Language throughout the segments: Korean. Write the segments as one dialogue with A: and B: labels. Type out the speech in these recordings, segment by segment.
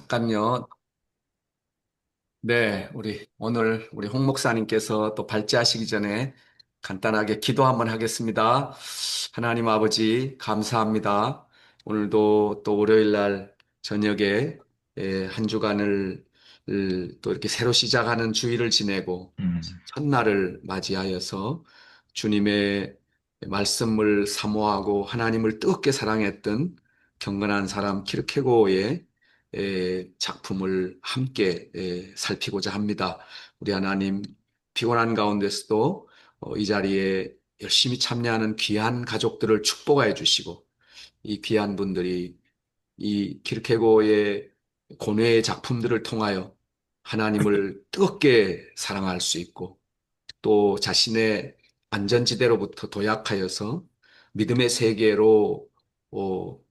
A: 잠깐요. 네, 오늘 우리 홍 목사님께서 또 발제하시기 전에 간단하게 기도 한번 하겠습니다. 하나님 아버지, 감사합니다. 오늘도 또 월요일 날 저녁에 한 주간을 또 이렇게 새로 시작하는 주일을 지내고
B: 음,
A: 첫날을 맞이하여서 주님의 말씀을 사모하고 하나님을 뜨겁게 사랑했던 경건한 사람 키르케고의 작품을 함께 살피고자 합니다. 우리 하나님 피곤한 가운데서도 이 자리에 열심히 참여하는 귀한 가족들을 축복하여 주시고 이 귀한 분들이 이 키르케고의 고뇌의 작품들을 통하여 하나님을 뜨겁게 사랑할 수 있고 또 자신의 안전지대로부터 도약하여서 믿음의 세계로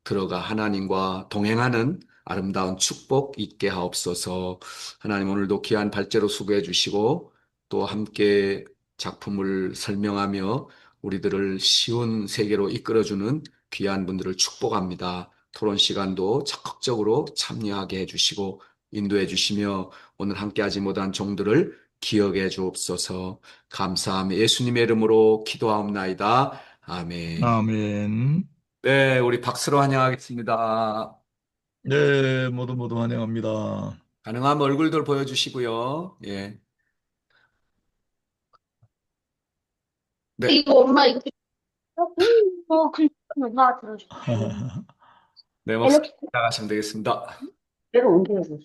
A: 들어가 하나님과 동행하는 아름다운 축복 있게 하옵소서. 하나님 오늘도 귀한 발제로 수고해 주시고 또 함께 작품을 설명하며 우리들을 쉬운 세계로 이끌어주는 귀한 분들을 축복합니다. 토론 시간도 적극적으로 참여하게 해주시고 인도해 주시며 오늘 함께하지 못한 종들을 기억해 주옵소서. 감사하며 예수님의 이름으로 기도하옵나이다. 아멘.
B: 아멘.
A: 네, 우리 박수로 환영하겠습니다.
B: 네, 모두 환영합니다.
A: 가능하면 얼굴들 보여주시고요. 예. 네,
C: 이거 엄마 이거 그럼 엄마가 들어줘.
A: 네, 목사
C: 이렇게
A: 시작하시면 되겠습니다.
C: 내가 옮겨줘.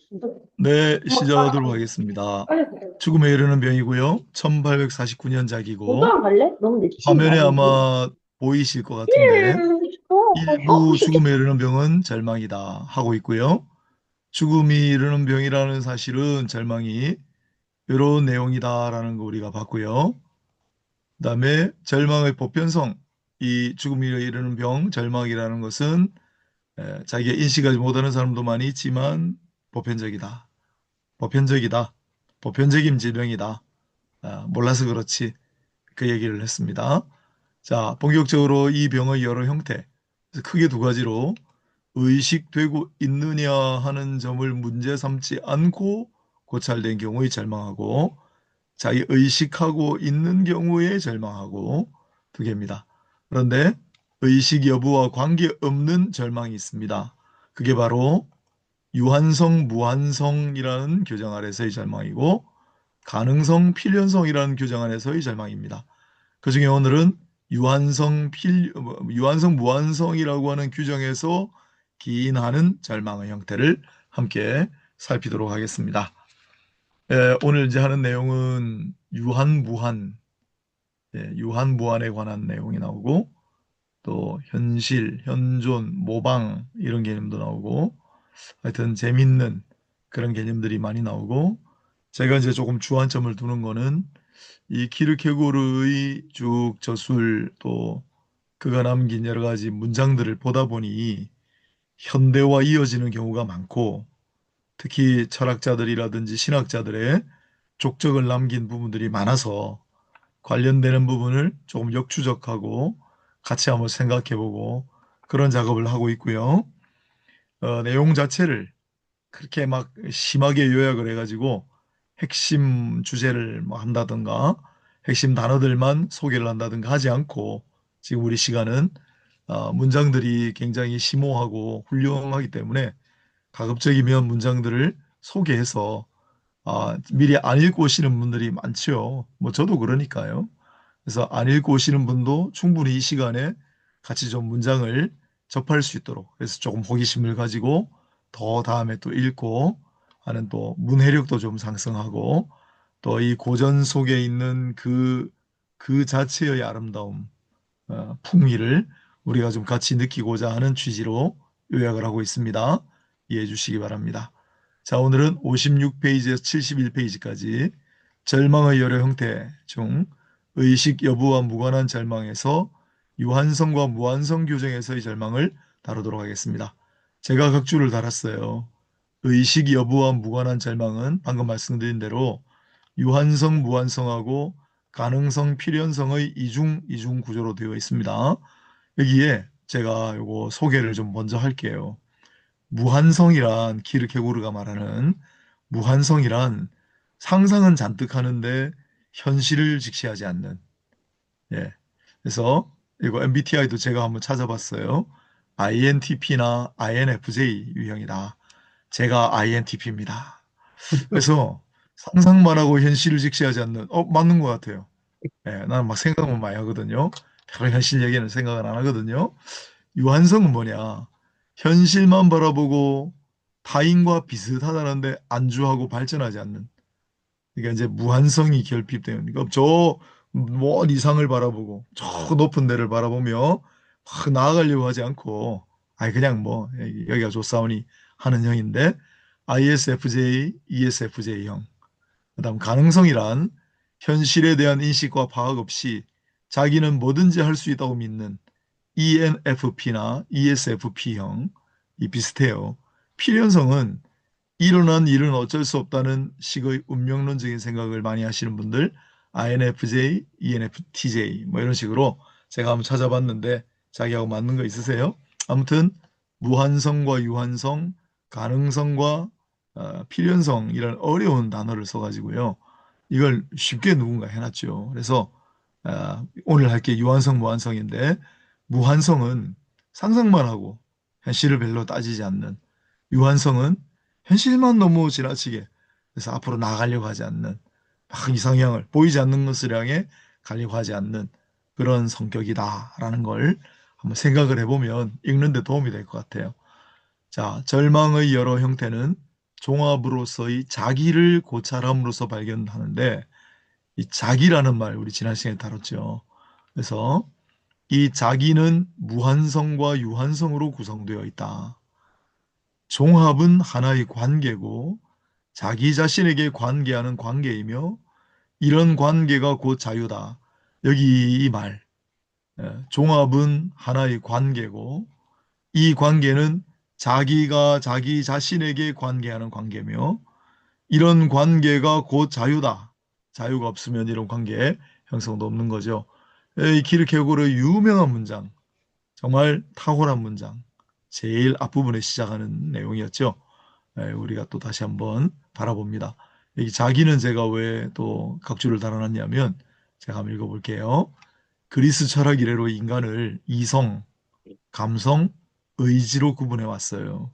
B: 네,
C: 엄마 빨리
B: 시작하도록 하겠습니다.
C: 빨리 가자.
B: 죽음에 이르는 병이고요. 1849년작이고,
C: 오빠랑 갈래? 너무 늦지?
B: 화면에
C: 나도 이제.
B: 아마 보이실 것 같은데, 일부
C: 진짜.
B: 죽음에 이르는 병은 절망이다 하고 있고요. 죽음이 이르는 병이라는 사실은 절망이 이런 내용이다라는 거 우리가 봤고요. 그다음에 절망의 보편성, 이 죽음이 이르는 병, 절망이라는 것은 자기가 인식하지 못하는 사람도 많이 있지만 보편적이다. 보편적이다. 보편적인 질병이다. 몰라서 그렇지. 그 얘기를 했습니다. 자, 본격적으로 이 병의 여러 형태, 그래서 크게 두 가지로 의식되고 있느냐 하는 점을 문제 삼지 않고 고찰된 경우에 절망하고 자기 의식하고 있는 경우에 절망하고 두 개입니다. 그런데 의식 여부와 관계없는 절망이 있습니다. 그게 바로 유한성, 무한성이라는 규정 아래서의 절망이고 가능성, 필연성이라는 규정 아래서의 절망입니다. 그중에 오늘은 유한성, 무한성이라고 하는 규정에서 기인하는 절망의 형태를 함께 살피도록 하겠습니다. 오늘 이제 하는 내용은 유한, 유한무한에 관한 내용이 나오고 또 현실, 현존, 모방 이런 개념도 나오고 하여튼 재밌는 그런 개념들이 많이 나오고 제가 이제 조금 주안점을 두는 거는 이 키르케고르의 쭉 저술 또 그가 남긴 여러 가지 문장들을 보다 보니 현대와 이어지는 경우가 많고 특히 철학자들이라든지 신학자들의 족적을 남긴 부분들이 많아서 관련되는 부분을 조금 역추적하고 같이 한번 생각해보고 그런 작업을 하고 있고요. 내용 자체를 그렇게 막 심하게 요약을 해가지고 핵심 주제를 뭐 한다든가 핵심 단어들만 소개를 한다든가 하지 않고 지금 우리 시간은 문장들이 굉장히 심오하고 훌륭하기 때문에 가급적이면 문장들을 소개해서 미리 안 읽고 오시는 분들이 많죠. 뭐 저도 그러니까요. 그래서 안 읽고 오시는 분도 충분히 이 시간에 같이 좀 문장을 접할 수 있도록 그래서 조금 호기심을 가지고 더 다음에 또 읽고 하는 또 문해력도 좀 상승하고 또 이 고전 속에 있는 그 자체의 아름다움, 풍미를 우리가 좀 같이 느끼고자 하는 취지로 요약을 하고 있습니다. 이해해 주시기 바랍니다. 자, 오늘은 56페이지에서 71페이지까지 절망의 여러 형태 중 의식 여부와 무관한 절망에서 유한성과 무한성 규정에서의 절망을 다루도록 하겠습니다. 제가 각주를 달았어요. 의식 여부와 무관한 절망은 방금 말씀드린 대로 유한성, 무한성하고 가능성, 필연성의 이중 구조로 되어 있습니다. 여기에 제가 요거 소개를 좀 먼저 할게요. 무한성이란 키르케고르가 말하는 무한성이란 상상은 잔뜩 하는데 현실을 직시하지 않는 예. 그래서 이거 MBTI도 제가 한번 찾아봤어요. INTP나 INFJ 유형이다. 제가 INTP입니다. 그래서 상상만 하고 현실을 직시하지 않는 맞는 것 같아요. 예, 나는 막 생각만 많이 하거든요. 별 현실 얘기는 생각을 안 하거든요. 유한성은 뭐냐? 현실만 바라보고 타인과 비슷하다는데 안주하고 발전하지 않는. 그러니까 이제 무한성이 결핍되는. 그러니까 저 먼 이상을 바라보고 저 높은 데를 바라보며 막 나아가려고 하지 않고 그냥 뭐 여기가 좋사오니 하는 형인데 ISFJ, ESFJ형. 그다음 가능성이란 현실에 대한 인식과 파악 없이 자기는 뭐든지 할 수 있다고 믿는 ENFP나 ESFP형 이 비슷해요. 필연성은 일어난 일은 어쩔 수 없다는 식의 운명론적인 생각을 많이 하시는 분들 INFJ, ENFTJ 뭐 이런 식으로 제가 한번 찾아봤는데 자기하고 맞는 거 있으세요? 아무튼 무한성과 유한성, 가능성과 필연성 이런 어려운 단어를 써가지고요. 이걸 쉽게 누군가 해놨죠. 그래서 오늘 할 게 유한성, 무한성인데 무한성은 상상만 하고 현실을 별로 따지지 않는 유한성은 현실만 너무 지나치게 그래서 앞으로 나가려고 하지 않는 막 이상향을 보이지 않는 것을 향해 가려고 하지 않는 그런 성격이다라는 걸 한번 생각을 해보면 읽는 데 도움이 될 것 같아요. 자, 절망의 여러 형태는 종합으로서의 자기를 고찰함으로써 발견하는데 이 자기라는 말 우리 지난 시간에 다뤘죠. 그래서 이 자기는 무한성과 유한성으로 구성되어 있다. 종합은 하나의 관계고 자기 자신에게 관계하는 관계이며 이런 관계가 곧 자유다. 여기 이 말, 종합은 하나의 관계고 이 관계는 자기가 자기 자신에게 관계하는 관계며 이런 관계가 곧 자유다. 자유가 없으면 이런 관계 형성도 없는 거죠. 이 키르케고르의 유명한 문장, 정말 탁월한 문장, 제일 앞부분에 시작하는 내용이었죠. 우리가 또 다시 한번 바라봅니다. 여기 자기는 제가 왜 또 각주를 달아놨냐면 제가 한번 읽어볼게요. 그리스 철학 이래로 인간을 이성, 감성, 의지로 구분해 왔어요.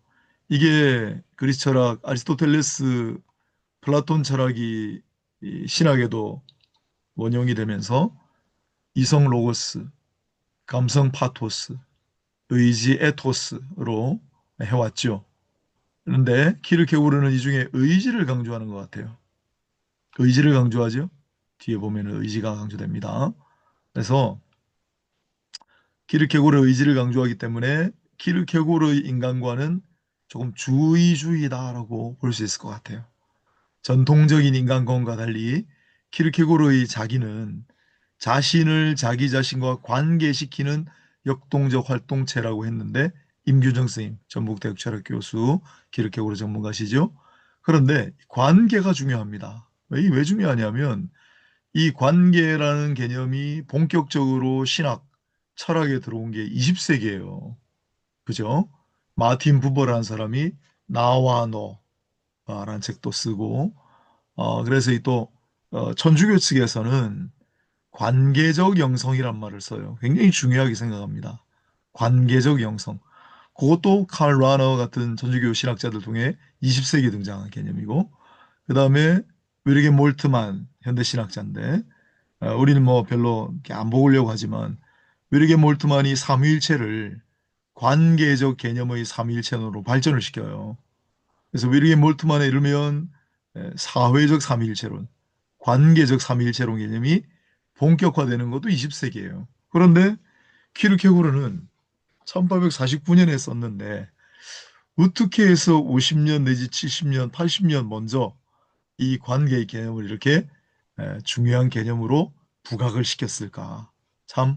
B: 이게 그리스 철학, 아리스토텔레스, 플라톤 철학이 이 신학에도 원용이 되면서 이성 로고스, 감성 파토스, 의지 에토스로 해왔죠. 그런데 키르케고르는 이 중에 의지를 강조하는 것 같아요. 의지를 강조하죠. 뒤에 보면 의지가 강조됩니다. 그래서 키르케고르의 의지를 강조하기 때문에 키르케고르의 인간관은 조금 주의주의다라고 볼 수 있을 것 같아요. 전통적인 인간관과 달리 키르케고르의 자기는 자신을 자기 자신과 관계시키는 역동적 활동체라고 했는데 임규정 선생님, 전북대학 철학 교수, 키르케고르 전문가시죠. 그런데 관계가 중요합니다. 왜 중요하냐면 이 관계라는 개념이 본격적으로 신학, 철학에 들어온 게 20세기예요. 그죠? 마틴 부버라는 사람이 나와 너라는 책도 쓰고 그래서 또 천주교 측에서는 관계적 영성이란 말을 써요. 굉장히 중요하게 생각합니다. 관계적 영성. 그것도 칼 라너 같은 천주교 신학자들 통해 20세기 등장한 개념이고 그 다음에 위르겐 몰트만 현대 신학자인데 우리는 뭐 별로 이렇게 안 보려고 하지만 위르겐 몰트만이 삼위일체를 관계적 개념의 삼위일체론으로 발전을 시켜요. 그래서 위르겐 몰트만에 이르면 사회적 삼위일체론, 관계적 삼위일체론 개념이 본격화되는 것도 20세기예요. 그런데 키르케고르는 1849년에 썼는데 어떻게 해서 50년 내지 70년, 80년 먼저 이 관계의 개념을 이렇게 중요한 개념으로 부각을 시켰을까? 참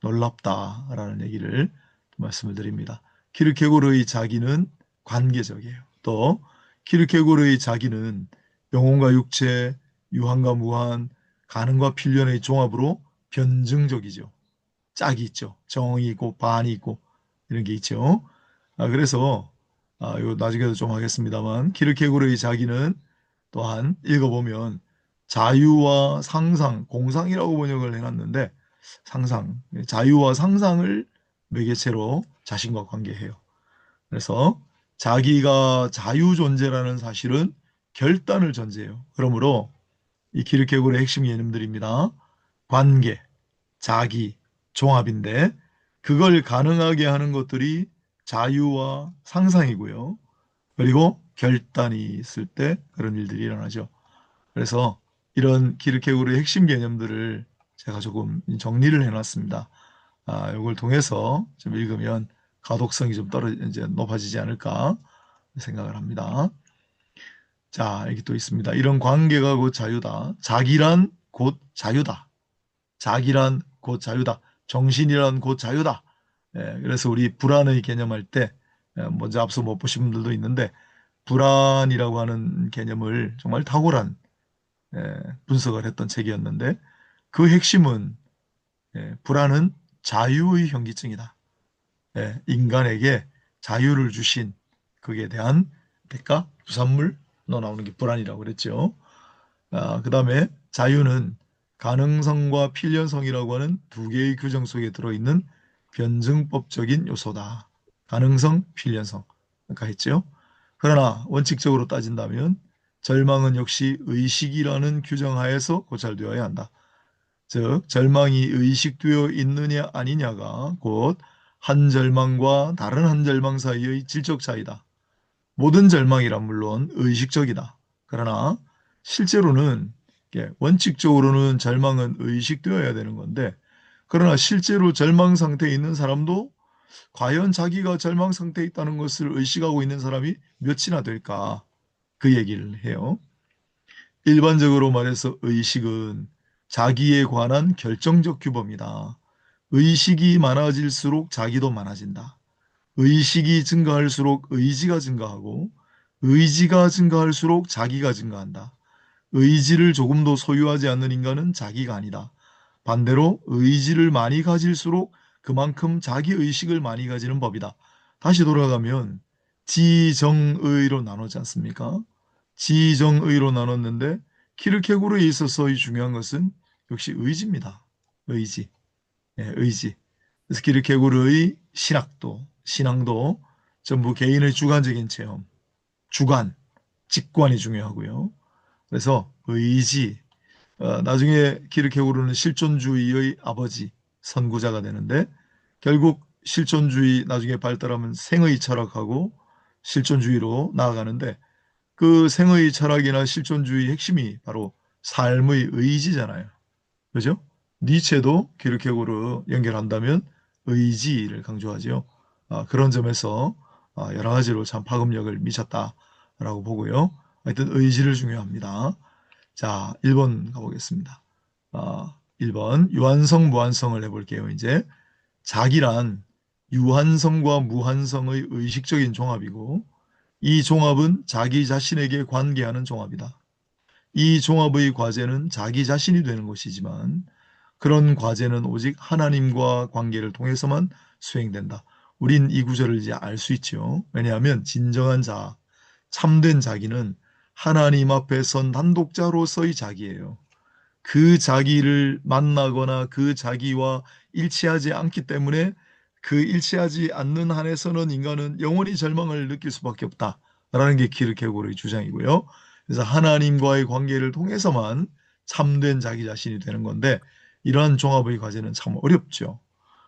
B: 놀랍다라는 얘기를 말씀을 드립니다. 키르케고르의 자기는 관계적이에요. 또 키르케고르의 자기는 영혼과 육체, 유한과 무한, 가능과 필연의 종합으로 변증적이죠. 짝이 있죠. 정이 있고 반이 있고 이런 게 있죠. 그래서 이거 나중에도 좀 하겠습니다만, 키르케고르의 자기는 또한 읽어보면 자유와 상상, 공상이라고 번역을 해놨는데, 상상, 자유와 상상을 매개체로 자신과 관계해요. 그래서 자기가 자유 존재라는 사실은 결단을 전제해요. 그러므로 이 키르케고르의 핵심 개념들입니다. 관계, 자기, 종합인데 그걸 가능하게 하는 것들이 자유와 상상이고요. 그리고 결단이 있을 때 그런 일들이 일어나죠. 그래서 이런 키르케고르의 핵심 개념들을 제가 조금 정리를 해놨습니다. 이걸 통해서 좀 읽으면 가독성이 좀 이제 높아지지 않을까 생각을 합니다. 자, 여기 또 있습니다. 이런 관계가 곧 자유다. 자기란 곧 자유다. 자기란 곧 자유다. 정신이란 곧 자유다. 그래서 우리 불안의 개념할 때 먼저 앞서 못 보신 분들도 있는데 불안이라고 하는 개념을 정말 탁월한 분석을 했던 책이었는데 그 핵심은 불안은 자유의 현기증이다. 인간에게 자유를 주신 거기에 대한 대가, 부산물로 나오는 게 불안이라고 그랬죠. 그 다음에 자유는 가능성과 필연성이라고 하는 두 개의 규정 속에 들어있는 변증법적인 요소다. 가능성, 필연성. 아까 했죠. 그러나 원칙적으로 따진다면 절망은 역시 의식이라는 규정 하에서 고찰되어야 한다. 즉 절망이 의식되어 있느냐 아니냐가 곧 한 절망과 다른 한 절망 사이의 질적 차이다. 모든 절망이란 물론 의식적이다. 그러나 실제로는 원칙적으로는 절망은 의식되어야 되는 건데 그러나 실제로 절망 상태에 있는 사람도 과연 자기가 절망 상태에 있다는 것을 의식하고 있는 사람이 몇이나 될까? 그 얘기를 해요. 일반적으로 말해서 의식은 자기에 관한 결정적 규범이다. 의식이 많아질수록 자기도 많아진다. 의식이 증가할수록 의지가 증가하고 의지가 증가할수록 자기가 증가한다. 의지를 조금도 소유하지 않는 인간은 자기가 아니다. 반대로 의지를 많이 가질수록 그만큼 자기의식을 많이 가지는 법이다. 다시 돌아가면 지정의로 나누지 않습니까? 지정의로 나눴는데 키르케고르에 있어서의 중요한 것은 역시 의지입니다. 의지. 의지. 그래서 키르케고르의 신학도, 신앙도 전부 개인의 주관적인 체험, 주관, 직관이 중요하고요. 그래서 의지, 나중에 키르케고르는 실존주의의 아버지, 선구자가 되는데 결국 실존주의 나중에 발달하면 생의 철학하고 실존주의로 나아가는데 그 생의 철학이나 실존주의 핵심이 바로 삶의 의지잖아요. 그죠? 니체도 키르케고르 연결한다면 의지를 강조하죠. 그런 점에서 여러 가지로 참 파급력을 미쳤다라고 보고요. 하여튼 의지를 중요합니다. 자, 1번 가보겠습니다. 1번 유한성, 무한성을 해볼게요. 이제 자기란 유한성과 무한성의 의식적인 종합이고 이 종합은 자기 자신에게 관계하는 종합이다. 이 종합의 과제는 자기 자신이 되는 것이지만 그런 과제는 오직 하나님과 관계를 통해서만 수행된다. 우린 이 구절을 이제 알 수 있죠. 왜냐하면 진정한 자, 참된 자기는 하나님 앞에 선 단독자로서의 자기예요. 그 자기를 만나거나 그 자기와 일치하지 않기 때문에 그 일치하지 않는 한에서는 인간은 영원히 절망을 느낄 수밖에 없다라는 게 키르케고르의 주장이고요. 그래서 하나님과의 관계를 통해서만 참된 자기 자신이 되는 건데 이러한 종합의 과제는 참 어렵죠.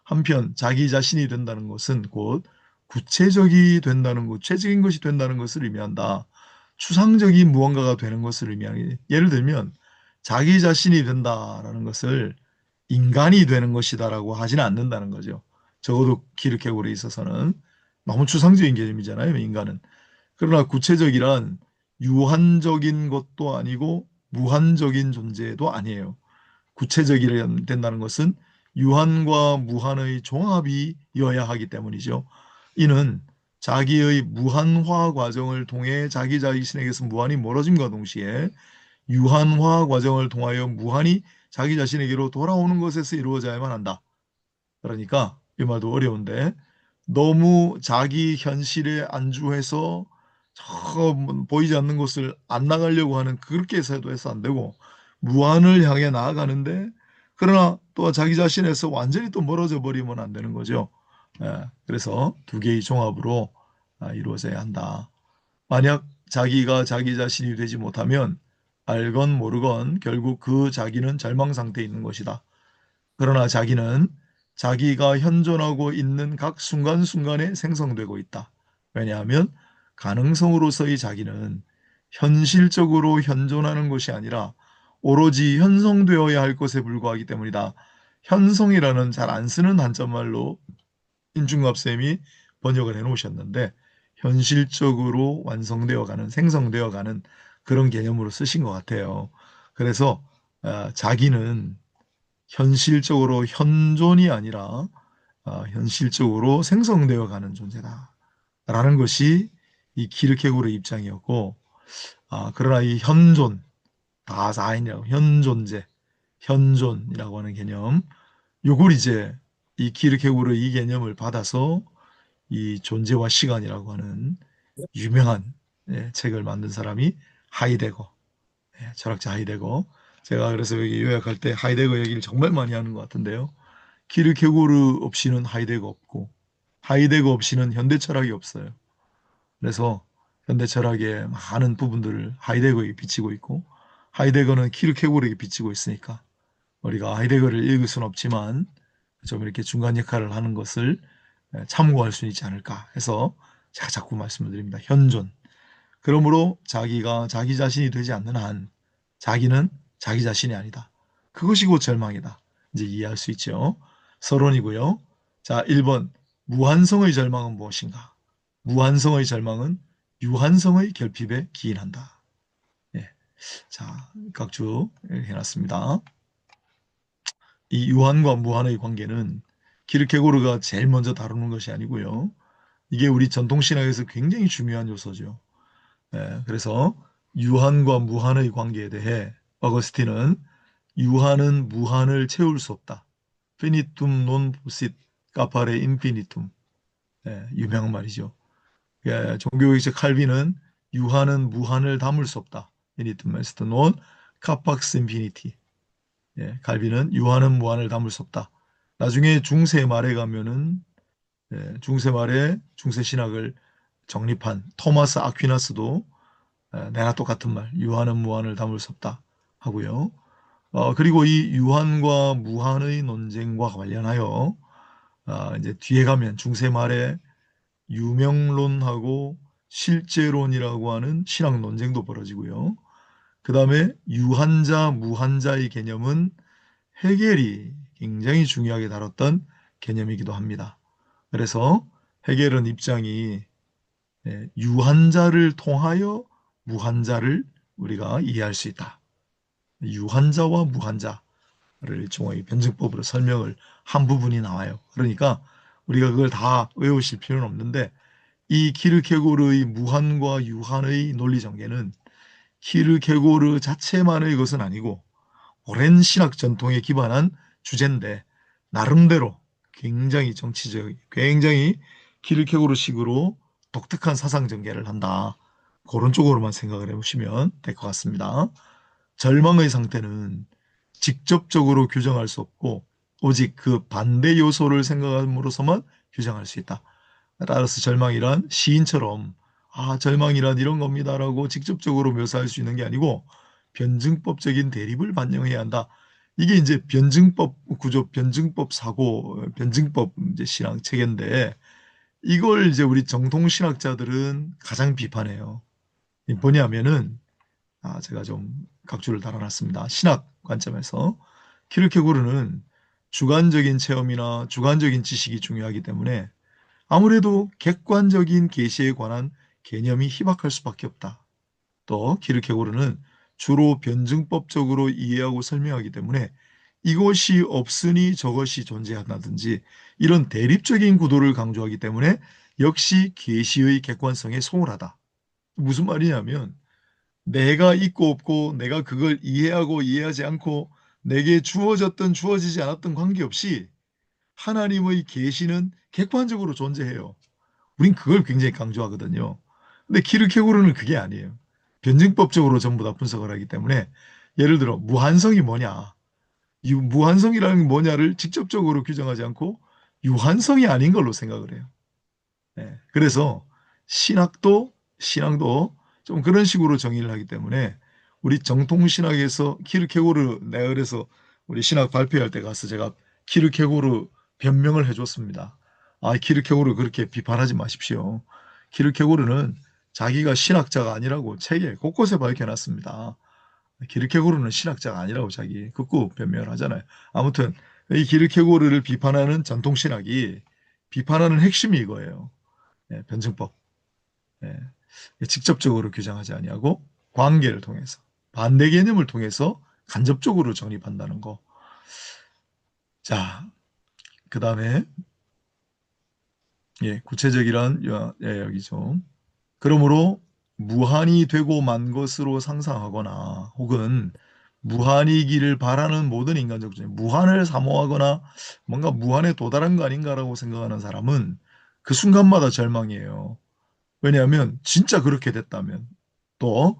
B: 한편 자기 자신이 된다는 것은 곧 구체적이 된다는 것, 구체적인 것이 된다는 것을 의미한다. 추상적인 무언가가 되는 것을 의미하는 예를 들면 자기 자신이 된다라는 것을 인간이 되는 것이다라고 하지는 않는다는 거죠. 적어도 키르케고르에 있어서는 너무 추상적인 개념이잖아요, 인간은. 그러나 구체적이란 유한적인 것도 아니고 무한적인 존재도 아니에요. 구체적이어야 된다는 것은 유한과 무한의 종합이어야 하기 때문이죠. 이는 자기의 무한화 과정을 통해 자기 자신에게서 무한이 멀어짐과 동시에 유한화 과정을 통하여 무한이 자기 자신에게로 돌아오는 것에서 이루어져야만 한다. 그러니까 이 말도 어려운데 너무 자기 현실에 안주해서 저 보이지 않는 곳을 안 나가려고 하는 그렇게 해서 안 되고 무한을 향해 나아가는데 그러나 또 자기 자신에서 완전히 또 멀어져 버리면 안 되는 거죠. 그래서 두 개의 종합으로 이루어져야 한다. 만약 자기가 자기 자신이 되지 못하면 알건 모르건 결국 그 자기는 절망 상태에 있는 것이다. 그러나 자기는 자기가 현존하고 있는 각 순간순간에 생성되고 있다. 왜냐하면 가능성으로서의 자기는 현실적으로 현존하는 것이 아니라 오로지 현성되어야 할 것에 불과하기 때문이다. 현성이라는 잘 안 쓰는 한자말로 임충갑 쌤이 번역을 해놓으셨는데 현실적으로 완성되어가는 생성되어가는 그런 개념으로 쓰신 것 같아요. 그래서 자기는 현실적으로 현존이 아니라 현실적으로 생성되어 가는 존재다. 라는 것이 이 키르케고르의 입장이었고, 그러나 이 현존, 다사인이라고, 현존제, 현존이라고 하는 개념, 요걸 이제 이 키르케고르의 이 개념을 받아서 이 존재와 시간이라고 하는 유명한 책을 만든 사람이 하이데거, 철학자 하이데거. 제가 그래서 여기 요약할 때 하이데거 얘기를 정말 많이 하는 것 같은데요. 키르케고르 없이는 하이데거 없고 하이데거 없이는 현대 철학이 없어요. 그래서 현대 철학의 많은 부분들을 하이데거에게 비치고 있고 하이데거는 키르케고르에게 비치고 있으니까 우리가 하이데거를 읽을 수는 없지만 좀 이렇게 중간 역할을 하는 것을 참고할 수 있지 않을까 해서 제가 자꾸 말씀을 드립니다. 현존. 그러므로 자기가 자기 자신이 되지 않는 한 자기는 자기 자신이 아니다. 그것이 곧 절망이다. 이제 이해할 수 있죠. 서론이고요. 자, 1번 무한성의 절망은 무엇인가? 무한성의 절망은 유한성의 결핍에 기인한다. 예. 자, 각주 해놨습니다. 이 유한과 무한의 관계는 키르케고르가 제일 먼저 다루는 것이 아니고요. 이게 우리 전통신학에서 굉장히 중요한 요소죠. 그래서 유한과 무한의 관계에 대해 어거스틴은 유한은 무한을 채울 수 없다. Finitum non possit capare infinitum. 유명한 말이죠. 종교개혁자 칼빈은 유한은 무한을 담을 수 없다. Finitum est non capax infinity. 칼빈은 유한은 무한을 담을 수 없다. 나중에 중세 말에 가면은 중세 말에 중세 신학을 정립한 토마스 아퀴나스도 내나 똑같은 말, 유한은 무한을 담을 수 없다 하고요. 그리고 이 유한과 무한의 논쟁과 관련하여 이제 뒤에 가면 중세 말에 유명론하고 실제론이라고 하는 신학 논쟁도 벌어지고요. 그 다음에 유한자, 무한자의 개념은 헤겔이 굉장히 중요하게 다뤘던 개념이기도 합니다. 그래서 헤겔은 입장이 유한자를 통하여 무한자를 우리가 이해할 수 있다. 유한자와 무한자를 일종의 변증법으로 설명을 한 부분이 나와요. 그러니까 우리가 그걸 다 외우실 필요는 없는데 이 키르케고르의 무한과 유한의 논리 전개는 키르케고르 자체만의 것은 아니고 오랜 신학 전통에 기반한 주제인데 나름대로 굉장히 정치적, 굉장히 키르케고르식으로 독특한 사상 전개를 한다. 그런 쪽으로만 생각을 해보시면 될 것 같습니다. 절망의 상태는 직접적으로 규정할 수 없고 오직 그 반대 요소를 생각함으로써만 규정할 수 있다. 따라서 절망이란 시인처럼 절망이란 이런 겁니다라고 직접적으로 묘사할 수 있는 게 아니고 변증법적인 대립을 반영해야 한다. 이게 이제 변증법 구조, 변증법 사고, 변증법 이제 신앙 체계인데 이걸 이제 우리 정통 신학자들은 가장 비판해요. 뭐냐면은 제가 좀 각주를 달아놨습니다. 신학 관점에서 키르케고르는 주관적인 체험이나 주관적인 지식이 중요하기 때문에 아무래도 객관적인 계시에 관한 개념이 희박할 수밖에 없다. 또 키르케고르는 주로 변증법적으로 이해하고 설명하기 때문에 이것이 없으니 저것이 존재한다든지 이런 대립적인 구도를 강조하기 때문에 역시 계시의 객관성에 소홀하다. 무슨 말이냐면 내가 있고 없고 내가 그걸 이해하고 이해하지 않고 내게 주어졌든 주어지지 않았든 관계없이 하나님의 계시는 객관적으로 존재해요. 우린 그걸 굉장히 강조하거든요. 근데 키르케고르는 그게 아니에요. 변증법적으로 전부 다 분석을 하기 때문에 예를 들어 무한성이 뭐냐, 이 무한성이라는 게 뭐냐를 직접적으로 규정하지 않고 유한성이 아닌 걸로 생각을 해요. 네. 그래서 신앙도 좀 그런 식으로 정의를 하기 때문에 우리 정통신학에서 키르케고르, 내가 그래서 우리 신학 발표할 때 가서 제가 키르케고르 변명을 해줬습니다. 아, 키르케고르 그렇게 비판하지 마십시오. 키르케고르는 자기가 신학자가 아니라고 책에 곳곳에 밝혀놨습니다. 키르케고르는 신학자가 아니라고 자기 극구 변명을 하잖아요. 아무튼 이 키르케고르를 비판하는 전통신학이 비판하는 핵심이 이거예요. 예, 변증법. 예, 직접적으로 규정하지 아니하고 관계를 통해서 반대 개념을 통해서 간접적으로 정립한다는 거. 자, 그 다음에 예, 구체적이란 예, 여기죠. 그러므로 무한이 되고 만 것으로 상상하거나 혹은 무한이기를 바라는 모든 인간적 존재, 무한을 사모하거나 뭔가 무한에 도달한 거 아닌가라고 생각하는 사람은 그 순간마다 절망이에요. 왜냐하면 진짜 그렇게 됐다면 또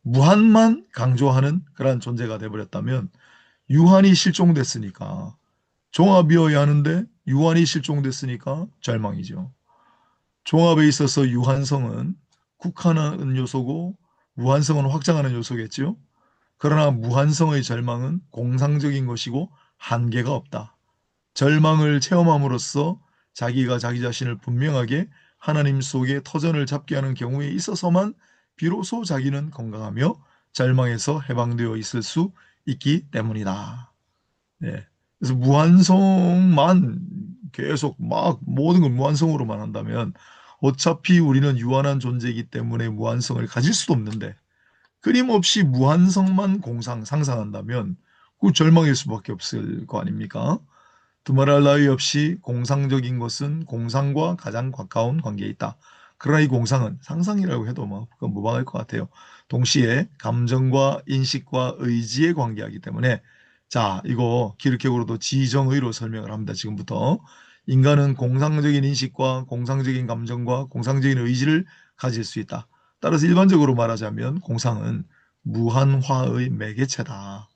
B: 무한만 강조하는 그러한 존재가 돼버렸다면 유한이 실종됐으니까 종합이어야 하는데 유한이 실종됐으니까 절망이죠. 종합에 있어서 유한성은 국한하는 요소고 무한성은 확장하는 요소겠죠. 그러나 무한성의 절망은 공상적인 것이고 한계가 없다. 절망을 체험함으로써 자기가 자기 자신을 분명하게 하나님 속에 터전을 잡게 하는 경우에 있어서만 비로소 자기는 건강하며 절망에서 해방되어 있을 수 있기 때문이다. 네. 그래서 무한성만 계속 막 모든 걸 무한성으로만 한다면 어차피 우리는 유한한 존재이기 때문에 무한성을 가질 수도 없는데 끊임없이 무한성만 상상한다면 그 절망일 수밖에 없을 거 아닙니까? 두말할 나위 없이 공상적인 것은 공상과 가장 가까운 관계에 있다. 그러나 이 공상은 상상이라고 해도 뭐 그건 무방할 것 같아요. 동시에 감정과 인식과 의지에 관계하기 때문에 자, 이거 기르케고로도 지정의로 설명을 합니다. 지금부터 인간은 공상적인 인식과 공상적인 감정과 공상적인 의지를 가질 수 있다. 따라서 일반적으로 말하자면 공상은 무한화의 매개체다.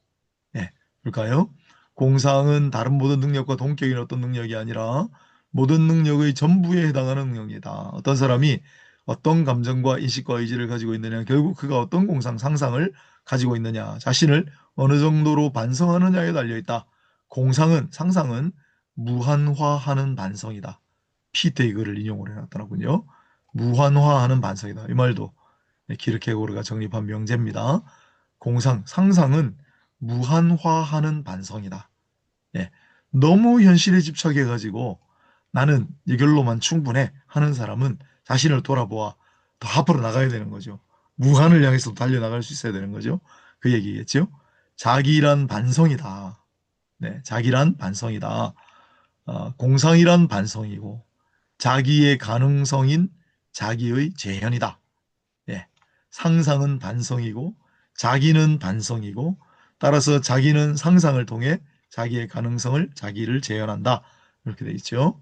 B: 예, 그럴까요? 공상은 다른 모든 능력과 동격인 어떤 능력이 아니라 모든 능력의 전부에 해당하는 능력이다. 어떤 사람이 어떤 감정과 인식과 의지를 가지고 있느냐, 결국 그가 어떤 공상, 상상을 가지고 있느냐, 자신을 어느 정도로 반성하느냐에 달려있다. 상상은 무한화하는 반성이다. 피테 글을 인용을 해놨더라군요. 무한화하는 반성이다. 이 말도 키르케고르가 정립한 명제입니다. 상상은 무한화하는 반성이다. 예. 너무 현실에 집착해가지고 나는 이걸로만 충분해 하는 사람은 자신을 돌아보아 더 앞으로 나가야 되는 거죠. 무한을 향해서 달려나갈 수 있어야 되는 거죠. 그 얘기겠죠. 자기란 반성이다. 네, 자기란 반성이다. 공상이란 반성이고 자기의 가능성인 자기의 재현이다. 예, 상상은 반성이고 자기는 반성이고 따라서 자기는 상상을 통해 자기의 가능성을 자기를 재현한다. 이렇게 돼 있죠.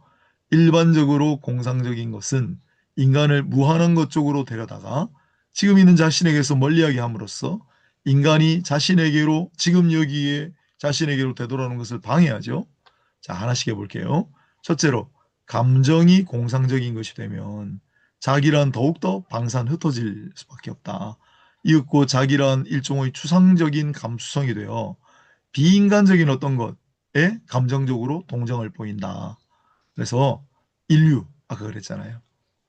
B: 일반적으로 공상적인 것은 인간을 무한한 것 쪽으로 데려다가 지금 있는 자신에게서 멀리하게 함으로써 인간이 자신에게로 지금 여기에 자신에게로 되돌아오는 것을 방해하죠. 자, 하나씩 해볼게요. 첫째로 감정이 공상적인 것이 되면 자기란 더욱더 방산 흩어질 수밖에 없다. 이윽고 자기란 일종의 추상적인 감수성이 되어 비인간적인 어떤 것에 감정적으로 동정을 보인다. 그래서 인류, 아까 그랬잖아요.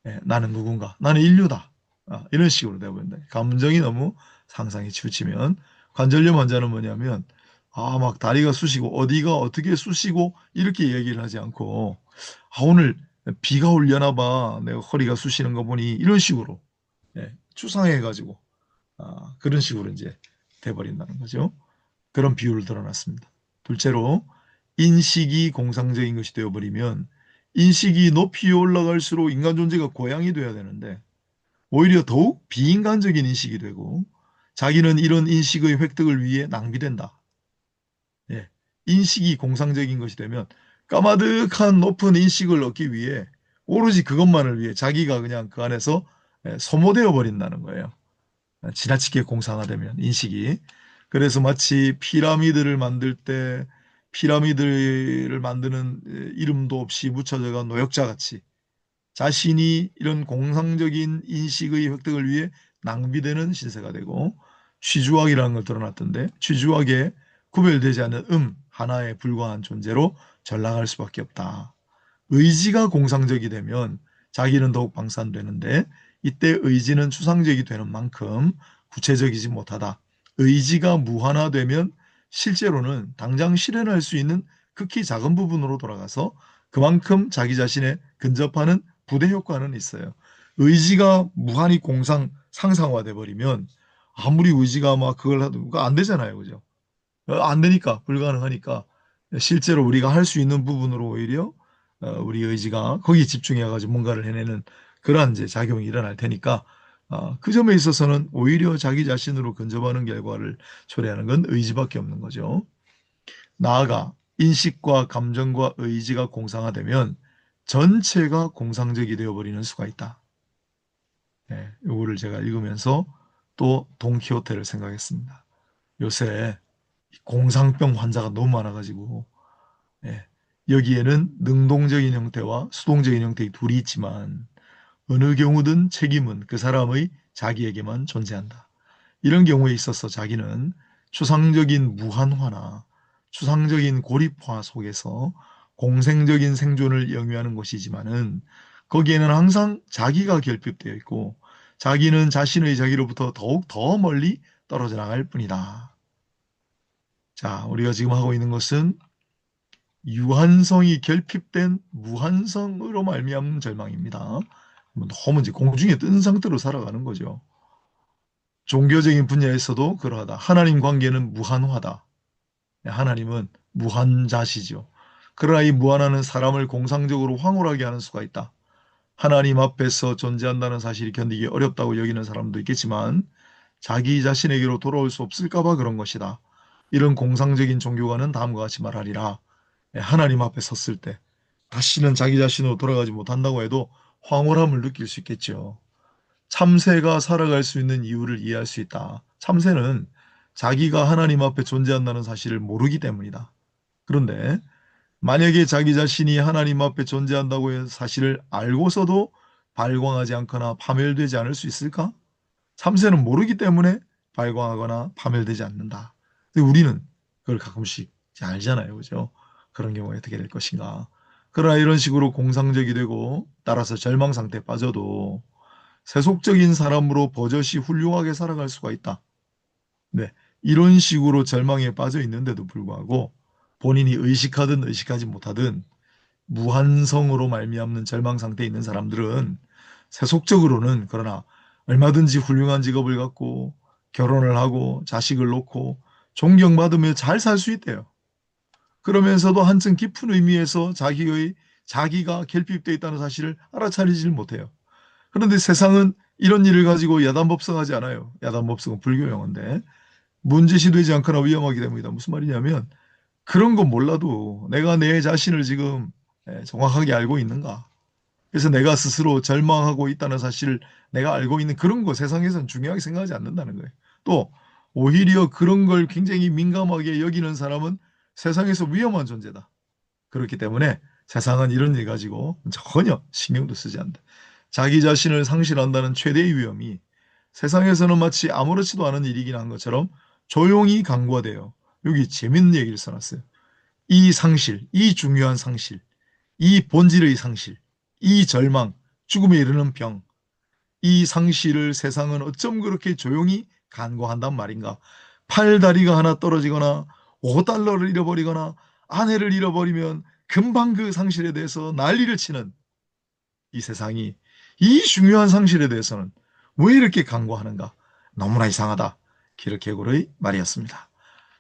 B: 예, 나는 누군가, 나는 인류다. 이런 식으로 되어버린다. 감정이 너무 상상에 치우치면 관절염 환자는 뭐냐면 막 다리가 쑤시고 어디가 어떻게 쑤시고 이렇게 얘기를 하지 않고 오늘 비가 올려나 봐. 내가 허리가 쑤시는 거 보니 이런 식으로 예, 추상해가지고 그런 식으로 이제 돼버린다는 거죠. 그런 비유를 들어놨습니다. 둘째로 인식이 공상적인 것이 되어버리면 인식이 높이 올라갈수록 인간 존재가 고양이 돼야 되는데 오히려 더욱 비인간적인 인식이 되고 자기는 이런 인식의 획득을 위해 낭비된다. 예, 인식이 공상적인 것이 되면 까마득한 높은 인식을 얻기 위해 오로지 그것만을 위해 자기가 그냥 그 안에서 소모되어 버린다는 거예요. 지나치게 공상화되면 인식이. 그래서 마치 피라미드를 만들 때 피라미드를 만드는 이름도 없이 묻혀져간 노역자 같이 자신이 이런 공상적인 인식의 획득을 위해 낭비되는 신세가 되고, 취주학이라는 걸 드러났던데, 취주학에 구별되지 않는 하나에 불과한 존재로 전락할 수밖에 없다. 의지가 공상적이 되면 자기는 더욱 방산되는데, 이때 의지는 추상적이 되는 만큼 구체적이지 못하다. 의지가 무한화되면 실제로는 당장 실현할 수 있는 극히 작은 부분으로 돌아가서 그만큼 자기 자신에 근접하는 부대 효과는 있어요. 의지가 무한히 상상화돼 버리면 아무리 의지가 막 그걸 해도 안 되잖아요. 그죠? 안 되니까, 불가능하니까 실제로 우리가 할 수 있는 부분으로 오히려 우리 의지가 거기에 집중해 가지고 뭔가를 해내는 그러한 이제 작용이 일어날 테니까, 그 점에 있어서는 오히려 자기 자신으로 근접하는 결과를 초래하는 건 의지밖에 없는 거죠. 나아가 인식과 감정과 의지가 공상화되면 전체가 공상적이 되어버리는 수가 있다. 네, 이거를 제가 읽으면서 또 돈키호테를 생각했습니다. 요새 공상병 환자가 너무 많아가지고, 예, 여기에는 능동적인 형태와 수동적인 형태의 둘이 있지만 어느 경우든 책임은 그 사람의 자기에게만 존재한다. 이런 경우에 있어서 자기는 추상적인 무한화나 추상적인 고립화 속에서 공생적인 생존을 영위하는 것이지만은, 거기에는 항상 자기가 결핍되어 있고 자기는 자신의 자기로부터 더욱 더 멀리 떨어져 나갈 뿐이다. 자, 우리가 지금 하고 있는 것은 유한성이 결핍된 무한성으로 말미암는 절망입니다. 너무 이제 공중에 뜬 상태로 살아가는 거죠. 종교적인 분야에서도 그러하다. 하나님 관계는 무한화다. 하나님은 무한자시죠. 그러나 이 무한하는 사람을 공상적으로 황홀하게 하는 수가 있다. 하나님 앞에서 존재한다는 사실이 견디기 어렵다고 여기는 사람도 있겠지만 자기 자신에게로 돌아올 수 없을까 봐 그런 것이다. 이런 공상적인 종교가는 다음과 같이 말하리라. 하나님 앞에 섰을 때 다시는 자기 자신으로 돌아가지 못한다고 해도 황홀함을 느낄 수 있겠죠. 참새가 살아갈 수 있는 이유를 이해할 수 있다. 참새는 자기가 하나님 앞에 존재한다는 사실을 모르기 때문이다. 그런데 만약에 자기 자신이 하나님 앞에 존재한다고 해서 사실을 알고서도 발광하지 않거나 파멸되지 않을 수 있을까? 참새는 모르기 때문에 발광하거나 파멸되지 않는다. 근데 우리는 그걸 가끔씩 알잖아요. 그죠? 그런 경우에 어떻게 될 것인가. 그러나 이런 식으로 공상적이 되고 따라서 절망 상태에 빠져도 세속적인 사람으로 버젓이 훌륭하게 살아갈 수가 있다. 네, 이런 식으로 절망에 빠져 있는데도 불구하고 본인이 의식하든 의식하지 못하든 무한성으로 말미암는 절망 상태에 있는 사람들은 세속적으로는 그러나 얼마든지 훌륭한 직업을 갖고 결혼을 하고 자식을 놓고 존경받으며 잘 살 수 있대요. 그러면서도 한층 깊은 의미에서 자기가 결핍되어 있다는 사실을 알아차리지를 못해요. 그런데 세상은 이런 일을 가지고 야단법석하지 않아요. 야단법석은 불교 용어인데 문제시되지 않거나 위험하기 때문이다. 무슨 말이냐면 그런 건 몰라도 내가 내 자신을 지금 정확하게 알고 있는가. 그래서 내가 스스로 절망하고 있다는 사실을 내가 알고 있는 그런 거 세상에서는 중요하게 생각하지 않는다는 거예요. 또 오히려 그런 걸 굉장히 민감하게 여기는 사람은 세상에서 위험한 존재다. 그렇기 때문에 세상은 이런 일 가지고 전혀 신경도 쓰지 않는다. 자기 자신을 상실한다는 최대의 위험이 세상에서는 마치 아무렇지도 않은 일이긴 한 것처럼 조용히 간과돼요. 여기 재밌는 얘기를 써놨어요. 이 상실, 이 중요한 상실, 이 본질의 상실, 이 절망, 죽음에 이르는 병, 이 상실을 세상은 어쩜 그렇게 조용히 간과한단 말인가. 팔다리가 하나 떨어지거나 5달러를 잃어버리거나 아내를 잃어버리면 금방 그 상실에 대해서 난리를 치는 이 세상이 이 중요한 상실에 대해서는 왜 이렇게 간과하는가. 너무나 이상하다. 키르케고르의 말이었습니다.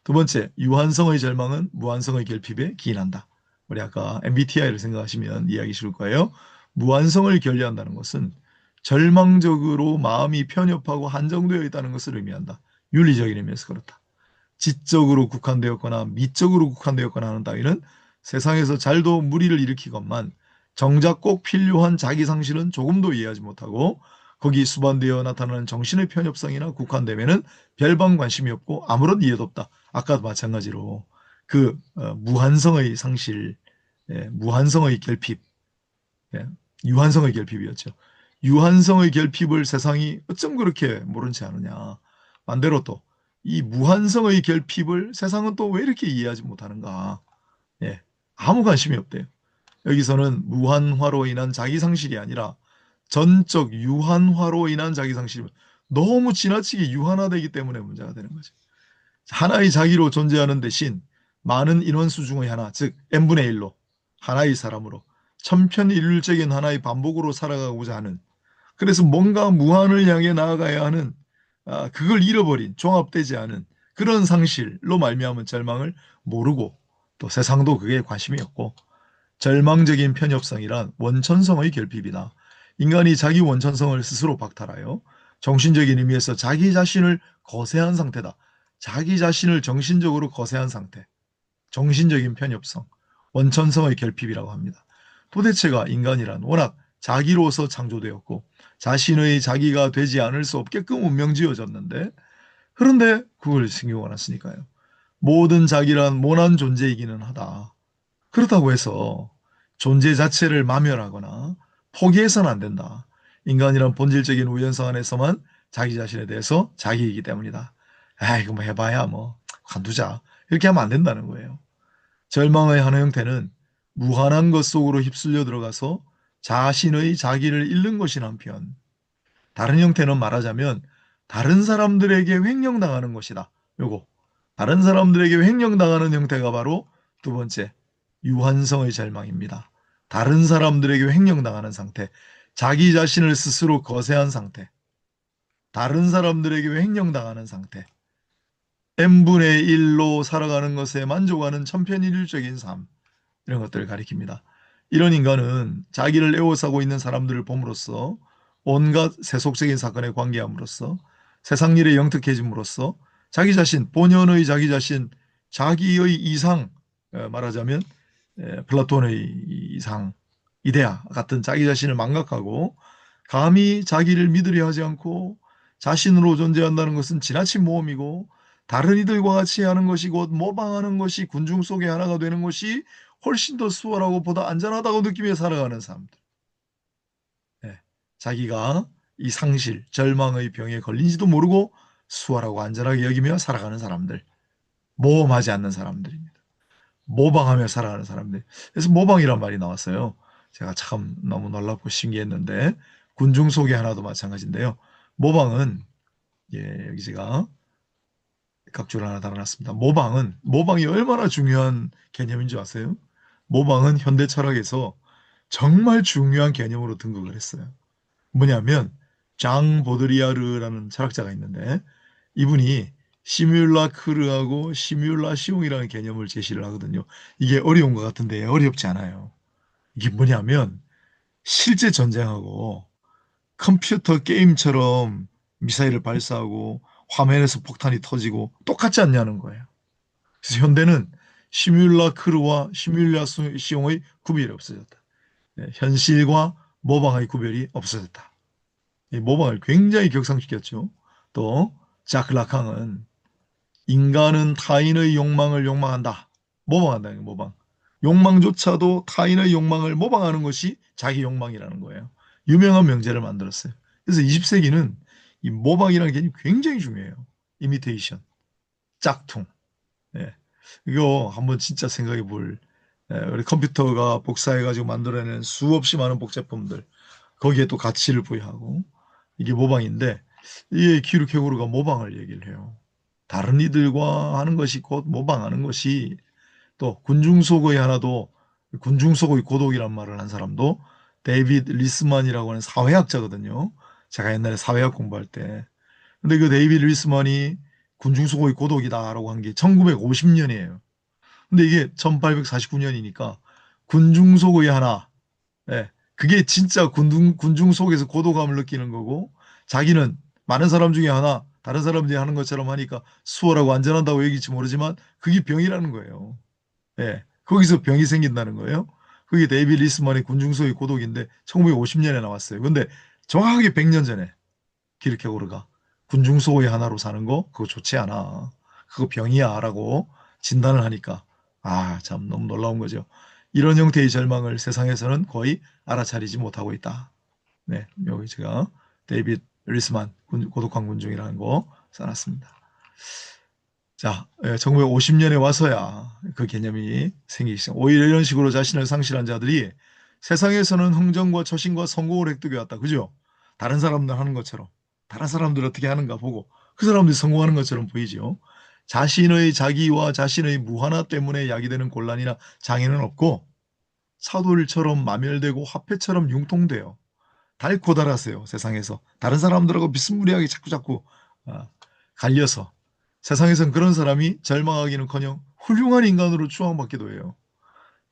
B: 두 번째, 유한성의 절망은 무한성의 결핍에 기인한다. 우리 아까 MBTI를 생각하시면 이해하기 쉬울 거예요. 무한성을 결리한다는 것은 절망적으로 마음이 편협하고 한정되어 있다는 것을 의미한다. 윤리적인 의미에서 그렇다. 지적으로 국한되었거나 미적으로 국한되었거나 하는 따위는 세상에서 잘도 무리를 일으키건만 정작 꼭 필요한 자기 상실은 조금도 이해하지 못하고 거기 수반되어 나타나는 정신의 편협성이나 국한됨에는 별반 관심이 없고 아무런 이해도 없다. 아까도 마찬가지로 그 무한성의 상실, 무한성의 결핍, 유한성의 결핍이었죠. 유한성의 결핍을 세상이 어쩜 그렇게 모른 채 하느냐. 반대로 또 이 무한성의 결핍을 세상은 또 왜 이렇게 이해하지 못하는가. 아무 관심이 없대요. 여기서는 무한화로 인한 자기 상실이 아니라 전적 유한화로 인한 자기 상실. 너무 지나치게 유한화되기 때문에 문제가 되는 거죠. 하나의 자기로 존재하는 대신 많은 인원수 중의 하나, 즉 n분의 1로 하나의 사람으로 천편일률적인 하나의 반복으로 살아가고자 하는, 그래서 뭔가 무한을 향해 나아가야 하는, 그걸 잃어버린, 종합되지 않은 그런 상실로 말미암은 절망을 모르고 또 세상도 그게 관심이 없고, 절망적인 편협성이란 원천성의 결핍이다. 인간이 자기 원천성을 스스로 박탈하여 정신적인 의미에서 자기 자신을 거세한 상태다. 자기 자신을 정신적으로 거세한 상태. 정신적인 편협성, 원천성의 결핍이라고 합니다. 도대체가 인간이란 워낙 자기로서 창조되었고 자신의 자기가 되지 않을 수 없게끔 운명지어졌는데, 그런데 그걸 신경 안 쓰니까요. 모든 자기란 모난 존재이기는 하다. 그렇다고 해서 존재 자체를 마멸하거나 포기해서는 안 된다. 인간이란 본질적인 우연성 안에서만 자기 자신에 대해서 자기이기 때문이다. 이거 뭐 해봐야 뭐 관두자. 이렇게 하면 안 된다는 거예요. 절망의 한 형태는 무한한 것 속으로 휩쓸려 들어가서 자신의 자기를 잃는 것이 한편, 다른 형태는 말하자면 다른 사람들에게 횡령당하는 것이다. 요거. 다른 사람들에게 횡령당하는 형태가 바로 두 번째, 유한성의 절망입니다. 다른 사람들에게 횡령당하는 상태. 자기 자신을 스스로 거세한 상태. 다른 사람들에게 횡령당하는 상태. n분의 1로 살아가는 것에 만족하는 천편일률적인 삶. 이런 것들을 가리킵니다. 이런 인간은 자기를 에워싸고 있는 사람들을 봄으로써 온갖 세속적인 사건에 관계함으로써 세상 일에 영특해짐으로써 자기 자신, 본연의 자기 자신, 자기의 이상, 말하자면 플라톤의 이상, 이데아 같은 자기 자신을 망각하고 감히 자기를 믿으려 하지 않고 자신으로 존재한다는 것은 지나친 모험이고 다른 이들과 같이 하는 것이 곧 모방하는 것이 군중 속의 하나가 되는 것이 훨씬 더 수월하고 보다 안전하다고 느끼며 살아가는 사람들. 자기가 이 상실, 절망의 병에 걸린지도 모르고 수월하고 안전하게 여기며 살아가는 사람들. 모험하지 않는 사람들입니다. 모방하며 살아가는 사람들. 그래서 모방이란 말이 나왔어요. 제가 참 너무 놀랍고 신기했는데 군중 속의 하나도 마찬가지인데요. 모방은 여기 제가 각주를 하나 달아놨습니다. 모방이 얼마나 중요한 개념인 줄 아세요? 모방은 현대 철학에서 정말 중요한 개념으로 등극을 했어요. 뭐냐면 장 보드리아르라는 철학자가 있는데 이분이 시뮬라크르하고 시뮬라시옹이라는 개념을 제시를 하거든요. 이게 어려운 것 같은데 어렵지 않아요. 이게 뭐냐면 실제 전쟁하고 컴퓨터 게임처럼 미사일을 발사하고 화면에서 폭탄이 터지고 똑같지 않냐는 거예요. 그래서 현대는 시뮬라크르와 시뮬라시옹의 구별이 없어졌다. 현실과 모방의 구별이 없어졌다. 이 모방을 굉장히 격상시켰죠. 또 자크 라캉은 인간은 타인의 욕망을 욕망한다. 모방한다. 모방. 욕망조차도 타인의 욕망을 모방하는 것이 자기 욕망이라는 거예요. 유명한 명제를 만들었어요. 그래서 20세기는 이 모방이라는 개념이 굉장히 중요해요. 이미테이션, 짝퉁. 이거 한번 진짜 생각해 볼, 우리 컴퓨터가 복사해가지고 만들어낸 수없이 많은 복제품들, 거기에 또 가치를 부여하고, 이게 모방인데, 이 키르케고르가 모방을 얘기를 해요. 다른 이들과 하는 것이 곧 모방하는 것이, 또 군중 속의 하나도, 군중 속의 고독이란 말을 한 사람도 데이비드 리스만이라고 하는 사회학자거든요. 제가 옛날에 사회학 공부할 때. 근데 그 데이비드 리스만이 군중 속의 고독이다라고 한 게 1950년이에요. 근데 이게 1849년이니까 군중 속의 하나, 그게 진짜 군중 속에서 고독감을 느끼는 거고, 자기는 많은 사람 중에 하나, 다른 사람들이 하는 것처럼 하니까 수월하고 안전하다고 얘기할지 모르지만 그게 병이라는 거예요. 거기서 병이 생긴다는 거예요. 그게 데이비드 리스만의 군중소의 고독인데 1950년에 나왔어요. 근데 정확하게 100년 전에 키르케고르가 군중소의 하나로 사는 거 그거 좋지 않아. 그거 병이야라고 진단을 하니까 참 너무 놀라운 거죠. 이런 형태의 절망을 세상에서는 거의 알아차리지 못하고 있다. 네, 여기 제가 데이비드 리스만 고독한 군중이라는 거 써놨습니다. 자, 1950년에 와서야 그 개념이 생기기 시작. 오히려 이런 식으로 자신을 상실한 자들이 세상에서는 흥정과 처신과 성공을 획득해 왔다. 그죠? 다른 사람들 하는 것처럼. 다른 사람들 어떻게 하는가 보고 그 사람들이 성공하는 것처럼 보이죠. 자신의 자기와 자신의 무한화 때문에 야기되는 곤란이나 장애는 없고 사돌처럼 마멸되고 화폐처럼 융통돼요. 닳고 닳았어요. 세상에서. 다른 사람들하고 비스무리하게 자꾸자꾸 아, 갈려서 세상에선 그런 사람이 절망하기는커녕 훌륭한 인간으로 추앙받기도 해요.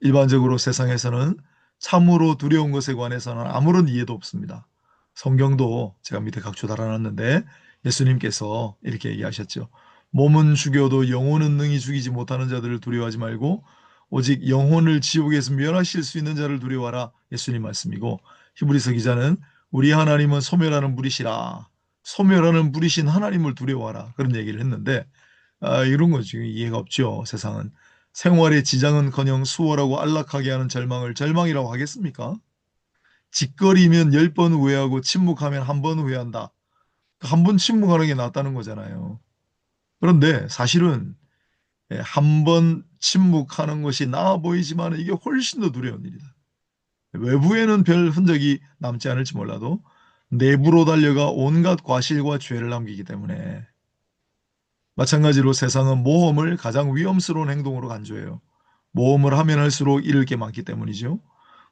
B: 일반적으로 세상에서는 참으로 두려운 것에 관해서는 아무런 이해도 없습니다. 성경도 제가 밑에 각주 달아놨는데 예수님께서 이렇게 얘기하셨죠. 몸은 죽여도 영혼은 능히 죽이지 못하는 자들을 두려워하지 말고 오직 영혼을 지옥에서 멸하실 수 있는 자를 두려워하라. 예수님 말씀이고 히브리서 기자는 우리 하나님은 소멸하는 분이시라. 소멸하는 분이신 하나님을 두려워하라. 그런 얘기를 했는데 이런 거 지금 이해가 없죠. 세상은. 생활의 지장은커녕 수월하고 안락하게 하는 절망을 절망이라고 하겠습니까? 짓거리면 10번 후회하고 침묵하면 한 번 후회한다. 한 번 침묵하는 게 낫다는 거잖아요. 그런데 사실은 한 번 침묵하는 것이 나아 보이지만 이게 훨씬 더 두려운 일이다. 외부에는 별 흔적이 남지 않을지 몰라도 내부로 달려가 온갖 과실과 죄를 남기기 때문에 마찬가지로 세상은 모험을 가장 위험스러운 행동으로 간주해요. 모험을 하면 할수록 잃을 게 많기 때문이죠.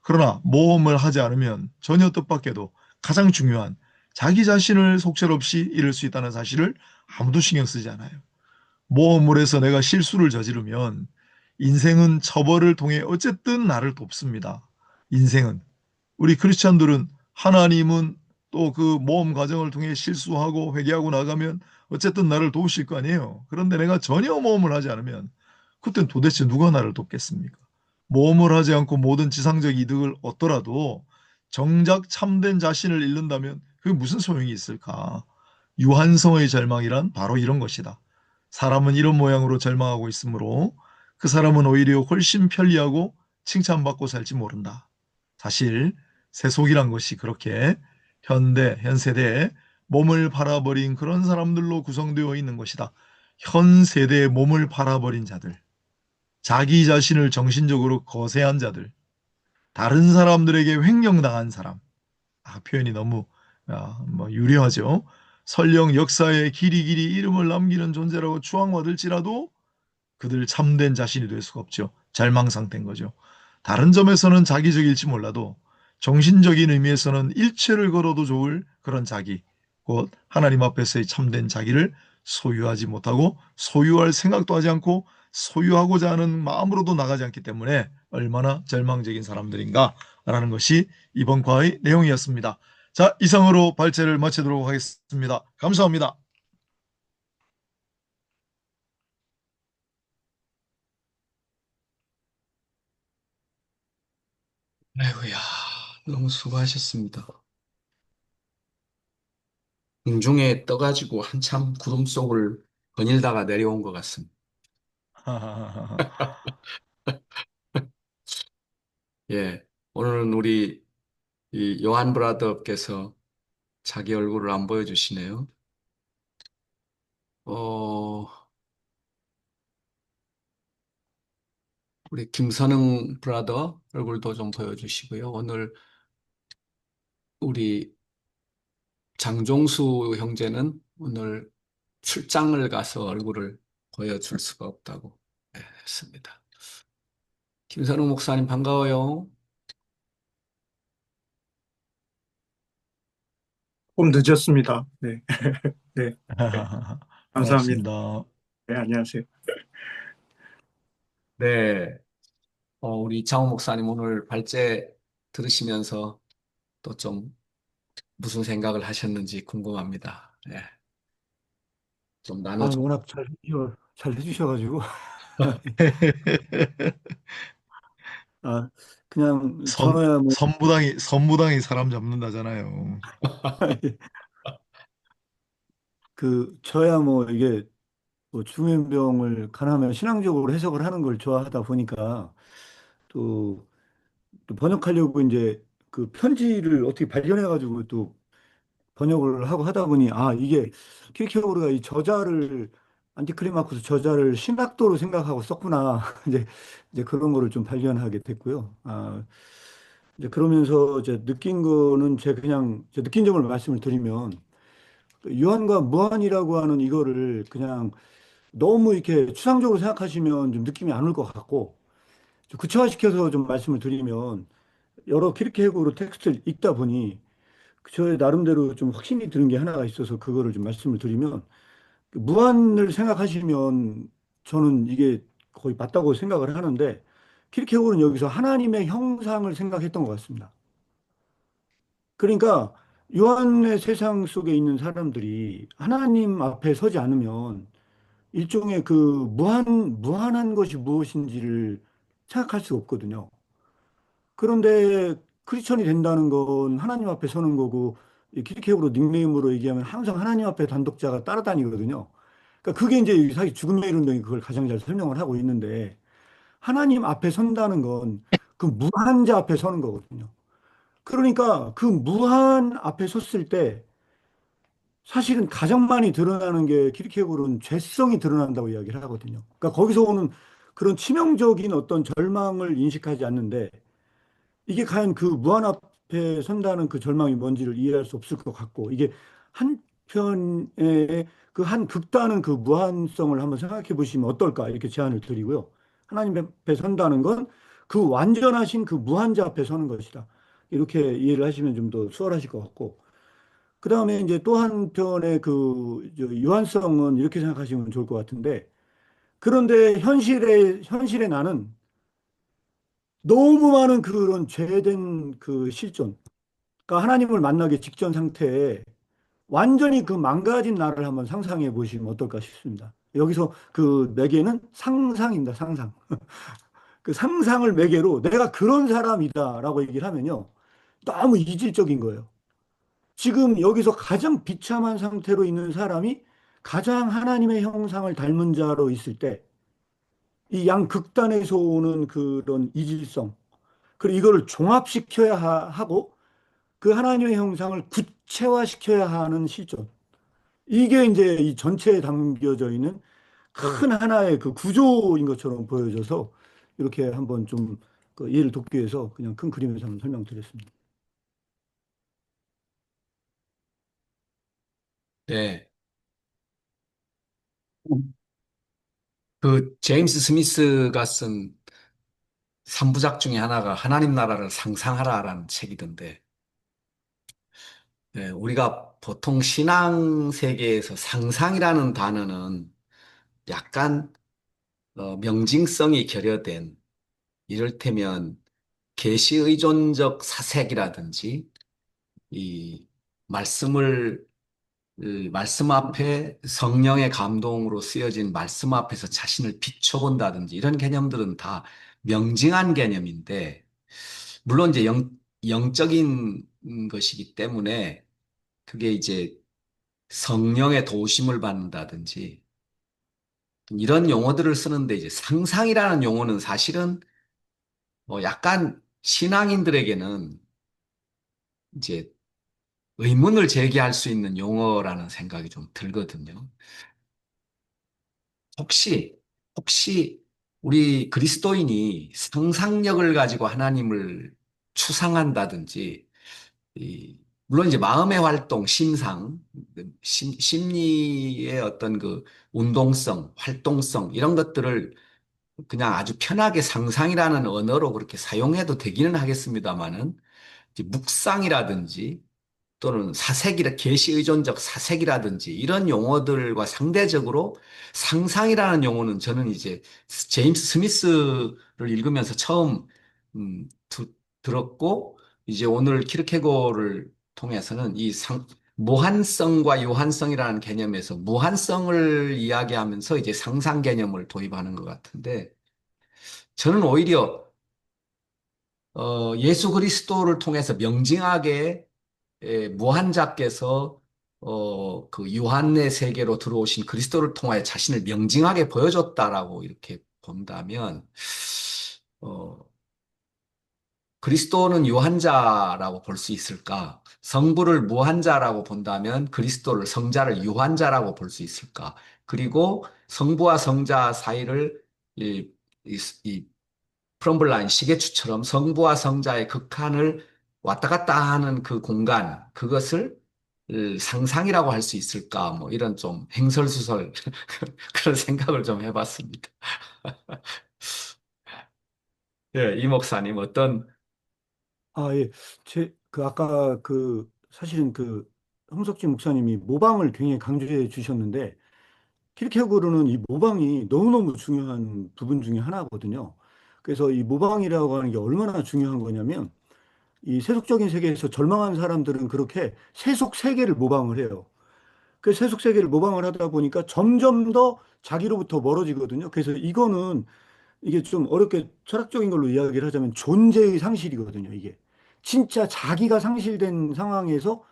B: 그러나 모험을 하지 않으면 전혀 뜻밖에도 가장 중요한 자기 자신을 속절없이 잃을 수 있다는 사실을 아무도 신경 쓰지 않아요. 모험을 해서 내가 실수를 저지르면 인생은 처벌을 통해 어쨌든 나를 돕습니다. 인생은. 우리 크리스찬들은 하나님은 또 그 모험 과정을 통해 실수하고 회개하고 나가면 어쨌든 나를 도우실 거 아니에요. 그런데 내가 전혀 모험을 하지 않으면 그땐 도대체 누가 나를 돕겠습니까? 모험을 하지 않고 모든 지상적 이득을 얻더라도 정작 참된 자신을 잃는다면 그게 무슨 소용이 있을까? 유한성의 절망이란 바로 이런 것이다. 사람은 이런 모양으로 절망하고 있으므로 그 사람은 오히려 훨씬 편리하고 칭찬받고 살지 모른다. 사실 세속이란 것이 그렇게 현 세대에 몸을 팔아버린 그런 사람들로 구성되어 있는 것이다. 현 세대에 몸을 팔아버린 자들, 자기 자신을 정신적으로 거세한 자들, 다른 사람들에게 횡령당한 사람. 표현이 너무 유려하죠. 설령 역사에 길이길이 이름을 남기는 존재라고 추앙받을지라도 그들 참된 자신이 될 수가 없죠. 절망 상태인 거죠. 다른 점에서는 자기적일지 몰라도 정신적인 의미에서는 일체를 걸어도 좋을 그런 자기, 곧 하나님 앞에서의 참된 자기를 소유하지 못하고 소유할 생각도 하지 않고 소유하고자 하는 마음으로도 나가지 않기 때문에 얼마나 절망적인 사람들인가라는 것이 이번 과의 내용이었습니다. 자, 이상으로 발제를 마치도록 하겠습니다. 감사합니다.
A: 아이고야, 너무 수고하셨습니다. 공중에 떠가지고 한참 구름 속을 거닐다가 내려온 것 같습니다. 예, 오늘은 우리 이 요한 브라더께서 자기 얼굴을 안 보여주시네요. 어, 우리 김선흥 브라더 얼굴도 좀 보여주시고요. 오늘 우리 장종수 형제는 오늘 출장을 가서 얼굴을 보여줄 수가 없다고 했습니다. 김선웅 목사님 반가워요.
D: 조금 늦었습니다. 네, 네, 네, 감사합니다.
B: 반갑습니다.
D: 네, 안녕하세요.
A: 네, 우리 장호 목사님 오늘 발제 들으시면서 또 좀 무슨 생각을 하셨는지 궁금합니다. 네, 좀 나눠줘.
E: 워낙 잘 해주셔가지고 아, 그냥
B: 선,
E: 저야 뭐,
B: 선무당이 사람 잡는다잖아요.
E: 저야 뭐 이게 뭐 중이병을 가능하면 신앙적으로 해석을 하는 걸 좋아하다 보니까 또, 또 번역하려고 이제 그 편지를 어떻게 발견해가지고 또 번역을 하고 하다 보니 아 이게 킬케고르가 이 저자를 안티클리마코스 저자를 신학도로 생각하고 썼구나 이제 그런 거를 좀 발견하게 됐고요. 아 이제 그러면서 이제 느낀 거는 제 그냥 제 느낀 점을 말씀을 드리면 유한과 무한이라고 하는 이거를 그냥 너무 이렇게 추상적으로 생각하시면 좀 느낌이 안 올 것 같고 좀 구체화시켜서 좀 말씀을 드리면 여러 키르케고르 텍스트를 읽다 보니 저의 나름대로 좀 확신이 드는 게 하나가 있어서 그거를 좀 말씀을 드리면 그 무한을 생각하시면 저는 이게 거의 맞다고 생각을 하는데 키르케고르는 여기서 하나님의 형상을 생각했던 것 같습니다. 그러니까 요한의 세상 속에 있는 사람들이 하나님 앞에 서지 않으면 일종의 그 무한한 것이 무엇인지를 생각할 수가 없거든요. 그런데 크리스천이 된다는 건 하나님 앞에 서는 거고, 이 키리케오로 닉네임으로 얘기하면 항상 하나님 앞에 단독자가 따라다니거든요. 그러니까 그게 이제 사실 죽음의 이름명이 그걸 가장 잘 설명을 하고 있는데, 하나님 앞에 선다는 건 그 무한자 앞에 서는 거거든요. 그러니까 그 무한 앞에 섰을 때 사실은 가장 많이 드러나는 게 키리케고르는 죄성이 드러난다고 이야기를 하거든요. 그러니까 거기서 오는 그런 치명적인 어떤 절망을 인식하지 않는데 이게 과연 그 무한 앞에 선다는 그 절망이 뭔지를 이해할 수 없을 것 같고 이게 한편의 그 한 극단은 그 무한성을 한번 생각해 보시면 어떨까 이렇게 제안을 드리고요. 하나님 앞에 선다는 건 그 완전하신 그 무한자 앞에 서는 것이다. 이렇게 이해를 하시면 좀 더 수월하실 것 같고 그 다음에 이제 또 한편의 그저 유한성은 이렇게 생각하시면 좋을 것 같은데 그런데 현실의 나는 너무 많은 그런 죄된 그 실존, 그러니까 하나님을 만나기 직전 상태에 완전히 그 망가진 나를 한번 상상해 보시면 어떨까 싶습니다. 여기서 그 매개는 상상입니다, 상상. 그 상상을 매개로 내가 그런 사람이다라고 얘기를 하면요. 너무 이질적인 거예요. 지금 여기서 가장 비참한 상태로 있는 사람이 가장 하나님의 형상을 닮은 자로 있을 때 이 양극단에서 오는 그런 이질성, 그리고 이거를 종합시켜야 하고 그 하나님의 형상을 구체화시켜야 하는 실존. 이게 이제 이 전체에 담겨져 있는 큰 하나의 그 구조인 것처럼 보여져서 이렇게 한번 좀그 이해를 돕기 위해서 그냥 큰 그림에서 한번 설명드렸습니다.
A: 네. 그 제임스 스미스가 쓴 3부작 중에 하나가 하나님 나라를 상상하라라는 책이던데, 우리가 보통 신앙 세계에서 상상이라는 단어는 약간 명징성이 결여된 이를테면 계시 의존적 사색이라든지 이 말씀을 말씀 앞에 성령의 감동으로 쓰여진 말씀 앞에서 자신을 비춰본다든지 이런 개념들은 다 명징한 개념인데 물론 이제 영적인 것이기 때문에 그게 이제 성령의 도우심을 받는다든지 이런 용어들을 쓰는데 이제 상상이라는 용어는 사실은 뭐 약간 신앙인들에게는 이제 의문을 제기할 수 있는 용어라는 생각이 좀 들거든요. 혹시, 혹시 우리 그리스도인이 상상력을 가지고 하나님을 추상한다든지, 물론 이제 마음의 활동, 심리의 어떤 그 운동성, 활동성, 이런 것들을 그냥 아주 편하게 상상이라는 언어로 그렇게 사용해도 되기는 하겠습니다만은, 이제 묵상이라든지 또는 계시 의존적 사색이라든지 이런 용어들과 상대적으로 상상이라는 용어는 저는 이제 제임스 스미스를 읽으면서 처음 들었고 이제 오늘 키르케고를 통해서는 무한성과 유한성이라는 개념에서 무한성을 이야기하면서 이제 상상 개념을 도입하는 것 같은데 저는 오히려 예수 그리스도를 통해서 명징하게 무한자께서 그 유한의 세계로 들어오신 그리스도를 통하여 자신을 명징하게 보여줬다라고 이렇게 본다면, 어, 그리스도는 유한자라고 볼 수 있을까? 성부를 무한자라고 본다면 그리스도를 성자를 유한자라고 볼 수 있을까? 그리고 성부와 성자 사이를 이, 이 프롬블라인 시계추처럼 성부와 성자의 극한을 왔다 갔다 하는 그 공간, 그것을 상상이라고 할 수 있을까? 뭐 이런 좀 행설수설 그런 생각을 좀 해봤습니다. 예, 이 목사님 어떤
E: 아, 예. 아까 사실은 홍석진 목사님이 모방을 굉장히 강조해 주셨는데, 키르케고르는 이 모방이 너무너무 중요한 부분 중에 하나거든요. 그래서 이 모방이라고 하는 게 얼마나 중요한 거냐면, 이 세속적인 세계에서 절망한 사람들은 그렇게 세속 세계를 모방을 해요. 그 세속 세계를 모방을 하다 보니까 점점 더 자기로부터 멀어지거든요. 그래서 이게 좀 어렵게 철학적인 걸로 이야기를 하자면 존재의 상실이거든요, 이게. 진짜 자기가 상실된 상황에서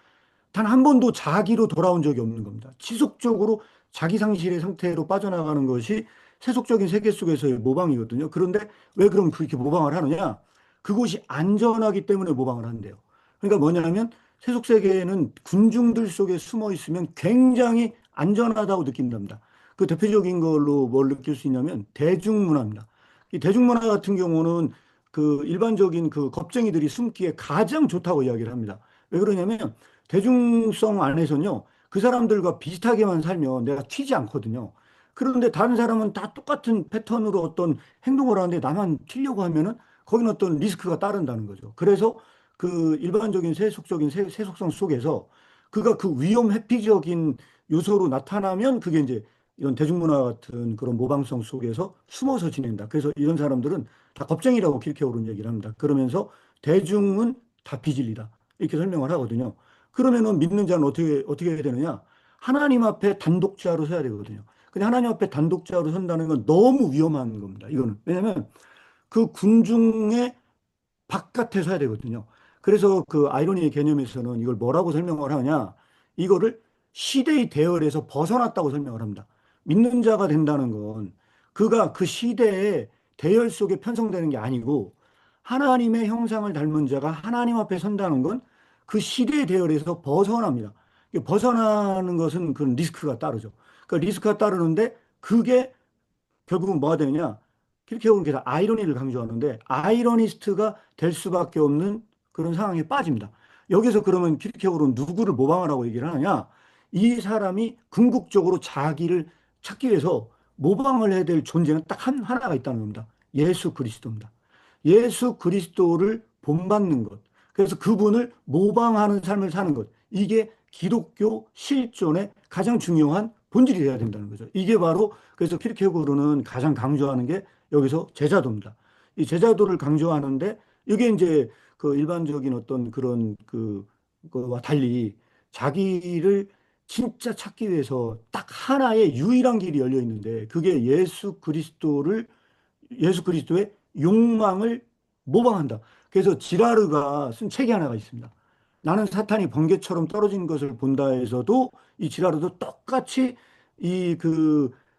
E: 단 한 번도 자기로 돌아온 적이 없는 겁니다. 지속적으로 자기 상실의 상태로 빠져나가는 것이 세속적인 세계 속에서의 모방이거든요. 그런데 왜 그럼 그렇게 모방을 하느냐? 그곳이 안전하기 때문에 모방을 한대요. 그러니까 뭐냐면 세속 세계에는 군중들 속에 숨어 있으면 굉장히 안전하다고 느낀답니다. 그 대표적인 걸로 뭘 느낄 수 있냐면 대중문화입니다. 이 대중문화 같은 경우는 그 일반적인 그 겁쟁이들이 숨기에 가장 좋다고 이야기를 합니다. 왜 그러냐면 대중성 안에서는요, 그 사람들과 비슷하게만 살면 내가 튀지 않거든요. 그런데 다른 사람은 다 똑같은 패턴으로 어떤 행동을 하는데 나만 튀려고 하면은 거기는 어떤 리스크가 따른다는 거죠. 그래서 그 일반적인 세속적인 세속성 속에서 그가 그 위험 회피적인 요소로 나타나면 그게 이제 이런 대중문화 같은 그런 모방성 속에서 숨어서 지낸다. 그래서 이런 사람들은 다 겁쟁이라고 키르케고르는 얘기를 합니다. 그러면서 대중은 다 비진리다. 이렇게 설명을 하거든요. 그러면은 믿는 자는 어떻게 해야 되느냐? 하나님 앞에 단독자로 서야 되거든요. 근데 하나님 앞에 단독자로 선다는 건 너무 위험한 겁니다. 이거는. 왜냐면 그 군중의 바깥에 서야 되거든요. 그래서 그 아이러니의 개념에서는 이걸 뭐라고 설명을 하냐? 이거를 시대의 대열에서 벗어났다고 설명을 합니다. 믿는 자가 된다는 건 그가 그 시대의 대열 속에 편성되는 게 아니고 하나님의 형상을 닮은 자가 하나님 앞에 선다는 건 그 시대의 대열에서 벗어납니다. 벗어나는 것은 그 리스크가 따르죠. 그 리스크가 따르는데 그게 결국은 뭐가 되느냐? 키르케고르는 그래서 아이러니를 강조하는데 아이러니스트가 될 수밖에 없는 그런 상황에 빠집니다. 여기서 그러면 키르케고르는 누구를 모방하라고 얘기를 하느냐? 이 사람이 궁극적으로 자기를 찾기 위해서 모방을 해야 될 존재는 딱 하나가 있다는 겁니다. 예수 그리스도입니다. 예수 그리스도를 본받는 것. 그래서 그분을 모방하는 삶을 사는 것. 이게 기독교 실존의 가장 중요한 본질이 되어야 된다는 거죠. 이게 바로 그래서 키르케고르는 가장 강조하는 게 여기서 제자도입니다. 이 제자도를 강조하는데 이게 이제 그 일반적인 어떤 그런 그와 달리 자기를 진짜 찾기 위해서 딱 하나의 유일한 길이 열려 있는데 그게 예수 그리스도의 욕망을 모방한다. 그래서 지라르가 쓴 책이 하나가 있습니다. 나는 사탄이 번개처럼 떨어진 것을 본다에서도 이 지라르도 똑같이 이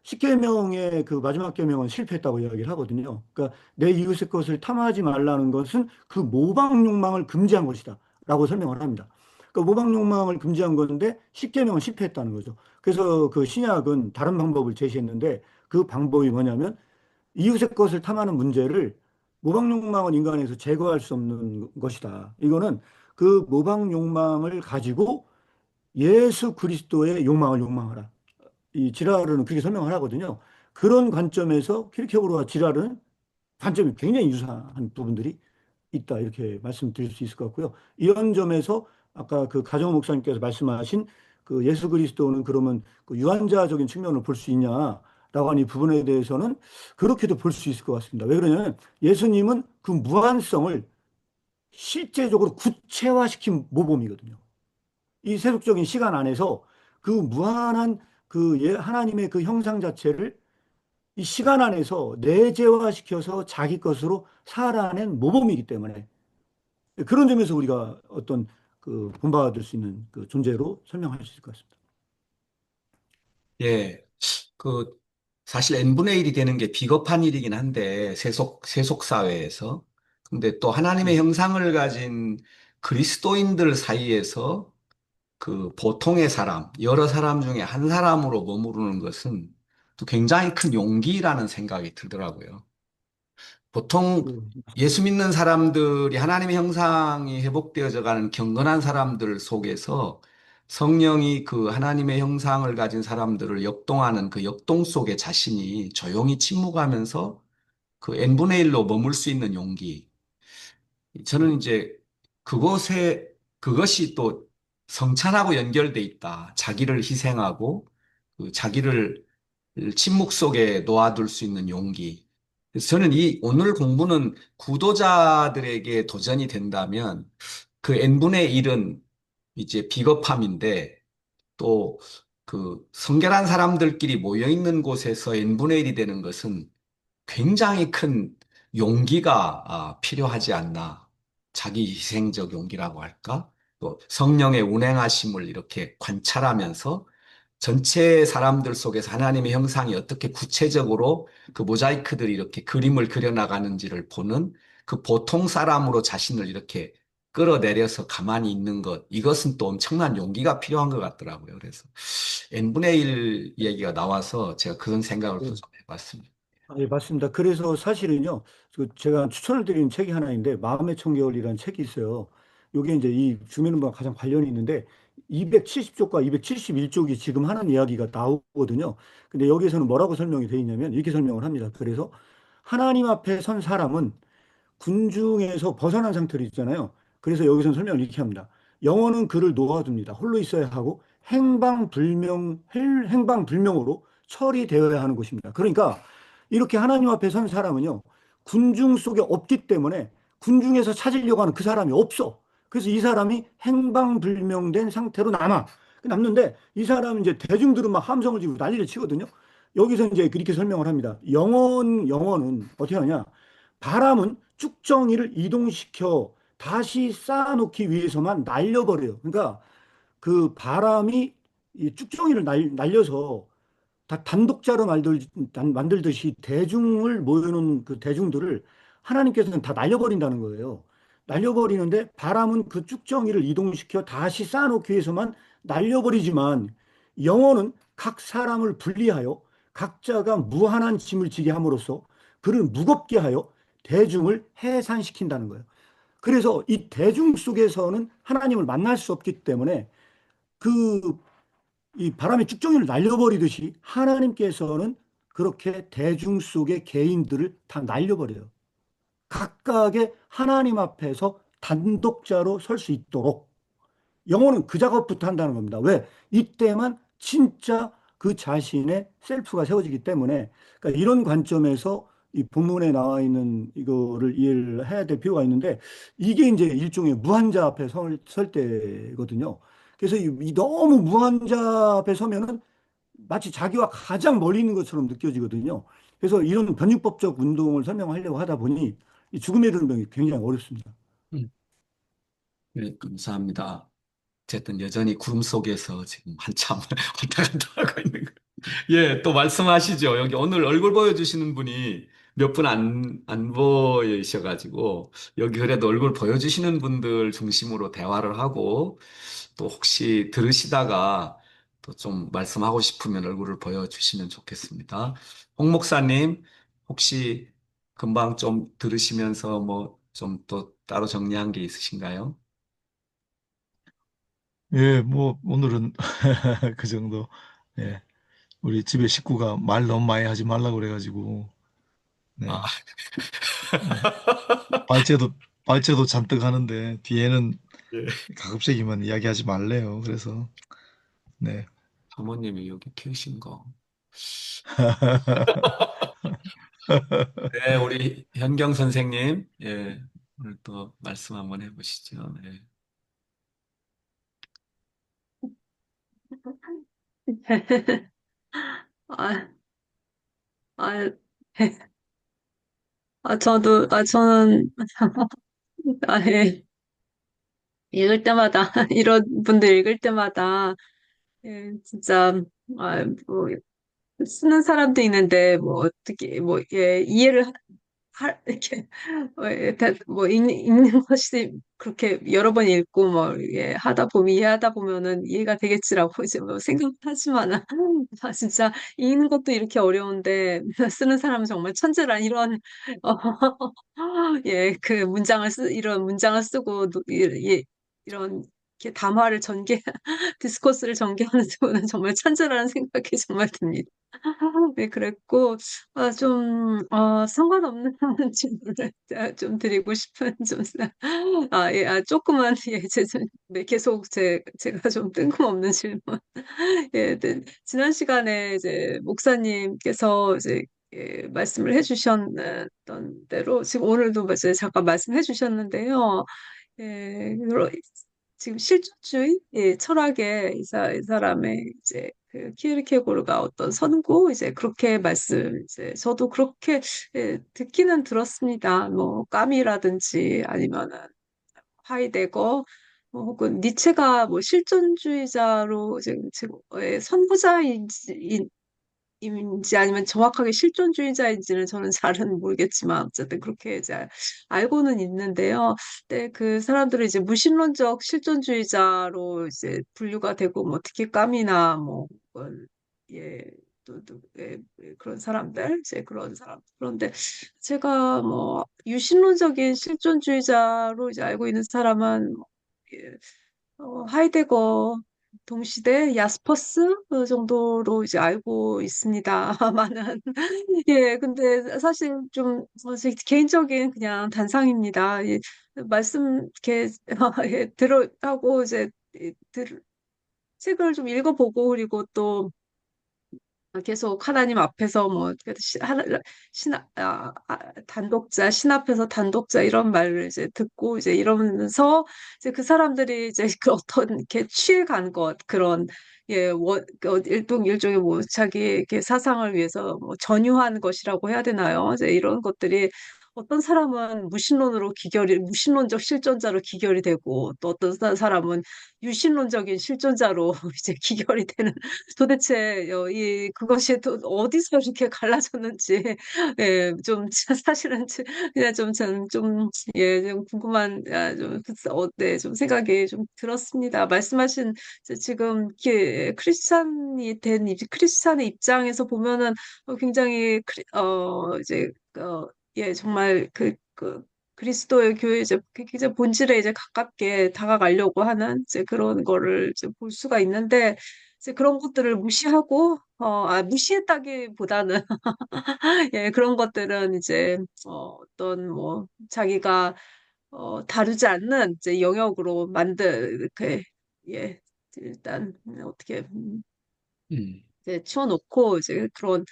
E: 십계명의 그 마지막 계명은 실패했다고 이야기를 하거든요. 그러니까 내 이웃의 것을 탐하지 말라는 것은 그 모방 욕망을 금지한 것이다. 라고 설명을 합니다. 그 모방 욕망을 금지한 건데 십계명은 실패했다는 거죠. 그래서 그 신약은 다른 방법을 제시했는데 그 방법이 뭐냐면 이웃의 것을 탐하는 문제를 모방 욕망은 인간에서 제거할 수 없는 것이다. 이거는 그 모방 욕망을 가지고 예수 그리스도의 욕망을 욕망하라. 이 지라르는 그렇게 설명을 하거든요. 그런 관점에서 키르케고르와 지라르는 관점이 굉장히 유사한 부분들이 있다. 이렇게 말씀드릴 수 있을 것 같고요. 이런 점에서 아까 그 가정 목사님께서 말씀하신 그 예수 그리스도는 그러면 그 유한자적인 측면을 볼 수 있냐라고 하는 이 부분에 대해서는 그렇게도 볼 수 있을 것 같습니다. 왜 그러냐면 예수님은 그 무한성을 실제적으로 구체화시킨 모범이거든요. 이 세속적인 시간 안에서 그 무한한 하나님의 그 형상 자체를 이 시간 안에서 내재화시켜서 자기 것으로 살아낸 모범이기 때문에 그런 점에서 우리가 어떤 그 본받을 수 있는 그 존재로 설명할 수 있을 것 같습니다.
A: 예, 그, 사실 n분의 1이 되는 게 비겁한 일이긴 한데, 세속 사회에서. 근데 또 하나님의
E: 네.
A: 형상을 가진 그리스도인들 사이에서 그 보통의 사람, 여러 사람 중에 한 사람으로 머무르는 것은 또 굉장히 큰 용기라는 생각이 들더라고요. 보통
E: 그,
A: 예수 믿는 사람들이 하나님의 형상이 회복되어져 가는 경건한 사람들 속에서 성령이 그 하나님의 형상을 가진 사람들을 역동하는 그 역동 속에 자신이 조용히 침묵하면서 그 n분의 1로 머물 수 있는 용기. 저는 이제 그것이 또 성찬하고 연결돼 있다. 자기를 희생하고 그 자기를 침묵 속에 놓아둘 수 있는 용기. 그래서 저는 이 오늘 공부는 구도자들에게 도전이 된다면 그 n분의 1은 이제 비겁함인데 또 그 성결한 사람들끼리 모여 있는 곳에서 n분의 1이 되는 것은 굉장히 큰 용기가 필요하지 않나. 자기 희생적 용기라고 할까? 또 성령의 운행하심을 이렇게 관찰하면서 전체 사람들 속에서 하나님의 형상이 어떻게 구체적으로 그 모자이크들이 이렇게 그림을 그려나가는지를 보는 그 보통 사람으로 자신을 이렇게 끌어내려서 가만히 있는 것. 이것은 또 엄청난 용기가 필요한 것 같더라고요. 그래서 n분의 1 얘기가 나와서 제가 그런 생각을 또
E: 네.
A: 좀 해봤습니다.
E: 예, 맞습니다. 그래서 사실은요, 그 제가 추천을 드리는 책이 하나 있는데, 마음의 청결이라는 책이 있어요. 이게 이제 이 주민은과 가장 관련이 있는데, 270쪽과 271쪽이 지금 하는 이야기가 나오거든요. 근데 여기에서는 뭐라고 설명이 되어 있냐면, 이렇게 설명을 합니다. 그래서 하나님 앞에 선 사람은 군중에서 벗어난 상태로 있잖아요. 그래서 여기서는 설명을 이렇게 합니다. 영혼은 그를 놓아둡니다. 홀로 있어야 하고 행방불명으로 처리되어야 하는 것입니다. 그러니까 이렇게 하나님 앞에 선 사람은요, 군중 속에 없기 때문에 군중에서 찾으려고 하는 그 사람이 없어. 그래서 이 사람이 행방불명된 상태로 남는데 이 사람은 이제 대중들은 막 함성을 지르고 난리를 치거든요. 여기서 이제 그렇게 설명을 합니다. 영혼은 어떻게 하냐? 바람은 쭉정이를 이동시켜 다시 쌓아놓기 위해서만 날려버려요. 그러니까 그 바람이 이 쭉정이를 날려서 다 단독자로 만들듯이 대중을 모여놓은 그 대중들을 하나님께서는 다 날려버린다는 거예요. 날려버리는데 바람은 그 쭉정이를 이동시켜 다시 쌓아놓기 위해서만 날려버리지만 영혼은 각 사람을 분리하여 각자가 무한한 짐을 지게 함으로써 그를 무겁게 하여 대중을 해산시킨다는 거예요. 그래서 이 대중 속에서는 하나님을 만날 수 없기 때문에 그 이 바람의 쭉정이를 날려버리듯이 하나님께서는 그렇게 대중 속의 개인들을 다 날려버려요. 각각의 하나님 앞에서 단독자로 설 수 있도록 영어는 그 작업부터 한다는 겁니다. 왜? 이때만 진짜 그 자신의 셀프가 세워지기 때문에 그러니까 이런 관점에서 이 본문에 나와 있는 이거를 이해를 해야 될 필요가 있는데 이게 이제 일종의 무한자 앞에 설 때거든요. 그래서 이 너무 무한자 앞에 서면은 마치 자기와 가장 멀리 있는 것처럼 느껴지거든요. 그래서 이런 변육법적 운동을 설명하려고 하다 보니 이 죽음의 이르는 굉장히 어렵습니다.
A: 음, 네, 감사합니다. 어쨌든 여전히 구름 속에서 지금 한참 왔다 갔다 하고 있는 거. 예, 또 말씀하시죠. 여기 오늘 얼굴 보여주시는 분이 몇 분 안 보이셔가지고, 여기 그래도 얼굴 보여주시는 분들 중심으로 대화를 하고, 또 혹시 들으시다가 또 좀 말씀하고 싶으면 얼굴을 보여주시면 좋겠습니다. 홍 목사님, 혹시 금방 좀 들으시면서 뭐 좀 또 따로 정리한 게 있으신가요?
B: 예, 뭐 오늘은 그 정도. 예, 우리 집에 식구가 말 너무 많이 하지 말라고 그래가지고,
A: 아,
B: 네, 예, 발제도 발제도 잔뜩 하는데 뒤에는
A: 예.
B: 가급적이면 이야기하지 말래요. 그래서 네,
A: 사모님이 여기 계신 거. 네, 우리 현경 선생님, 예, 오늘 또 말씀 한번 해보시죠. 네.
C: 아, 아, 저는, 예.
F: 읽을 때마다, 이런 분들 읽을 때마다, 예, 진짜, 뭐, 쓰는 사람도 있는데, 뭐, 어떻게, 뭐, 예, 이렇게, 읽는 것이 그렇게 여러 번 읽고, 뭐, 예, 이해하다 보면은 이해가 되겠지라고 이제 뭐 생각하지만, 진짜 읽는 것도 이렇게 어려운데, 쓰는 사람은 정말 천재란 이런, 어, 예, 이런 문장을 쓰고, 예, 이런, 이렇게 디스코스를 전개하는 분은 정말 천재라는 생각이 정말 듭니다. 네, 그랬고, 상관없는 질문을 좀 드리고 싶은, 예, 조금만, 예, 네, 계속 제가 좀 뜬금없는 질문. 예, 네, 지난 시간에 이제 목사님께서 이제 말씀을 해주셨던 대로, 지금 오늘도 이제 잠깐 말씀해 주셨는데요. 예, 지금 실존주의 철학에 이 사람의 이제 그 키르케고르가 어떤 선고 이제 그렇게 이제 저도 그렇게 듣기는 들었습니다. 뭐 까미라든지 아니면은 하이데거 혹은 니체가 뭐 실존주의자로 지금 선구자인지 아니면 정확하게 실존주의자인지는 저는 잘은 모르겠지만 어쨌든 그렇게 이제 알고는 있는데요. 근데 그 사람들은 이제 무신론적 실존주의자로 이제 분류가 되고 뭐 특히 까미나 뭐 예, 그런 사람들 이제 그런 사람 그런데 제가 뭐 유신론적인 실존주의자로 이제 알고 있는 사람은 예, 하이데거 동시대 야스퍼스 그 정도로 이제 알고 있습니다만은 예 근데 사실 좀 제 개인적인 그냥 단상입니다. 예, 말씀 이렇게 예, 들어 하고 이제 책을 좀 읽어보고 그리고 또 계속 하나님 앞에서 뭐 단독자 신 앞에서 단독자 이런 말을 이제 듣고 이제 이러면서 이제 그 사람들이 이제 그 어떤 이렇게 취해간 것 그런 일종의 뭐 자기 이렇게 사상을 위해서 뭐 전유한 것이라고 해야 되나요? 이제 이런 것들이 어떤 사람은 무신론적 실존자로 기결이 되고 또 어떤 사람은 유신론적인 실존자로 이제 기결이 되는 도대체 그것이 또 어디서 이렇게 갈라졌는지 예, 좀 사실은 그냥 좀 궁금한 네, 좀 생각이 좀 들었습니다. 말씀하신 지금 크리스찬의 입장에서 보면은 굉장히 예, 정말 그리스도의 교회 이제 굉장히 본질에 이제 가깝게 다가가려고 하는 이제 그런 거를 이제 볼 수가 있는데 이제 그런 것들을 무시했다기보다는 예, 그런 것들은 이제 어떤 뭐 자기가 다루지 않는 이제 영역으로 예, 일단 어떻게
A: 음,
F: 이제 치워놓고 이제 그런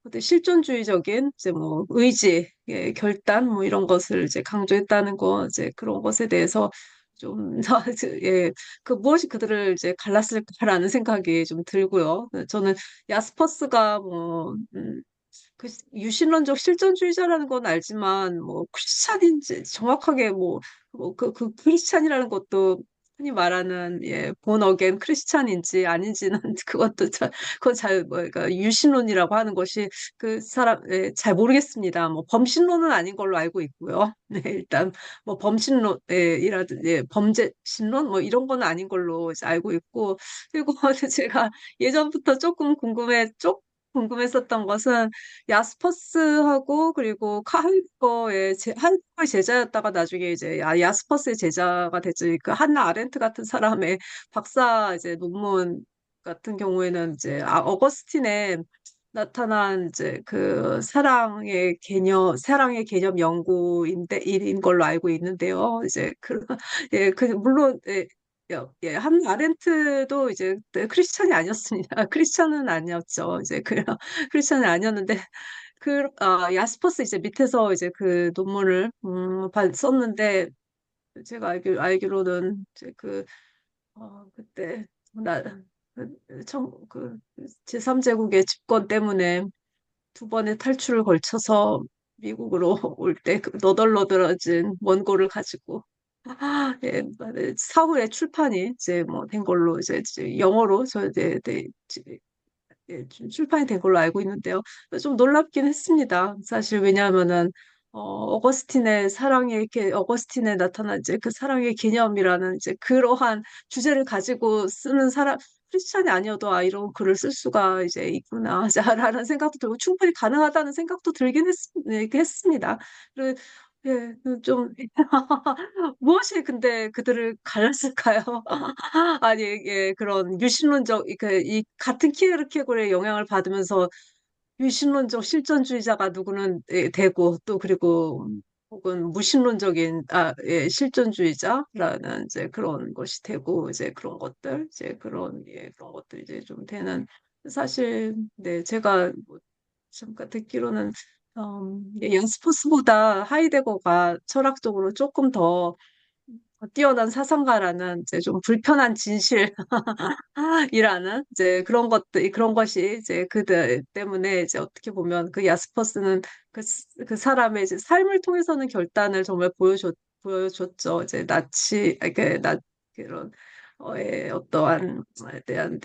F: 어떤 실존주의적인 이제 뭐 의지, 예, 결단 뭐 이런 것을 이제 강조했다는 거 이제 그런 것에 대해서 좀 예, 무엇이 그들을 이제 갈랐을까라는 생각이 좀 들고요. 저는 야스퍼스가 유신론적 실존주의자라는 건 알지만 뭐 크리스찬인지 정확하게 그 크리스찬이라는 것도 흔히 말하는 본 어겐 크리스찬인지 아닌지는 그러니까 유신론이라고 하는 것이 잘 모르겠습니다. 뭐 범신론은 아닌 걸로 알고 있고요. 네, 일단 뭐 범죄신론 뭐 이런 거는 아닌 걸로 이제 알고 있고 그리고 제가 예전부터 궁금했었던 것은 야스퍼스하고 그리고 할거의 제자였다가 나중에 이제 야스퍼스의 제자가 됐죠. 그 한나 아렌트 같은 사람의 박사 이제 논문 같은 경우에는 이제 어거스틴의 나타난 이제 사랑의 개념 일인 걸로 알고 있는데요. 이제 물론 한나 아렌트도 이제 크리스천이 아니었습니다. 크리스천은 아니었죠. 이제 크리스천은 아니었는데 야스퍼스 이제 밑에서 이제 그 논문을 썼는데 제가 알기로는 이제 그때 나 제3제국의 집권 때문에 두 번의 탈출을 걸쳐서 미국으로 올 때 너덜너덜해진 원고를 가지고 예, 사후에 출판이 이제 뭐 된 걸로 이제 영어로 예, 출판이 된 걸로 알고 있는데요. 좀 놀랍긴 했습니다. 사실 왜냐하면은 어거스틴의 사랑의 어거스틴에 나타난 이제 그 사랑의 개념이라는 이제 그러한 주제를 가지고 쓰는 사람 크리스찬이 아니어도 아 이런 글을 쓸 수가 이제 있구나 라는 생각도 들고 충분히 가능하다는 생각도 들긴 했습니다. 그리고 예, 좀 무엇이 근데 그들을 갈랐을까요? 아니, 예, 그런 유신론적, 이 같은 키에르케고르의 영향을 받으면서 유신론적 실존주의자가 누구는 되고, 또 그리고 혹은 무신론적인, 예, 실존주의자라는 이제 그런 것이 되고, 이제 그런 것들, 이제 그런 것들이 이제 좀 되는, 사실, 네, 제가 뭐 잠깐 듣기로는, 예, 연스포스보다 하이데거가 철학적으로 조금 더 뛰어난 사상가라는 이제 좀 불편한 진실이라는 이제 그런 것이 이제 그들 때문에 이제 어떻게 보면 그 야스퍼스는 그 사람의 이제 삶을 통해서는 결단을 정말 보여줬죠. 이제 그런 어떠한 대한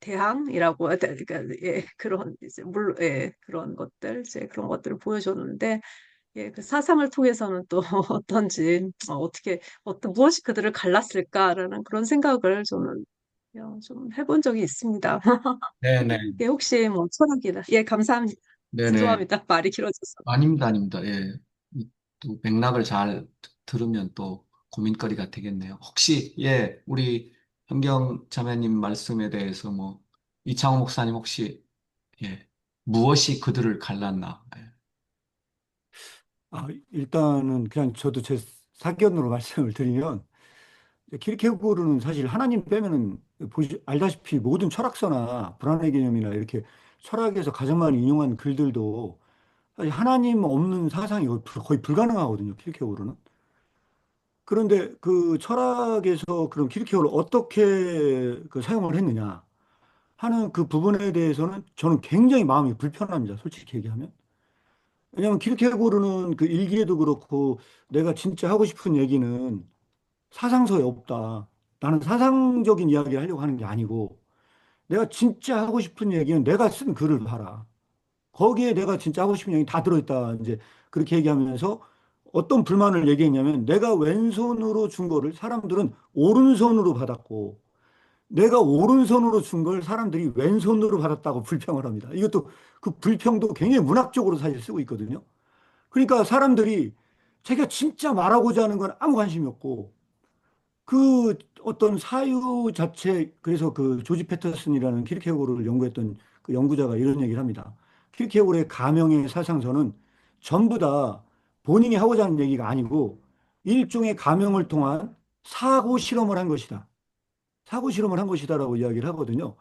F: 대항이라고 해야 되나, 그러니까 예, 그런 이제 물론 예, 그런 것들 이제 그런 것들을 보여줬는데 예, 그 사상을 통해서는 또 어떤지 무엇이 그들을 갈랐을까라는 그런 생각을 저는 좀 해본 적이 있습니다.
A: 네네.
F: 예, 혹시 뭐 철학이나 예, 감사합니다.
A: 네네.
F: 죄송합니다. 말이 길어져서.
A: 아닙니다, 아닙니다. 예. 또 맥락을 잘 들으면 또 고민거리가 되겠네요. 혹시, 예, 우리 현경 자매님 말씀에 대해서 뭐, 이창호 목사님 혹시, 예, 무엇이 그들을 갈랐나? 예.
E: 일단은 그냥 저도 제 사견으로 말씀을 드리면 키르케고르는 사실 하나님 빼면은 알다시피 모든 철학서나 불안의 개념이나 이렇게 철학에서 가장 많이 인용한 글들도 사실 하나님 없는 사상이 거의 불가능하거든요. 키르케고르는. 그런데 그 철학에서 그럼 키르케고르를 어떻게 그 사용을 했느냐 하는 그 부분에 대해서는 저는 굉장히 마음이 불편합니다. 솔직히 얘기하면. 왜냐하면 키르케고르는 그 일기에도 그렇고 내가 진짜 하고 싶은 얘기는 사상서에 없다. 나는 사상적인 이야기를 하려고 하는 게 아니고 내가 진짜 하고 싶은 얘기는 내가 쓴 글을 봐라. 거기에 내가 진짜 하고 싶은 얘기 다 들어있다. 이제 그렇게 얘기하면서 어떤 불만을 얘기했냐면 내가 왼손으로 준 거를 사람들은 오른손으로 받았고 내가 오른손으로 준 걸 사람들이 왼손으로 받았다고 불평을 합니다. 이것도 그 불평도 굉장히 문학적으로 사실 쓰고 있거든요. 그러니까 사람들이 자기가 진짜 말하고자 하는 건 아무 관심이 없고 그 어떤 사유 자체 그래서 그 조지 패터슨이라는 키르케고르를 연구했던 그 연구자가 이런 얘기를 합니다. 키르케고르의 가명의 사상서는 전부 다 본인이 하고자 하는 얘기가 아니고 일종의 가명을 통한 사고 실험을 한 것이다. 사고 실험을 한 것이다라고 이야기를 하거든요.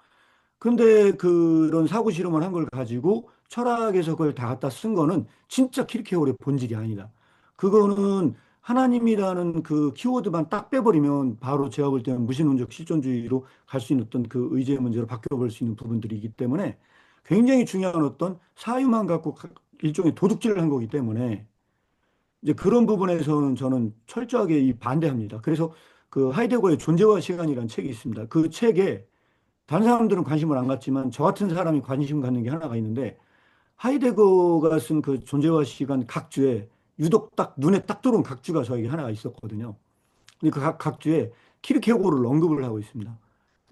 E: 근데 그런 사고 실험을 한 걸 가지고 철학에서 그걸 다 갖다 쓴 거는 진짜 키르케고르의 본질이 아니다. 그거는 하나님이라는 그 키워드만 딱 빼버리면 바로 제가 볼 때는 무신론적 실존주의로 갈 수 있는 어떤 그 의제의 문제로 바뀌어볼 수 있는 부분들이기 때문에 굉장히 중요한 어떤 사유만 갖고 일종의 도둑질을 한 거기 때문에 이제 그런 부분에서는 저는 철저하게 이 반대합니다. 그래서 그 하이데거의 존재와 시간이라는 책이 있습니다. 그 책에 다른 사람들은 관심을 안 갖지만 저 같은 사람이 관심 갖는 게 하나가 있는데 하이데거가 쓴 그 존재와 시간 각주에 유독 딱 눈에 딱 들어온 각주가 저에게 하나가 있었거든요. 근데 그 각주에 키르케고르를 언급을 하고 있습니다.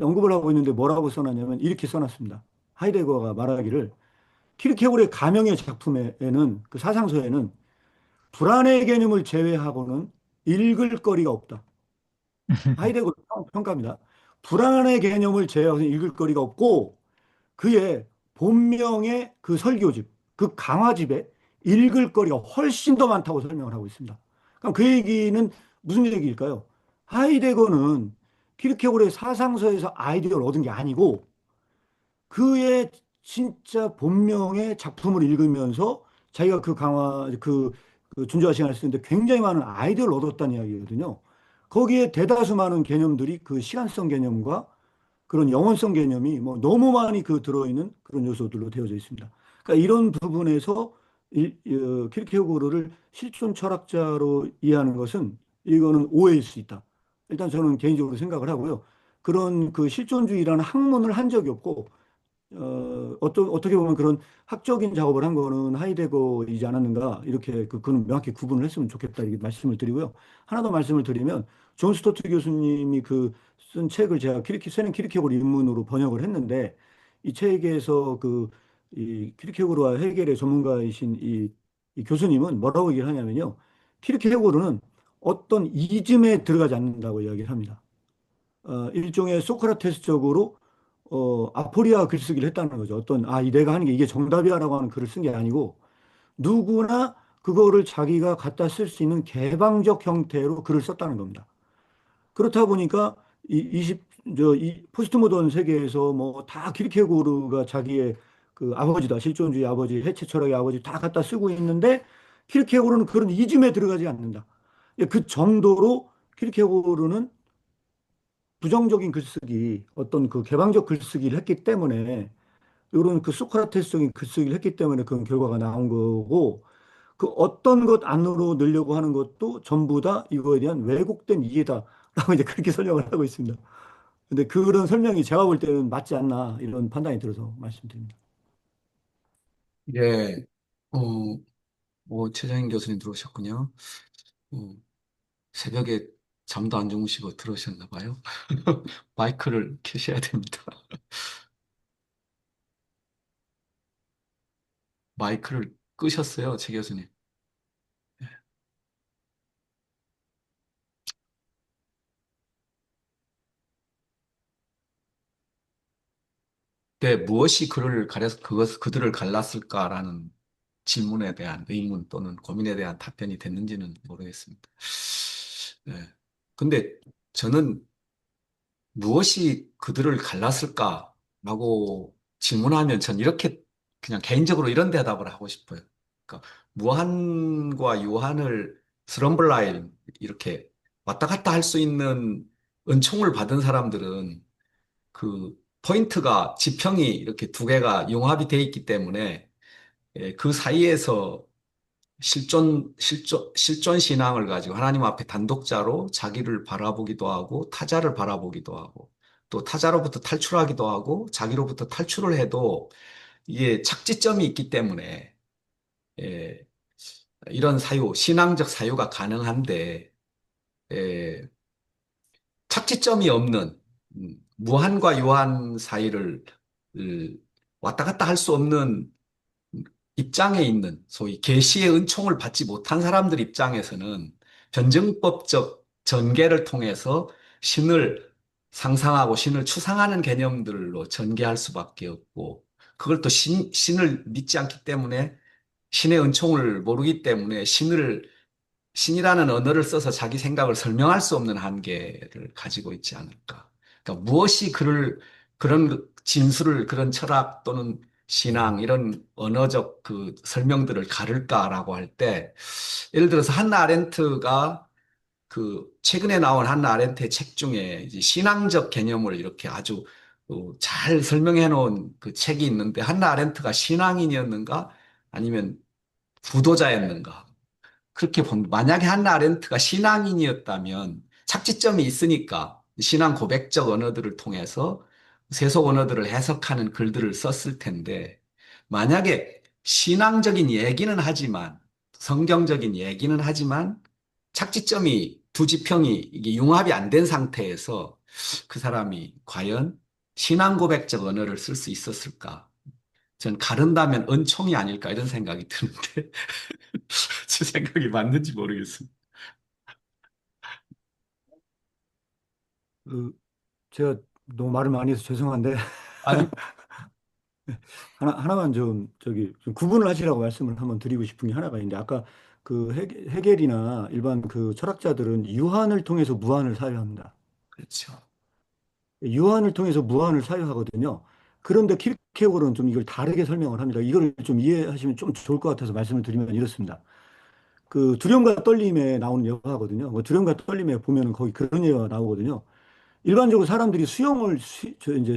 E: 언급을 하고 있는데 뭐라고 써놨냐면 이렇게 써놨습니다. 하이데거가 말하기를 키르케고르의 가명의 작품에는 그 사상서에는 불안의 개념을 제외하고는 읽을 거리가 없다. 하이데거의 평가입니다. 불안의 개념을 제외하고는 읽을 거리가 없고 그의 본명의 그 설교집, 그 강화집에 읽을 거리가 훨씬 더 많다고 설명을 하고 있습니다. 그럼 그 얘기는 무슨 얘기일까요? 하이데거는 키르케고르의 사상서에서 아이디어를 얻은 게 아니고 그의 진짜 본명의 작품을 읽으면서 자기가 그 존재와 시간을 쓰는데 굉장히 많은 아이디어를 얻었다는 이야기거든요. 거기에 대다수 많은 개념들이 그 시간성 개념과 그런 영혼성 개념이 뭐 너무 많이 그 들어있는 그런 요소들로 되어져 있습니다. 그러니까 이런 부분에서 키르케고르를 실존 철학자로 이해하는 것은 이거는 오해일 수 있다. 일단 저는 개인적으로 생각을 하고요. 그런 그 실존주의라는 학문을 한 적이 없고, 어떻게 보면 그런 학적인 작업을 한 거는 하이데거이지 않았는가, 이렇게 그거는 명확히 구분을 했으면 좋겠다, 이렇게 말씀을 드리고요. 하나 더 말씀을 드리면, 존 스토트 교수님이 그 쓴 책을 제가 쇠는 키르케고르 입문으로 번역을 했는데, 이 책에서 이 키르케고르와 헤겔의 전문가이신 이 교수님은 뭐라고 얘기를 하냐면요. 키르케고르는 어떤 이즘에 들어가지 않는다고 이야기를 합니다. 일종의 소크라테스적으로 아포리아 글쓰기를 했다는 거죠. 내가 하는 게 이게 정답이야라고 하는 글을 쓴 게 아니고 누구나 그거를 자기가 갖다 쓸 수 있는 개방적 형태로 글을 썼다는 겁니다. 그렇다 보니까 이 포스트 모던 세계에서 뭐 다 키르케고르가 자기의 그 아버지다, 실존주의 아버지, 해체 철학의 아버지 다 갖다 쓰고 있는데 키르케고르는 그런 이즘에 들어가지 않는다. 그 정도로 키르케고르는 부정적인 글쓰기, 어떤 그 개방적 글쓰기를 했기 때문에 이런 그 소크라테스적인 글쓰기를 했기 때문에 그런 결과가 나온 거고 그 어떤 것 안으로 넣으려고 하는 것도 전부 다 이거에 대한 왜곡된 이해다라고 이제 그렇게 설명을 하고 있습니다. 근데 그런 설명이 제가 볼 때는 맞지 않나 이런 판단이 들어서 말씀드립니다.
A: 예, 어, 최정인 교수님 들어오셨군요. 어, 새벽에 잠도 안 주무시고 들어오셨나 봐요. 마이크를 켜셔야 됩니다. 마이크를 끄셨어요, 최 교수님. 네, 무엇이 그들을 갈랐을까라는 질문에 대한 의문 또는 고민에 대한 답변이 됐는지는 모르겠습니다. 네. 근데 저는 무엇이 그들을 갈랐을까라고 질문하면 전 이렇게 그냥 개인적으로 이런 대답을 하고 싶어요. 그러니까 무한과 유한을 스럼블라인 이렇게 왔다 갔다 할 수 있는 은총을 받은 사람들은 그 포인트가 지평이 이렇게 두 개가 융합이 돼 있기 때문에 그 사이에서 실존 신앙을 가지고 하나님 앞에 단독자로 자기를 바라보기도 하고 타자를 바라보기도 하고 또 타자로부터 탈출하기도 하고 자기로부터 탈출을 해도 이게 착지점이 있기 때문에 예, 이런 신앙적 사유가 가능한데 예, 착지점이 없는 무한과 유한 사이를 왔다 갔다 할 수 없는 입장에 있는 소위 계시의 은총을 받지 못한 사람들 입장에서는 변증법적 전개를 통해서 신을 상상하고 신을 추상하는 개념들로 전개할 수밖에 없고 그걸 또 신을 믿지 않기 때문에 신의 은총을 모르기 때문에 신이라는 언어를 써서 자기 생각을 설명할 수 없는 한계를 가지고 있지 않을까. 그러니까 무엇이 그런 진술을, 그런 철학 또는 신앙, 이런 언어적 그 설명들을 가를까라고 할 때, 예를 들어서 한나 아렌트가 그 최근에 나온 한나 아렌트의 책 중에 이제 신앙적 개념을 이렇게 아주 잘 설명해 놓은 그 책이 있는데, 한나 아렌트가 신앙인이었는가? 아니면 부도자였는가? 그렇게 본, 만약에 한나 아렌트가 신앙인이었다면 착지점이 있으니까 신앙 고백적 언어들을 통해서 세속 언어들을 해석하는 글들을 썼을 텐데, 만약에 신앙적인 얘기는 하지만, 성경적인 얘기는 하지만, 착지점이 두 지평이 이게 융합이 안 된 상태에서 그 사람이 과연 신앙 고백적 언어를 쓸 수 있었을까? 전 가른다면 은총이 아닐까 이런 생각이 드는데 제 생각이 맞는지 모르겠습니다.
E: 그 제가 너무 말을 많이 해서 죄송한데
A: 아니,
E: 하나만 좀 구분을 하시라고 말씀을 한번 드리고 싶은 게 하나가 있는데 아까 그 헤겔이나 일반 그 철학자들은 유한을 통해서 무한을 사유합니다.
A: 그렇죠.
E: 유한을 통해서 무한을 사유하거든요. 그런데 킬케고르는 좀 이걸 다르게 설명을 합니다. 이걸 좀 이해하시면 좀 좋을 것 같아서 말씀을 드리면 이렇습니다. 그 두려움과 떨림에 나오는 여화거든요. 뭐 두려움과 떨림에 보면은 거기 그런 예가 나오거든요. 일반적으로 사람들이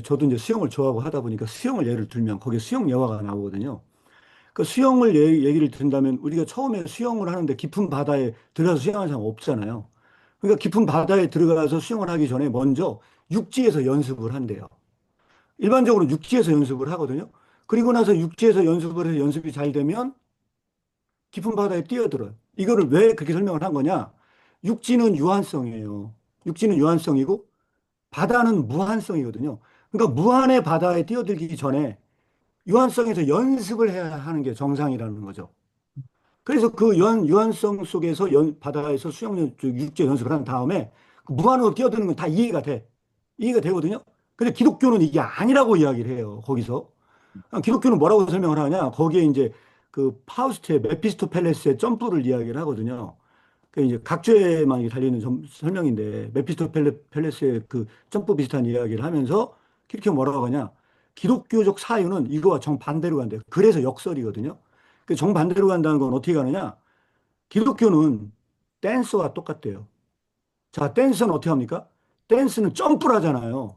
E: 저도 이제 수영을 좋아하고 하다 보니까 수영을 예를 들면 거기에 수영 여화가 나오거든요. 그 수영을 얘기를 든다면 우리가 처음에 수영을 하는데 깊은 바다에 들어가서 수영하는 사람 없잖아요. 그러니까 깊은 바다에 들어가서 수영을 하기 전에 먼저 육지에서 연습을 한대요. 일반적으로 육지에서 연습을 하거든요. 그리고 나서 육지에서 연습을 해서 연습이 잘 되면 깊은 바다에 뛰어들어요. 이거를 왜 그렇게 설명을 한 거냐? 육지는 유한성이에요. 육지는 유한성이고 바다는 무한성이거든요. 그러니까 무한의 바다에 뛰어들기 전에 유한성에서 연습을 해야 하는 게 정상이라는 거죠. 그래서 그 유한성 속에서 바다에서 육지 연습을 한 다음에 그 무한으로 뛰어드는 건 다 이해가 돼. 이해가 되거든요. 근데 기독교는 이게 아니라고 이야기를 해요. 거기서. 기독교는 뭐라고 설명을 하냐? 거기에 이제 그 파우스트의 메피스토펠레스의 점프를 이야기를 하거든요. 그 이제 각주에만 달리는 설명인데 메피스토펠레스의 그 점프 비슷한 이야기를 하면서 그렇게 뭐라고 하냐? 기독교적 사유는 이거와 정반대로 간대요. 그래서 역설이거든요. 그 정반대로 간다는 건 어떻게 가느냐? 기독교는 댄스와 똑같대요. 자, 댄스는 어떻게 합니까? 댄스는 점프를 하잖아요.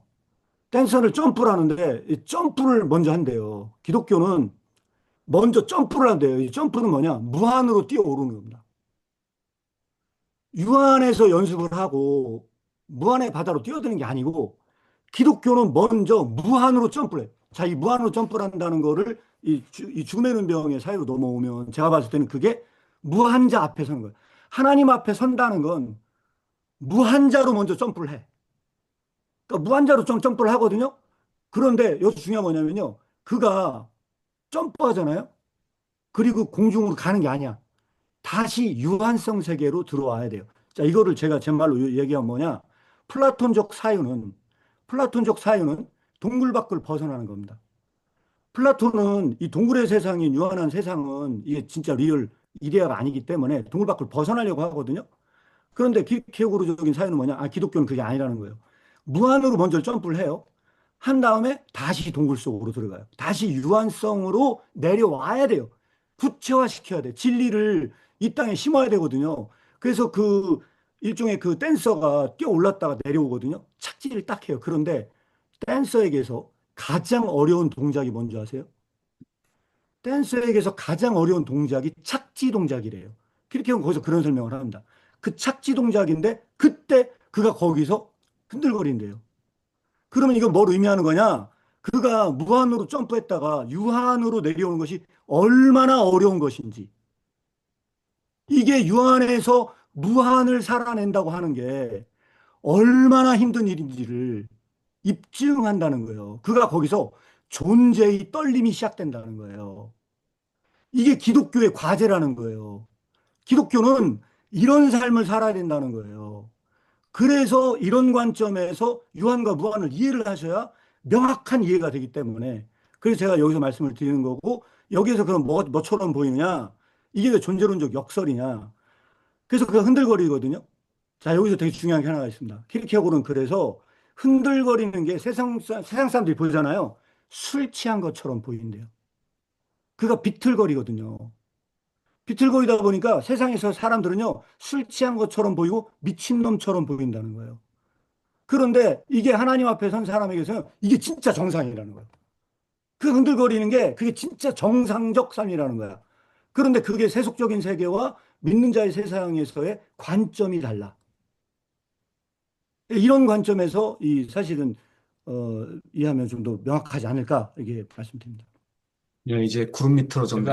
E: 댄서를 점프를 하는데 이 점프를 먼저 한대요. 기독교는 먼저 점프를 한대요. 이 점프는 뭐냐? 무한으로 뛰어오르는 겁니다. 유한에서 연습을 하고 무한의 바다로 뛰어드는 게 아니고 기독교는 먼저 무한으로 점프를 해요. 자, 이 무한으로 점프를 한다는 거를 이 죽음의 눈병의 사이로 넘어오면 제가 봤을 때는 그게 무한자 앞에 서는 거예요. 하나님 앞에 선다는 건 무한자로 먼저 점프를 해. 그러니까 무한자로 점프를 하거든요. 그런데 여기서 중요한 건 뭐냐면요. 그가 점프하잖아요. 그리고 공중으로 가는 게 아니야. 다시 유한성 세계로 들어와야 돼요. 자, 이거를 제가 제 말로 얘기하면 뭐냐. 플라톤적 사유는 동굴 밖을 벗어나는 겁니다. 플라톤은 이 동굴의 세상인 유한한 세상은 이게 진짜 이데아가 아니기 때문에 동굴 밖을 벗어나려고 하거든요. 그런데 기독교적인 사유는 뭐냐? 기독교는 그게 아니라는 거예요. 무한으로 먼저 점프를 해요. 한 다음에 다시 동굴 속으로 들어가요. 다시 유한성으로 내려와야 돼요. 구체화 시켜야 돼. 진리를 이 땅에 심어야 되거든요. 그래서 그 일종의 그 댄서가 뛰어 올랐다가 내려오거든요. 착지를 딱 해요. 그런데 댄서에게서 가장 어려운 동작이 뭔지 아세요? 댄서에게서 가장 어려운 동작이 착지 동작이래요. 그렇게 하면 거기서 그런 설명을 합니다. 그 착지 동작인데 그때 그가 거기서 흔들거린대요. 그러면 이건 뭘 의미하는 거냐? 그가 무한으로 점프했다가 유한으로 내려오는 것이 얼마나 어려운 것인지. 이게 유한에서 무한을 살아낸다고 하는 게 얼마나 힘든 일인지를 입증한다는 거예요. 그가 거기서 존재의 떨림이 시작된다는 거예요. 이게 기독교의 과제라는 거예요. 기독교는 이런 삶을 살아야 된다는 거예요. 그래서 이런 관점에서 유한과 무한을 이해를 하셔야 명확한 이해가 되기 때문에 그래서 제가 여기서 말씀을 드리는 거고 여기에서 그럼 뭐처럼 보이느냐? 이게 왜 존재론적 역설이냐? 그래서 그가 흔들거리거든요. 자, 여기서 되게 중요한 게 하나가 있습니다. 키르케고르는 그래서 흔들거리는 게 세상 사람들이 보잖아요. 술 취한 것처럼 보인대요. 그가 비틀거리거든요. 비틀거리다 보니까 세상에서 사람들은요, 술 취한 것처럼 보이고 미친놈처럼 보인다는 거예요. 그런데 이게 하나님 앞에 선 사람에게서는 이게 진짜 정상이라는 거예요. 그 흔들거리는 게 그게 진짜 정상적 삶이라는 거야. 그런데 그게 세속적인 세계와 믿는 자의 세상에서의 관점이 달라. 이런 관점에서 이 사실은 이해하면 좀 더 명확하지 않을까 이게 말씀드립니다.
A: 예, 이제 구름 밑으로 좀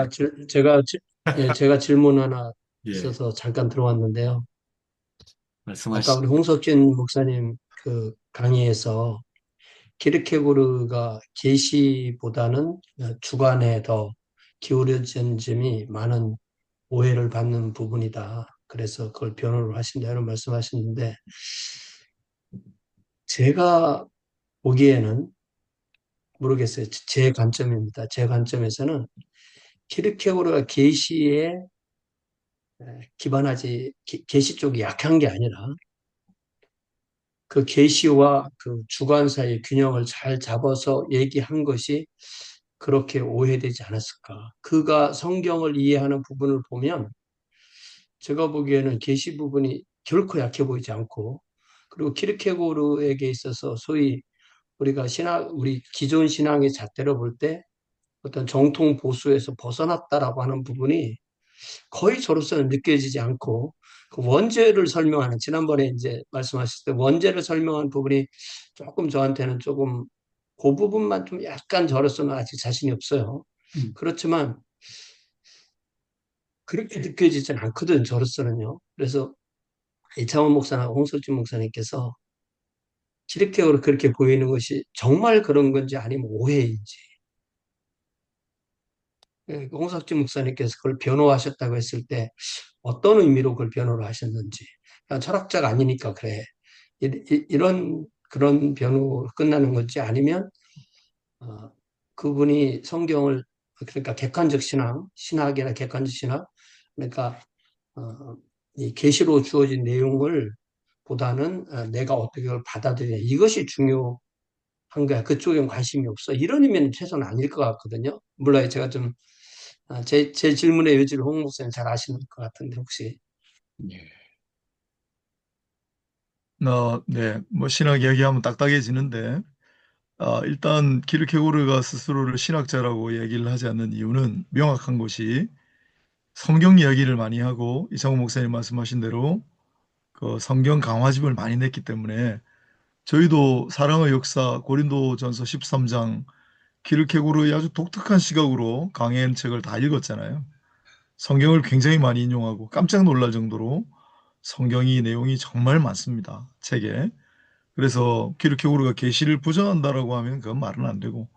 G: 제가 질문 하나
A: 예,
G: 있어서 잠깐 들어왔는데요. 아까
A: 말씀하시.
G: 우리 홍석진 목사님 그 강의에서 키르케고르가 계시보다는 주관에 더 기울어진 점이 많은 오해를 받는 부분이다. 그래서 그걸 변호를 하신다 이런 말씀하셨는데 제가 보기에는 모르겠어요. 제 관점입니다. 제 관점에서는 키르케고르가 계시에 계시 쪽이 약한 게 아니라 그 계시와 그 주관 사이의 균형을 잘 잡아서 얘기한 것이 그렇게 오해되지 않았을까. 그가 성경을 이해하는 부분을 보면 제가 보기에는 계시 부분이 결코 약해 보이지 않고 그리고 키르케고르에게 있어서 소위 우리 기존 신앙의 잣대로 볼 때 어떤 정통 보수에서 벗어났다라고 하는 부분이 거의 저로서는 느껴지지 않고 그 원죄를 설명하는, 지난번에 이제 말씀하셨을 때 원죄를 설명한 부분이 조금 저한테는 조금 그 부분만 좀 약간 저로서는 아직 자신이 없어요. 그렇지만 그렇게 느껴지진 않거든, 저로서는요. 그래서 이창원 목사나 홍석진 목사님께서 기독교로 그렇게 보이는 것이 정말 그런 건지 아니면 오해인지. 홍석진 목사님께서 그걸 변호하셨다고 했을 때 어떤 의미로 그걸 변호를 하셨는지. 그냥 철학자가 아니니까 그래. 이런 그런 변호 끝나는 건지 아니면 그분이 성경을, 그러니까 객관적 신앙, 신학이나 객관적 신학, 그러니까 이 계시로 주어진 내용을 보다는 내가 어떻게 그걸 받아들이냐, 이것이 중요한 거야. 그쪽엔 관심이 없어. 이런 의미는 최소한 아닐 것 같거든요. 물론 제가 좀 제 질문의 요지를 홍 목사님 잘 아시는 것 같은데 혹시.
A: 예.
B: 네, 뭐 신학 이야기하면 딱딱해지는데 일단 키르케고르가 스스로를 신학자라고 얘기를 하지 않는 이유는 명확한 것이 성경 이야기를 많이 하고 이창호 목사님 말씀하신 대로 그 성경 강화집을 많이 냈기 때문에 저희도 사랑의 역사 고린도전서 13장 키르케고르의 아주 독특한 시각으로 강해한 책을 다 읽었잖아요. 성경을 굉장히 많이 인용하고 깜짝 놀랄 정도로 성경이 내용이 정말 많습니다. 책에. 그래서 키르케고르가 계시를 부정한다라고 하면 그건 말은 안 되고,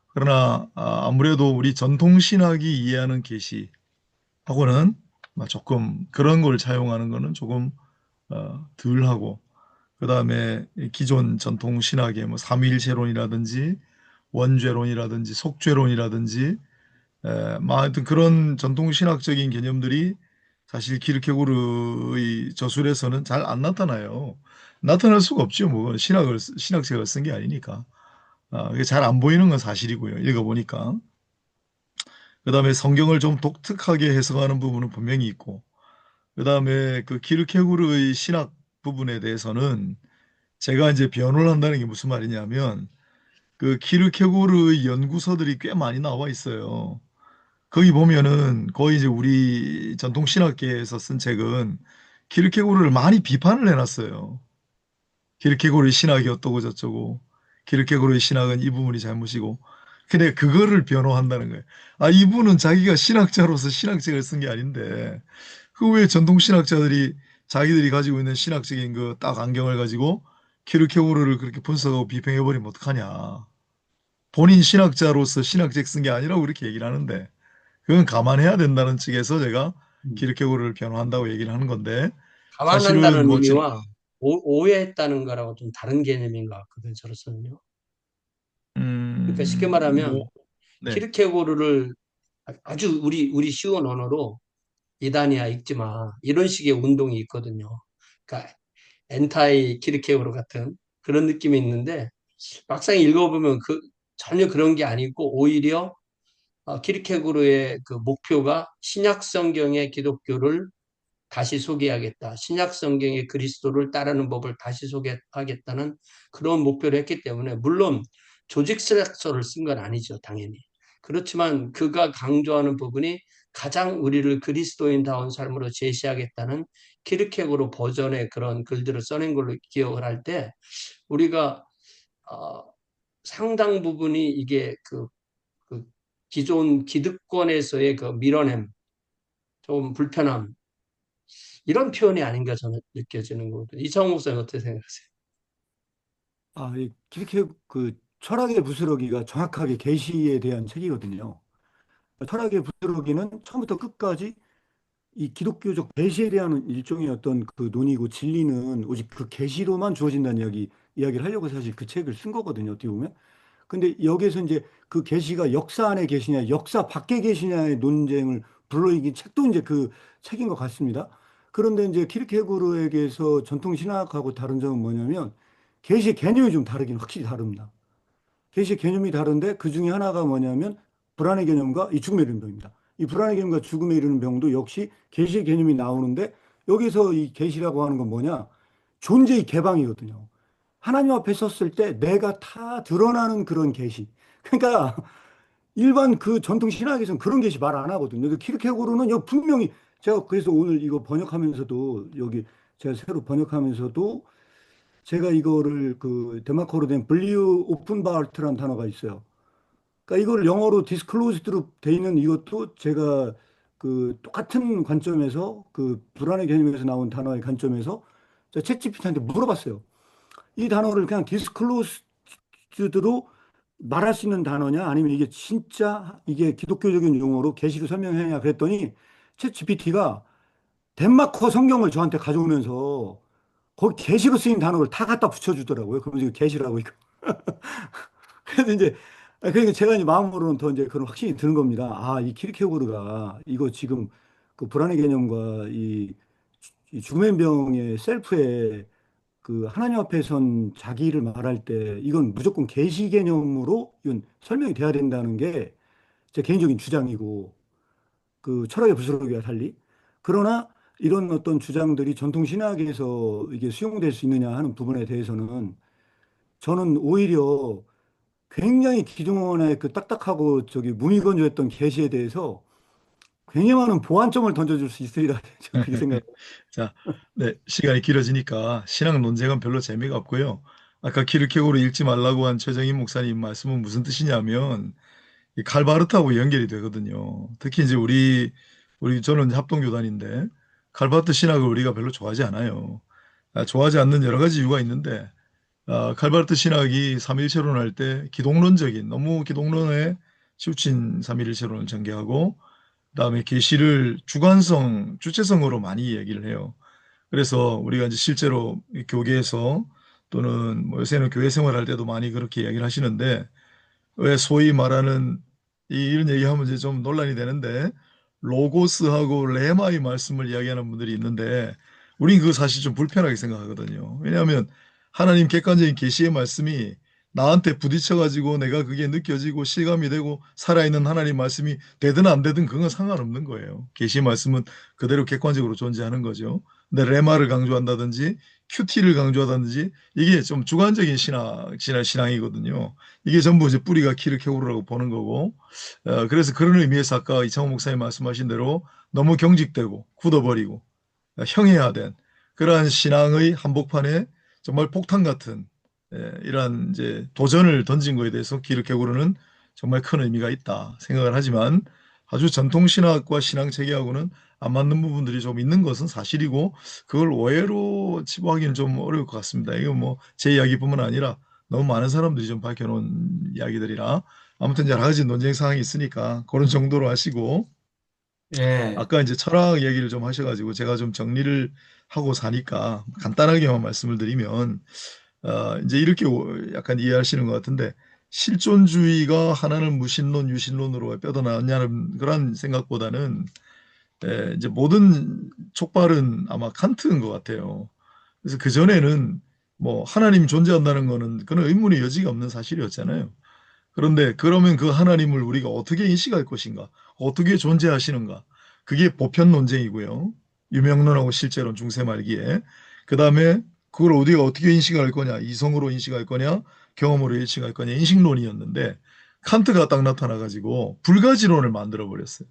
B: 그러나 아무래도 우리 전통 신학이 이해하는 계시하고는 조금 그런 걸 차용하는 거는 조금 덜하고, 그 다음에 기존 전통 신학의 뭐 삼위일체론이라든지 원죄론이라든지 속죄론이라든지 하여튼 그런 전통 신학적인 개념들이 사실 키르케고르의 저술에서는 잘 안 나타나요. 나타날 수가 없죠. 뭐 신학책을 쓴 게 아니니까. 그게 잘 안 보이는 건 사실이고요. 읽어보니까. 그 다음에 성경을 좀 독특하게 해석하는 부분은 분명히 있고, 그 다음에 그 키르케고르의 신학 부분에 대해서는 제가 이제 변호를 한다는 게 무슨 말이냐면, 그 키르케고르의 연구서들이 꽤 많이 나와 있어요. 거기 보면은 거의 이제 우리 전통 신학계에서 쓴 책은 키르케고르를 많이 비판을 해놨어요. 키르케고르의 신학이 어떠고 저쩌고, 키르케고르의 신학은 이 부분이 잘못이고. 근데 그거를 변호한다는 거예요. 이분은 자기가 신학자로서 신학책을 쓴 게 아닌데 그 왜 전통 신학자들이 자기들이 가지고 있는 신학적인 그 딱 안경을 가지고 키르케고르를 그렇게 분석하고 비평해버리면 어떡하냐. 본인 신학자로서 신학책 쓴 게 아니라고 그렇게 얘기를 하는데 그건 감안해야 된다는 측에서 제가 키르케고르를 변호한다고 얘기를 하는 건데, 사실은
G: 감안한다는
B: 뭐
G: 의미와 오해했다는 거라고 좀 다른 개념인 것 같거든요, 저로서는요. 그러니까 쉽게
B: 뭐
G: 말하면
B: 네.
G: 키르케고르를 아주 우리 쉬운 언어로 이단이야 읽지 마, 이런 식의 운동이 있거든요. 그러니까 엔타이 키르케고르 같은 그런 느낌이 있는데 막상 읽어보면 전혀 그런 게 아니고 오히려 키르케고르의 그 목표가 신약 성경의 기독교를 다시 소개하겠다. 신약 성경의 그리스도를 따르는 법을 다시 소개하겠다는 그런 목표를 했기 때문에, 물론 조직서를 쓴 건 아니죠, 당연히. 그렇지만 그가 강조하는 부분이 가장 우리를 그리스도인다운 삶으로 제시하겠다는 키르케고르 버전의 그런 글들을 써낸 걸로 기억을 할 때, 우리가 어, 상당 부분이 이게 그 기존 기득권에서의 그 밀어냄, 좀 불편함, 이런 표현이 아닌가 저는 느껴지는 거거든요. 이창호 목사님 어떻게 생각하세요?
E: 이 키르케 그 철학의 부스러기가 정확하게 계시에 대한 책이거든요. 철학의 부스러기는 처음부터 끝까지 이 기독교적 계시에 대한 일종의 어떤 그 논의고 진리는 오직 그 계시로만 주어진다는 이야기를 하려고 사실 그 책을 쓴 거거든요. 어떻게 보면. 근데 여기에서 이제 그 계시가 역사 안에 계시냐, 역사 밖에 계시냐의 논쟁을 불러일으킨 책도 이제 그 책인 것 같습니다. 그런데 이제 키르케고르에게서 전통 신학하고 다른 점은 뭐냐면 계시 개념이 좀 다르긴 확실히 다릅니다. 계시 개념이 다른데 그 중에 하나가 뭐냐면 불안의 개념과 이 죽음에 이르는 병입니다. 이 불안의 개념과 죽음에 이르는 병도 역시 계시 개념이 나오는데 여기서 이 계시라고 하는 건 뭐냐? 존재의 개방이거든요. 하나님 앞에 섰을 때 내가 다 드러나는 그런 계시. 그러니까 일반 그 전통 신학에서는 그런 계시 말 안 하거든요. 근데 키르케고르는 분명히 제가 그래서 오늘 이거 번역하면서도 여기 제가 새로 번역하면서도 제가 이거를 그 데마커로 된 블리우 오픈바르트라는 단어가 있어요. 그러니까 이걸 영어로 디스클로즈드로 돼 있는 이것도 제가 그 똑같은 관점에서 그 불안의 개념에서 나온 단어의 관점에서 제가 챗GPT한테 물어봤어요. 이 단어를 그냥 디스클로즈드로 말할 수 있는 단어냐 아니면 이게 진짜 이게 기독교적인 용어로 계시로 설명해야 그랬더니 챗GPT가 덴마커 성경을 저한테 가져오면서 거기 계시로 쓰인 단어를 다 갖다 붙여주더라고요. 그러면서 이거 계시라고 이거. 그래서 이제 그러니까 제가 이제 마음으로는 더 이제 그런 확신이 드는 겁니다. 아, 이 키르케고르가 이거 지금 그 불안의 개념과 이 죽음의 병의 셀프의 그 하나님 앞에 선 자기를 말할 때 이건 무조건 계시 개념으로 이건 설명이 돼야 된다는 게 제 개인적인 주장이고 그 철학의 부스러기와 달리 그러나 이런 어떤 주장들이 전통 신학에서 이게 수용될 수 있느냐 하는 부분에 대해서는 저는 오히려 굉장히 기존의 그 딱딱하고 저기 무미건조했던 계시에 대해서 굉장히 많은 보완점을 던져줄 수 있으리라 저는 그렇게 생각해요.
B: 자, 네, 시간이 길어지니까 신학 논쟁은 별로 재미가 없고요. 아까 키르케고르 읽지 말라고 한 최정인 목사님 말씀은 무슨 뜻이냐면 이 칼바르트하고 연결이 되거든요. 특히 이제 우리 저는 합동교단인데 칼바르트 신학을 우리가 별로 좋아하지 않아요. 좋아하지 않는 여러 가지 이유가 있는데 칼바르트 신학이 삼위일체론 할 때 기독론적인 너무 기독론에 치우친 삼위일체론을 전개하고 그다음에 계시를 주관성, 주체성으로 많이 얘기를 해요. 그래서 우리가 이제 실제로 이 교계에서 또는 뭐 요새는 교회 생활할 때도 많이 그렇게 이야기를 하시는데 왜 소위 말하는 이런 얘기하면 이제 좀 논란이 되는데 로고스하고 레마의 말씀을 이야기하는 분들이 있는데 우린 그거 사실 좀 불편하게 생각하거든요. 왜냐하면 하나님 객관적인 계시의 말씀이 나한테 부딪혀가지고 내가 그게 느껴지고 실감이 되고 살아있는 하나님 말씀이 되든 안 되든 그건 상관없는 거예요. 계시의 말씀은 그대로 객관적으로 존재하는 거죠. 근데 레마를 강조한다든지 큐티를 강조하다든지 이게 좀 주관적인 신앙이거든요. 이게 전부 이제 뿌리가 키르케고르라고 보는 거고, 그래서 그런 의미에서 아까 이창호 목사님 말씀하신 대로 너무 경직되고 굳어버리고 형해화된 그러한 신앙의 한복판에 정말 폭탄 같은 이러한 이제 도전을 던진 거에 대해서 키르케고르는 정말 큰 의미가 있다 생각을 하지만 아주 전통 신학과 신앙 체계하고는 안 맞는 부분들이 좀 있는 것은 사실이고 그걸 오해로 치부하기는 좀 어려울 것 같습니다. 이건 뭐 제 이야기뿐만 아니라 너무 많은 사람들이 좀 밝혀놓은 이야기들이라 아무튼 여러 가지 논쟁 사항이 있으니까 그런 정도로 하시고
A: 예,
B: 아까 이제 철학 얘기를 좀 하셔가지고 제가 좀 정리를 하고 사니까 간단하게만 말씀을 드리면 이제 이렇게 약간 이해하시는 것 같은데 실존주의가 하나는 무신론, 유신론으로 뻗어나왔냐는 그런 생각보다는 이제 모든 촉발은 아마 칸트인 것 같아요. 그래서 그전에는 뭐 하나님 존재한다는 거는 그런 의문의 여지가 없는 사실이었잖아요. 그런데 그러면 그 하나님을 우리가 어떻게 인식할 것인가? 어떻게 존재하시는가? 그게 보편 논쟁이고요. 유명론하고 실제론 중세 말기에. 그 다음에 그걸 우리가 어떻게 인식할 거냐? 이성으로 인식할 거냐? 경험으로 인식할 거냐? 인식론이었는데 칸트가 딱 나타나가지고 불가지론을 만들어 버렸어요.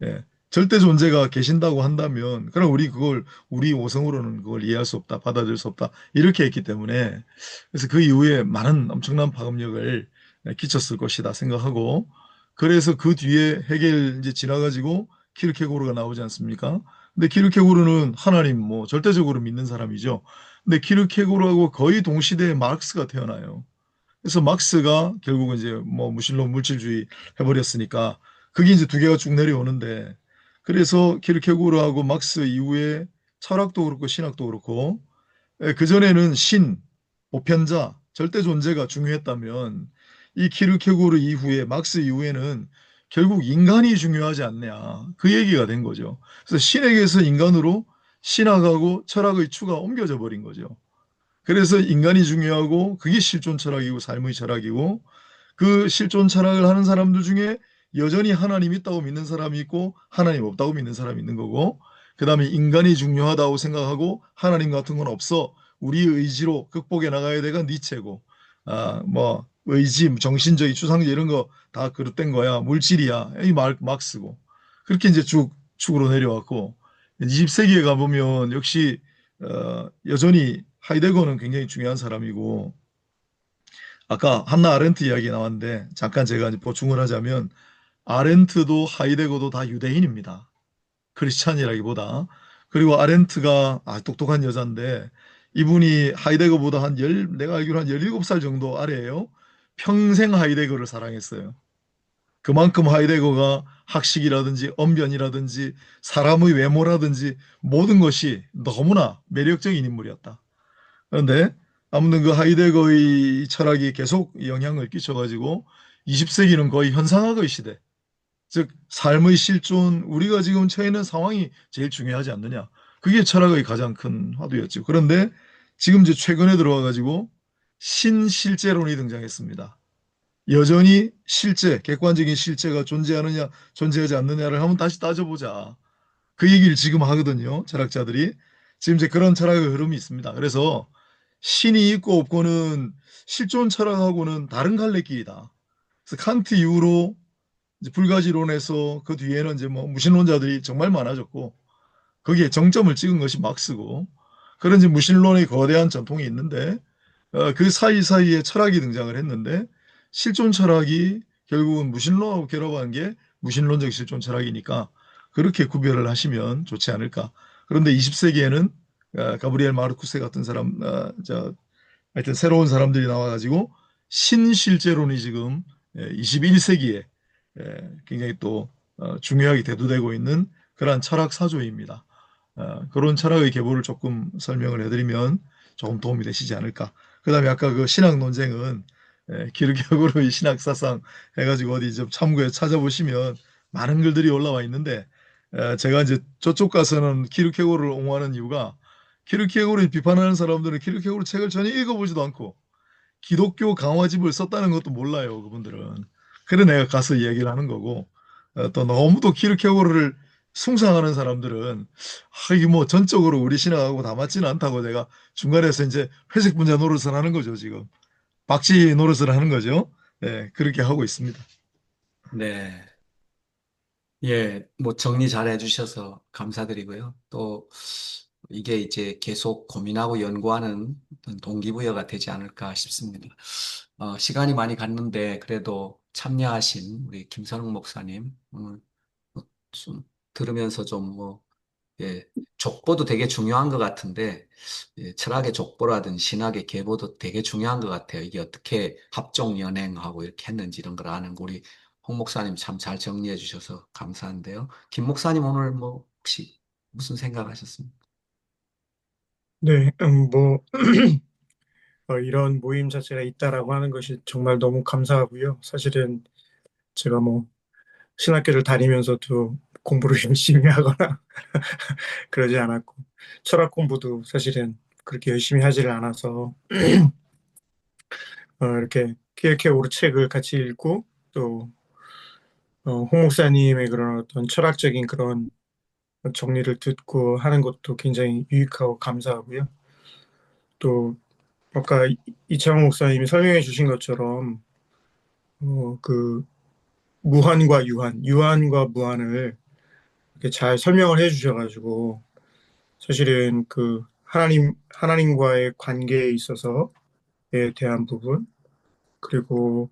B: 예. 절대 존재가 계신다고 한다면 그럼 우리 그걸 우리 오성으로는 그걸 이해할 수 없다, 받아들일 수 없다 이렇게 했기 때문에 그래서 그 이후에 많은 엄청난 파급력을 끼쳤을 것이다 생각하고 그래서 그 뒤에 헤겔 이제 지나가지고 키르케고르가 나오지 않습니까? 근데 키르케고르는 하나님 뭐 절대적으로 믿는 사람이죠. 근데 키르케고르하고 거의 동시대에 마르크스가 태어나요. 그래서 막스가 결국은 이제 뭐 무신론 물질주의 해버렸으니까 그게 이제 두 개가 쭉 내려오는데 그래서 키르케고르하고 막스 이후에 철학도 그렇고 신학도 그렇고 그전에는 신, 보편자, 절대 존재가 중요했다면 이 키르케고르 이후에 막스 이후에는 결국 인간이 중요하지 않냐 그 얘기가 된 거죠. 그래서 신에게서 인간으로 신학하고 철학의 추가 옮겨져 버린 거죠. 그래서 인간이 중요하고 그게 실존 철학이고 삶의 철학이고 그 실존 철학을 하는 사람들 중에 여전히 하나님 있다고 믿는 사람이 있고 하나님 없다고 믿는 사람이 있는 거고 그 다음에 인간이 중요하다고 생각하고 하나님 같은 건 없어 우리 의지로 극복해 나가야 되가 니체고 뭐 의지 정신주의 추상주의 이런 거 다 그릇된 거야 물질이야 이 막스고 그렇게 이제 쭉 축으로 내려왔고 20세기에 가보면 역시 여전히 하이데거는 굉장히 중요한 사람이고 아까 한나 아렌트 이야기 나왔는데 잠깐 제가 이제 보충을 하자면 아렌트도 하이데거도 다 유대인입니다. 크리스찬이라기보다. 그리고 아렌트가 똑똑한 여자인데 이분이 하이데거보다 내가 알기로 한 17살 정도 아래예요. 평생 하이데거를 사랑했어요. 그만큼 하이데거가 학식이라든지 언변이라든지 사람의 외모라든지 모든 것이 너무나 매력적인 인물이었다. 그런데 아무튼 그 하이데거의 철학이 계속 영향을 끼쳐가지고 20세기는 거의 현상학의 시대, 즉 삶의 실존, 우리가 지금 처해 있는 상황이 제일 중요하지 않느냐. 그게 철학의 가장 큰 화두였죠. 그런데 지금 이제 최근에 들어와가지고 신실제론이 등장했습니다. 여전히 실제, 객관적인 실제가 존재하느냐, 존재하지 않느냐를 한번 다시 따져보자. 그 얘기를 지금 하거든요. 철학자들이. 지금 이제 그런 철학의 흐름이 있습니다. 그래서 신이 있고 없고는 실존 철학하고는 다른 갈래길이다. 그래서 칸트 이후로 이제 불가지론에서 그 뒤에는 이제 뭐 무신론자들이 정말 많아졌고 거기에 정점을 찍은 것이 막스고 그런 이제 무신론의 거대한 전통이 있는데 그 사이사이에 철학이 등장을 했는데 실존 철학이 결국은 무신론하고 결합한 게 무신론적 실존 철학이니까 그렇게 구별을 하시면 좋지 않을까. 그런데 20세기에는 가브리엘 마르쿠세 같은 사람, 하여튼 새로운 사람들이 나와가지고 신실제론이 지금 21세기에 굉장히 또 중요하게 대두되고 있는 그러한 철학 사조입니다. 그런 철학의 계보를 조금 설명을 해드리면 조금 도움이 되시지 않을까. 그다음에 아까 그 신학 논쟁은 기르케고르의 신학 사상 해가지고 어디 좀 참고해 찾아보시면 많은 글들이 올라와 있는데 제가 이제 저쪽 가서는 키르케고르를 옹호하는 이유가 키르케고르를 비판하는 사람들은 키르케고르 책을 전혀 읽어보지도 않고 기독교 강화집을 썼다는 것도 몰라요, 그분들은. 그래 내가 가서 이야기를 하는 거고 또 너무도 키르케고르를 숭상하는 사람들은 이게 뭐 전적으로 우리 신앙하고 다 맞지는 않다고 내가 중간에서 이제 회색 분자 노릇을 하는 거죠, 지금. 박쥐 노릇을 하는 거죠. 네, 그렇게 하고 있습니다.
A: 네. 예, 뭐 정리 잘 해주셔서 감사드리고요. 또 이게 이제 계속 고민하고 연구하는 어떤 동기부여가 되지 않을까 싶습니다. 시간이 많이 갔는데 그래도 참여하신 우리 김선웅 목사님 오늘 좀 들으면서 좀 뭐, 예, 족보도 되게 중요한 것 같은데 예, 철학의 족보라든 신학의 계보도 되게 중요한 것 같아요. 이게 어떻게 합종 연행하고 이렇게 했는지 이런 걸 아는 거 우리 홍 목사님 참 잘 정리해 주셔서 감사한데요. 김 목사님 오늘 뭐 혹시 무슨 생각하셨습니까?
D: 네, 뭐 이런 모임 자체가 있다라고 하는 것이 정말 너무 감사하고요. 사실은 제가 뭐 신학교를 다니면서도 공부를 열심히 하거나 그러지 않았고 철학 공부도 사실은 그렇게 열심히 하지를 않아서 이렇게 키르케고르 책을 같이 읽고 또 홍 목사님의 그런 어떤 철학적인 그런 정리를 듣고 하는 것도 굉장히 유익하고 감사하고요. 또 아까 이창호 목사님이 설명해 주신 것처럼 그 무한과 유한, 유한과 무한을 이렇게 잘 설명을 해 주셔가지고 사실은 그 하나님과의 관계에 있어서에 대한 부분 그리고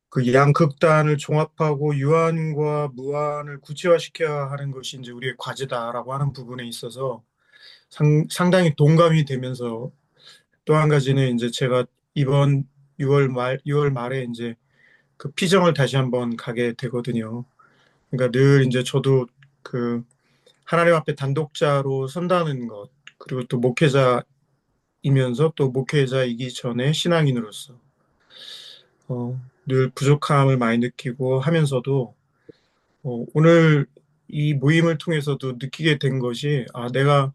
D: 그 양극단을 종합하고 유한과 무한을 구체화시켜야 하는 것이 이제 우리의 과제다라고 하는 부분에 있어서 상당히 동감이 되면서 또 한 가지는 이제 제가 이번 6월 말에 이제 그 피정을 다시 한번 가게 되거든요. 그러니까 늘 이제 저도 그 하나님 앞에 단독자로 선다는 것, 그리고 또 목회자이면서 또 목회자이기 전에 신앙인으로서 늘 부족함을 많이 느끼고 하면서도 오늘 이 모임을 통해서도 느끼게 된 것이 내가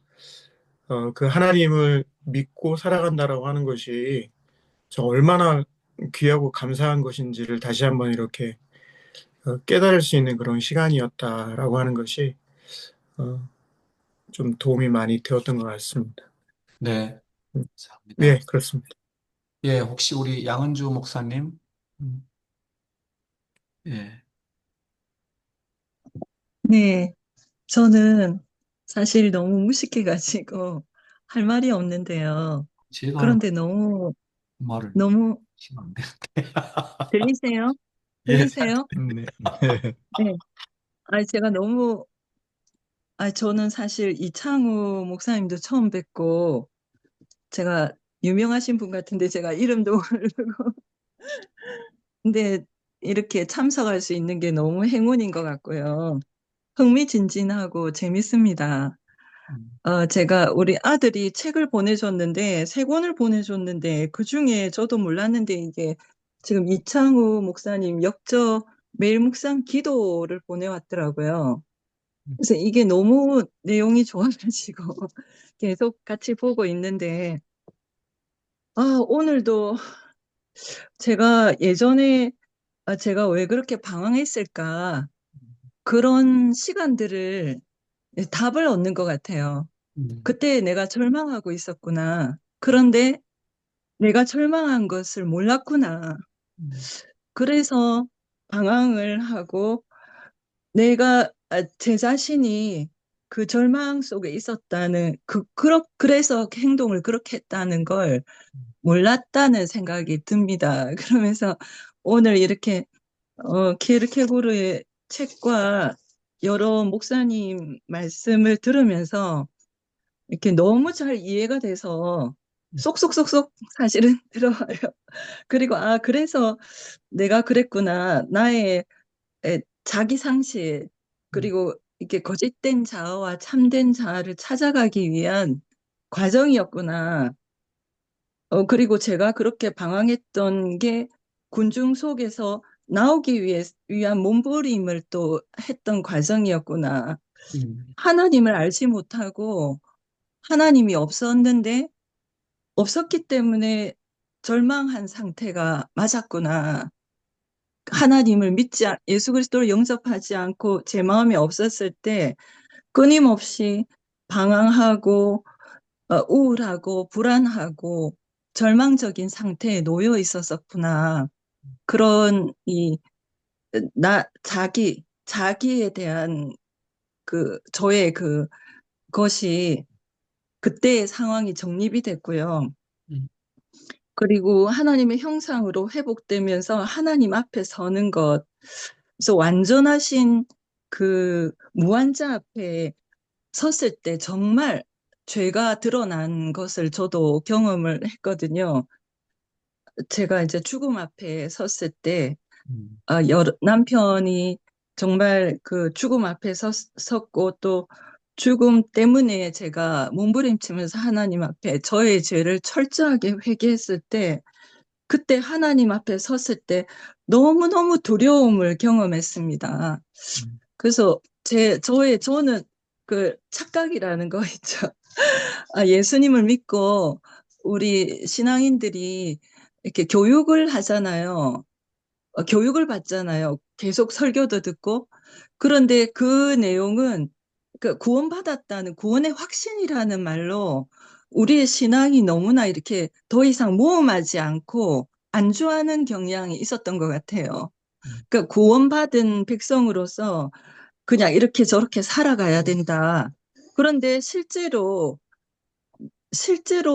D: 그 하나님을 믿고 살아간다라고 하는 것이 저 얼마나 귀하고 감사한 것인지를 다시 한번 이렇게 깨달을 수 있는 그런 시간이었다라고 하는 것이 어, 좀 도움이 많이 되었던 것 같습니다.
A: 네,
D: 네,
A: 감사합니다.
D: 그렇습니다.
A: 예, 혹시 우리 양은주 목사님? 예.
H: 네, 저는 사실 너무 무식해가지고 할 말이 없는데요.
A: 제가 할
H: 그런데 너무,
A: 말을
H: 너무,
A: 하시면 안 되는데.
H: 들리세요?
A: 예,
H: 들리세요?
B: 네. 네.
H: 네. 제가 너무, 저는 사실 이창우 목사님도 처음 뵙고, 제가 유명하신 분 같은데 제가 이름도 모르고, 근데 이렇게 참석할 수 있는 게 너무 행운인 것 같고요. 흥미진진하고 재밌습니다.
A: 음,
H: 제가 우리 아들이 책을 보내줬는데, 세 권을 보내줬는데, 그 중에 저도 몰랐는데, 이게 지금 이창우 목사님 역저 매일 묵상 기도를 보내왔더라고요. 그래서 이게 너무 내용이 좋아가지고 계속 같이 보고 있는데, 오늘도 제가 예전에 제가 왜 그렇게 방황했을까, 그런 시간들을 답을 얻는 것 같아요.
A: 음,
H: 그때 내가 절망하고 있었구나. 그런데 내가 절망한 것을 몰랐구나.
A: 음,
H: 그래서 방황을 하고 내가 제 자신이 그 절망 속에 있었다는 그래서 행동을 그렇게 했다는 걸 몰랐다는 생각이 듭니다. 그러면서 오늘 이렇게 키르케고르의 책과 여러 목사님 말씀을 들으면서 이렇게 너무 잘 이해가 돼서 쏙쏙쏙쏙 사실은 들어와요. 그리고 그래서 내가 그랬구나. 나의 자기 상실,
A: 음,
H: 그리고 이렇게 거짓된 자아와 참된 자아를 찾아가기 위한 과정이었구나. 그리고 제가 그렇게 방황했던 게 군중 속에서 나오기 위한 몸부림을 또 했던 과정이었구나.
A: 음,
H: 하나님을 알지 못하고 하나님이 없었기 때문에 절망한 상태가 맞았구나. 하나님을 예수 그리스도를 영접하지 않고 제 마음이 없었을 때 끊임없이 방황하고 우울하고 불안하고 절망적인 상태에 놓여 있었었구나. 그런 자기에 대한 저의 것이 그때의 상황이 정립이 됐고요.
A: 음,
H: 그리고 하나님의 형상으로 회복되면서 하나님 앞에 서는 것. 그래서 완전하신 그 무한자 앞에 섰을 때 정말 죄가 드러난 것을 저도 경험을 했거든요. 제가 이제 죽음 앞에 섰을 때,
A: 음,
H: 남편이 정말 그 죽음 앞에 섰고 또 죽음 때문에 제가 몸부림치면서 하나님 앞에 저의 죄를 철저하게 회개했을 때, 그때 하나님 앞에 섰을 때 너무너무 두려움을 경험했습니다.
A: 음,
H: 그래서 저는 그 착각이라는 거 있죠. 예수님을 믿고 우리 신앙인들이 이렇게 교육을 하잖아요. 교육을 받잖아요. 계속 설교도 듣고. 그런데 그 내용은 그 구원받았다는 구원의 확신이라는 말로 우리의 신앙이 너무나 이렇게 더 이상 모험하지 않고 안주하는 경향이 있었던 것 같아요.
A: 음,
H: 그러니까 구원받은 백성으로서 그냥 이렇게 저렇게 살아가야 된다. 그런데 실제로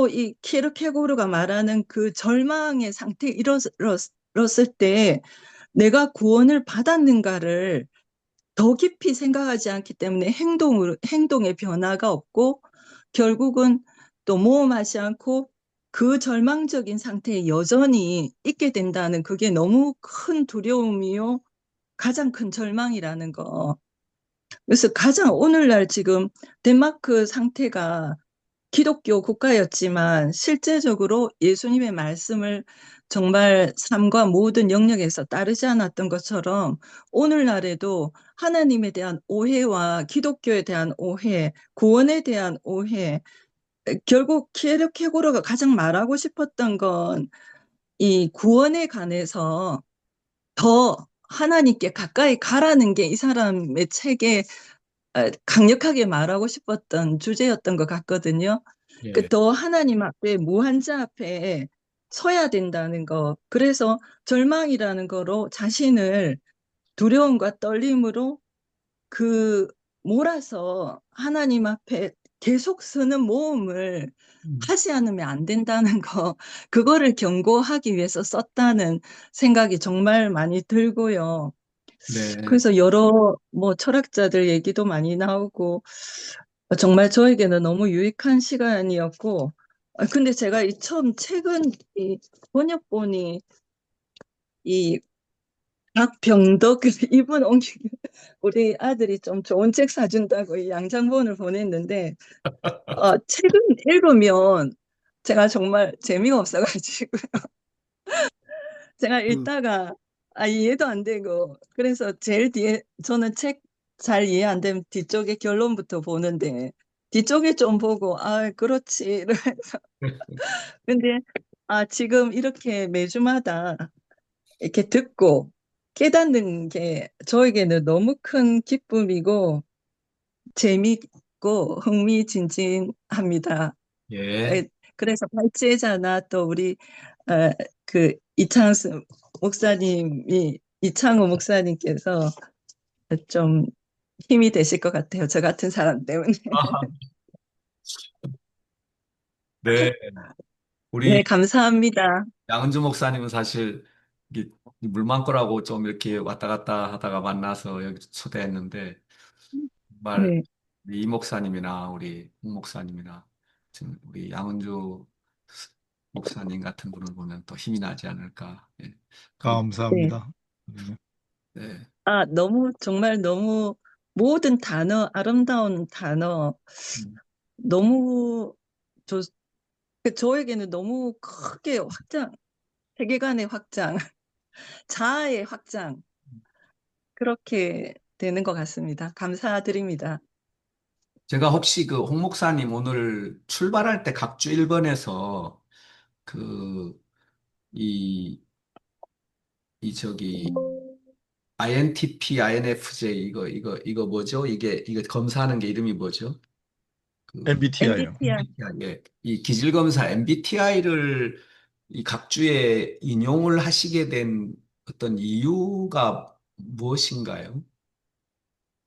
H: 이 키르케고르가 말하는 그 절망의 상태에 이르렀을 때 내가 구원을 받았는가를 더 깊이 생각하지 않기 때문에 행동의 변화가 없고 결국은 또 모험하지 않고 그 절망적인 상태에 여전히 있게 된다는 그게 너무 큰 두려움이요. 가장 큰 절망이라는 거. 그래서 가장 오늘날 지금 덴마크 상태가 기독교 국가였지만 실제적으로 예수님의 말씀을 정말 삶과 모든 영역에서 따르지 않았던 것처럼 오늘날에도 하나님에 대한 오해와 기독교에 대한 오해, 구원에 대한 오해, 결국 키에르케고르가 가장 말하고 싶었던 건 이 구원에 관해서 더 하나님께 가까이 가라는 게 이 사람의 책에 강력하게 말하고 싶었던 주제였던 것 같거든요.
A: 예,
H: 더 하나님 앞에 무한자 앞에 서야 된다는 거. 그래서 절망이라는 거로 자신을 두려움과 떨림으로 그 몰아서 하나님 앞에 계속 서는 모험을 하지 않으면 안 된다는 거, 그거를 경고하기 위해서 썼다는 생각이 정말 많이 들고요.
A: 네.
H: 그래서 여러 뭐 철학자들 얘기도 많이 나오고 정말 저에게는 너무 유익한 시간이었고, 근데 제가 이 처음 최근 이 번역본이 이 박병덕 이분 우리 아들이 좀 좋은 책 사준다고 이 양장본을 보냈는데 책은 읽으면 제가 정말 재미가 없어가지고 제가
E: 그,
H: 읽다가 이해도 안 되고 그래서 제일 뒤에 저는 책 잘 이해 안 되면 뒤쪽에 결론부터 보는데 뒤쪽에 좀 보고 그렇지 이러면서 근데 지금 이렇게 매주마다 이렇게 듣고 깨닫는 게 저에게는 너무 큰 기쁨이고 재미있고 흥미진진합니다.
A: 예.
H: 에, 그래서 발제자나 또 우리 그 이창수 목사님이 이창호 목사님께서 좀 힘이 되실 것 같아요. 저 같은 사람 때문에.
A: 아, 네. 우리
H: 네, 감사합니다.
A: 양은주 목사님은 사실 이게 물망고라고 좀 이렇게 왔다 갔다 하다가 만나서 여기 초대했는데 정말
H: 네,
A: 이 목사님이나 우리 홍 목사님이나 지금 우리 양은주 목사님 같은 분을 보면 또 힘이 나지 않을까. 예. 그,
H: 네.
B: 감사합니다. 네.
A: 네.
H: 너무 정말 너무 모든 단어, 아름다운 단어
A: 음,
H: 너무 좋, 저에게는 너무 크게 확장, 세계관의 확장, 자아의 확장, 그렇게 되는 것 같습니다. 감사드립니다.
A: 제가 혹시 그 홍 목사님 오늘 출발할 때 각주 1번에서 그, 이, 이 저기 INTP, INFJ 이거 뭐죠? 이게 검사하는 게 이름이 뭐죠? 그
B: MBTI요.
H: MBTI,
A: MBTI. 예. 이 기질 검사 MBTI를 이 각주에 인용을 하시게 된 어떤 이유가 무엇인가요?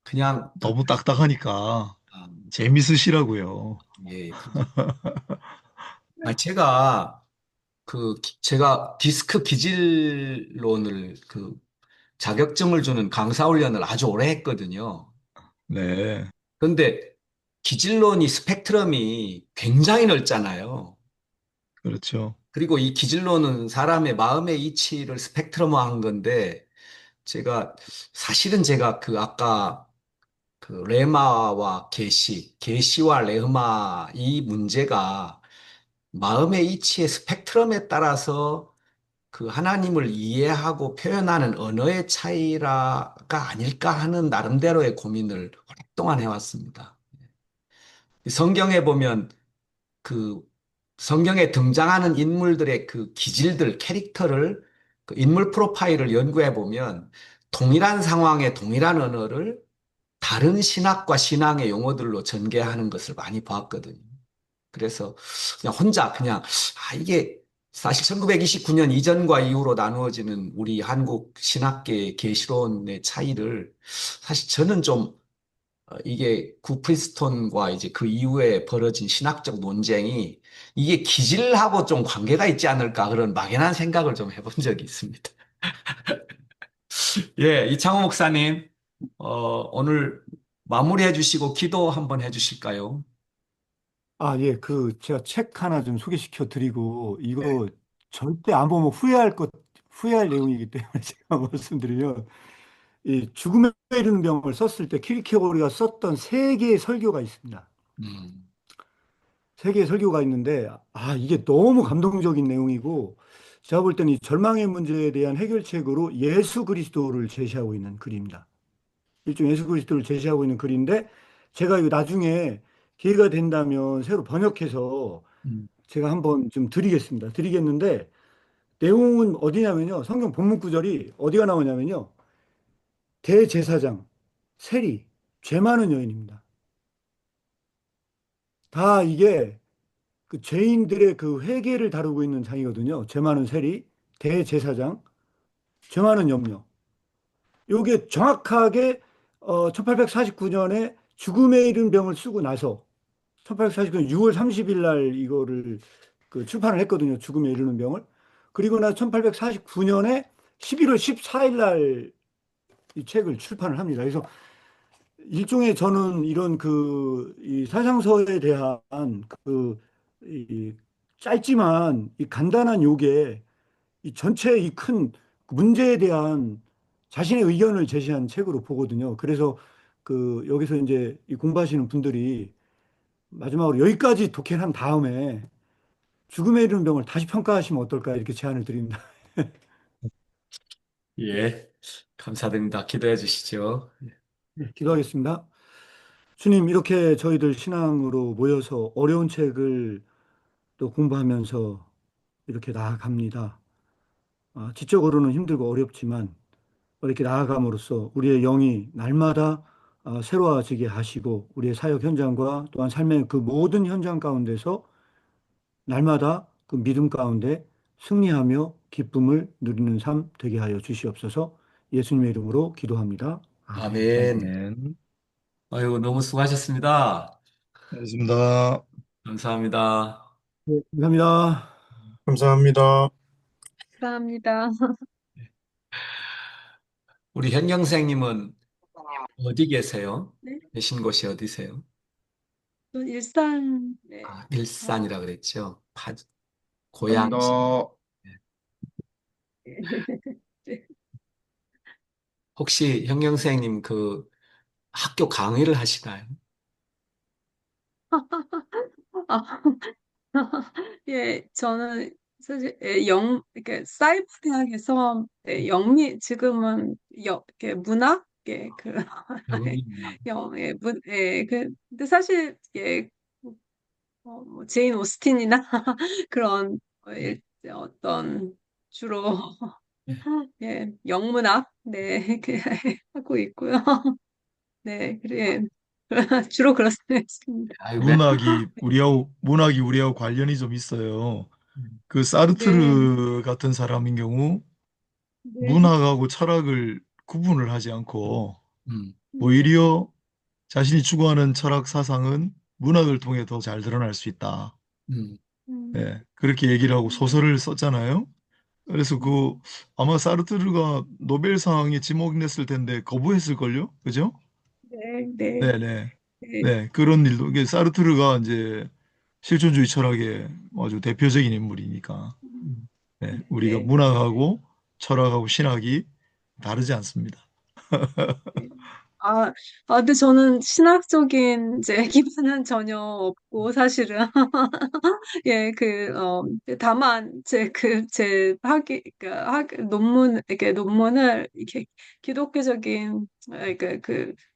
A: 그냥
B: 너무 딱딱하니까
A: 아,
B: 재밌으시라고요.
A: 예. 제가 제가 디스크 기질론을 자격증을 주는 강사 훈련을 아주 오래 했거든요.
B: 네,
A: 그런데 기질론이 스펙트럼이 굉장히 넓잖아요.
B: 그렇죠.
A: 그리고 이 기질론은 사람의 마음의 이치를 스펙트럼화한 건데 사실은 제가 아까 레마와 계시와 레마 이 문제가 마음의 이치의 스펙트럼에 따라서 하나님을 이해하고 표현하는 언어의 차이라가 아닐까 하는 나름대로의 고민을 오랫동안 해왔습니다. 성경에 보면 그 성경에 등장하는 인물들의 기질들, 캐릭터를 인물 프로파일을 연구해 보면 동일한 상황에 동일한 언어를 다른 신학과 신앙의 용어들로 전개하는 것을 많이 보았거든요. 그래서 이게 사실 1929년 이전과 이후로 나누어지는 우리 한국 신학계의 계시론의 차이를 사실 저는 좀 이게 구프리스톤과 이제 그 이후에 벌어진 신학적 논쟁이 이게 기질하고 좀 관계가 있지 않을까 그런 막연한 생각을 좀 해본 적이 있습니다. 예, 이창호 목사님, 오늘 마무리해 주시고 기도 한번 해 주실까요?
E: 예, 제가 책 하나 좀 소개시켜 드리고, 이거 절대 안 보면 후회할 내용이기 때문에 제가 말씀드리면, 이 죽음에 이르는 병을 썼을 때 키르케고르가 썼던 세 개의 설교가 있습니다.
A: 음,
E: 세 개의 설교가 있는데, 이게 너무 감동적인 내용이고, 제가 볼 때는 이 절망의 문제에 대한 해결책으로 예수 그리스도를 제시하고 있는 글입니다. 일종 예수 그리스도를 제시하고 있는 글인데, 제가 이거 나중에 기회가 된다면 새로 번역해서
A: 음,
E: 제가 한번 좀 드리겠는데, 내용은 어디냐면요. 성경 본문 구절이 어디가 나오냐면요. 대제사장, 세리, 죄 많은 여인입니다. 다 이게 죄인들의 회개를 다루고 있는 장이거든요. 죄 많은 세리, 대제사장, 죄 많은 염려. 요게 정확하게 1849년에 죽음에 이른 병을 쓰고 나서 1849년 6월 30일 날 이거를 그 출판을 했거든요. 죽음에 이르는 병을. 그리고 나서 1849년에 11월 14일 날 이 책을 출판을 합니다. 그래서 일종의 저는 이런 이 사상서에 대한 이 짧지만 이 간단한 요게 이 전체 이 큰 문제에 대한 자신의 의견을 제시한 책으로 보거든요. 그래서 여기서 이제 이 공부하시는 분들이 마지막으로 여기까지 독해한 다음에 죽음에 이르는 병을 다시 평가하시면 어떨까 이렇게 제안을 드립니다.
A: 예, 감사드립니다. 기도해 주시죠.
E: 네, 기도하겠습니다. 주님, 이렇게 저희들 신앙으로 모여서 어려운 책을 또 공부하면서 이렇게 나아갑니다. 지적으로는 힘들고 어렵지만 이렇게 나아감으로써 우리의 영이 날마다 새로워지게 하시고 우리의 사역 현장과 또한 삶의 그 모든 현장 가운데서 날마다 그 믿음 가운데 승리하며 기쁨을 누리는 삶 되게 하여 주시옵소서. 예수님의 이름으로 기도합니다. 아멘.
A: 아멘.
B: 아멘.
A: 아유, 너무 수고하셨습니다.
B: 알겠습니다.
A: 감사합니다.
E: 네, 감사합니다.
D: 감사합니다.
F: 감사합니다.
A: 우리 현경생님은 어디 계세요?
F: 네,
A: 계신 곳이 어디세요?
F: 전 일산, 네,
A: 일산이라 그랬죠. 고향.
B: 감사합니다.
F: 네.
A: 혹시 현경생님 학교 강의를 하시나요?
F: 아, 예, 저는 사실 이렇게 사이버 대학에서 지금은 이렇게 문학,
A: 영문이구나.
F: 근데 사실 뭐 제인 오스틴이나 그런 어떤 주로 영문학 그 하고 있고요. 네, 그래 주로 그렇습니다.
A: 아유,
B: 문학이 우리하고 관련이 좀 있어요. 그
F: 네,
B: 사르트르 같은 사람인 경우
F: 네,
B: 문학하고 철학을 구분을 하지 않고
A: 음,
F: 네,
B: 오히려 자신이 추구하는 철학 사상은 문학을 통해 더 잘 드러날 수 있다.
A: 음,
F: 음,
B: 네, 그렇게 얘기를 하고
F: 네,
B: 소설을 썼잖아요. 그래서 아마 사르트르가 노벨상에 지목냈을 텐데 거부했을걸요? 그죠?
F: 네, 네,
B: 네네.
F: 네,
B: 네, 그런 일도, 이게 사르트르가 이제 실존주의 철학의 아주 대표적인 인물이니까,
A: 음.
B: 네, 우리가
F: 네.
B: 문학하고 철학하고 신학이 다르지 않습니다.
F: 네. 아, 근데 저는 신학적인 이제 기반은 전혀 없고, 사실은. 예, 다만, 논문을, 이렇게 기독교적인,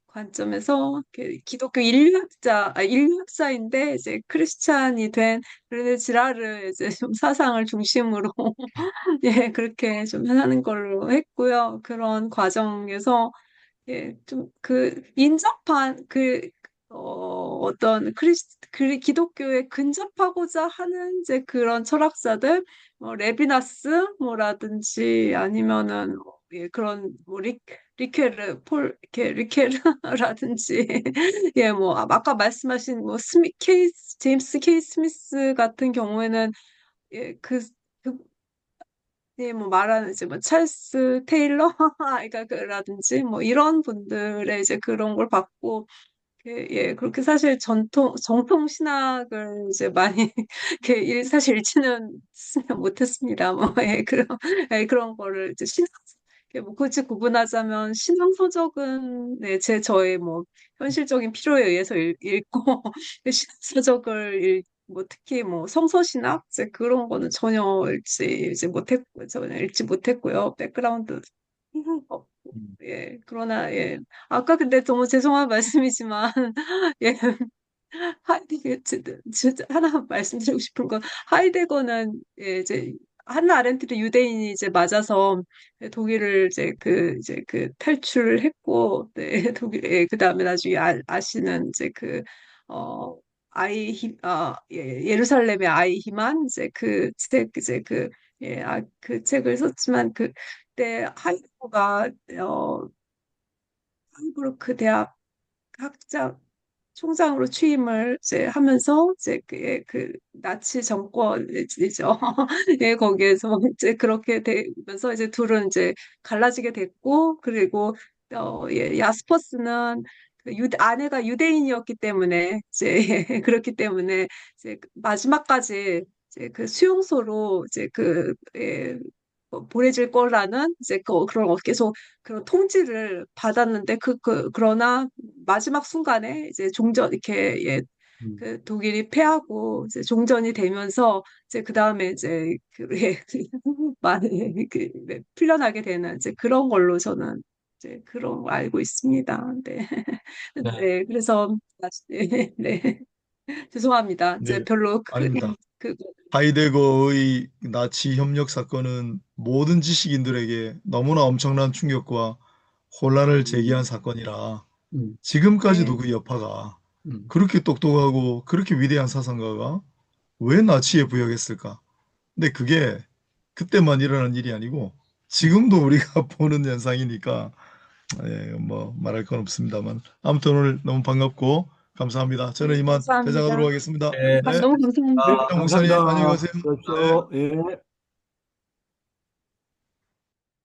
F: 관점에서, 기독교 인류학자인데, 이제 크리스찬이 된 르네 지라르 이제 좀 사상을 중심으로, 예, 그렇게 좀 하는 걸로 했고요. 그런 과정에서, 좀 인접한 기독교에 근접하고자 하는 이제 그런 철학자들, 레비나스 아니면은 그런 리케르라든지 아까 말씀하신 제임스 케이 스미스 같은 경우에는 예, 그, 그 말하는 이제 찰스 테일러 그라든지 이런 분들의 이제 그런 걸 받고 그렇게 사실 정통 신학을 이제 많이 사실 읽지는 못했습니다. 그런 거를 이제 굳이 구분하자면 신앙 서적은 저의 현실적인 필요에 의해서 읽고 신앙 서적을 특히 성서 신학 이제 그런 거는 전혀 읽지 못했고요. 백그라운드 없고 예 그러나 아까 근데 너무 죄송한 말씀이지만 예 진짜 하나 말씀드리고 싶은 건 하이데거는 이제 한나 아렌트도 유대인이 이제 맞아서 독일을 탈출을 했고 그다음에 나중에 아시는 어 예루살렘의 아이 희만 그 책을 썼지만 그때 하이데거가 하이부르크 대학 학장 총장으로 취임을 이제 하면서 이제 그 나치 정권이죠. 예, 거기에서 이제 그렇게 되면서 이제 둘은 이제 갈라지게 됐고, 그리고 예, 야스퍼스는 그 아내가 유대인이었기 때문에 이제 예, 그렇기 때문에 이제 마지막까지 이제 그 수용소로 이제 예, 보내질 거라는 이제 그런 계속 그런 통지를 받았는데 그러나 마지막 순간에 이제 종전 이렇게 예, 그 독일이 패하고 이제 종전이 되면서 이제 그 다음에 이제 예, 많이 네, 풀려나게 되는 이제 그런 걸로 저는 이제 그런 거 알고 있습니다. 네.
B: 네.
F: 네, 그래서 네, 네. 죄송합니다. 이제
B: 네,
F: 별로
B: 아닙니다.
F: 그
B: 하이데거의 나치 협력 사건은 모든 지식인들에게 너무나 엄청난 충격과 혼란을 제기한 사건이라
A: 음,
B: 지금까지도
F: 네,
B: 그 여파가
A: 음.
B: 그렇게 똑똑하고 그렇게 위대한 사상가가 왜 나치에 부역했을까? 근데 그게 그때만 일어난 일이 아니고 지금도 우리가 보는 현상이니까 예, 뭐 말할 건 없습니다만 아무튼 오늘 너무 반갑고 감사합니다. 저는
F: 네,
B: 이만
F: 감사합니다.
B: 퇴장하도록 하겠습니다.
D: 네.
B: 네,
F: 너무 감사합니다.
E: 네,
B: 목사님 안녕히
E: 감사합니다.
B: 가세요. 네.
E: 그렇죠. 예.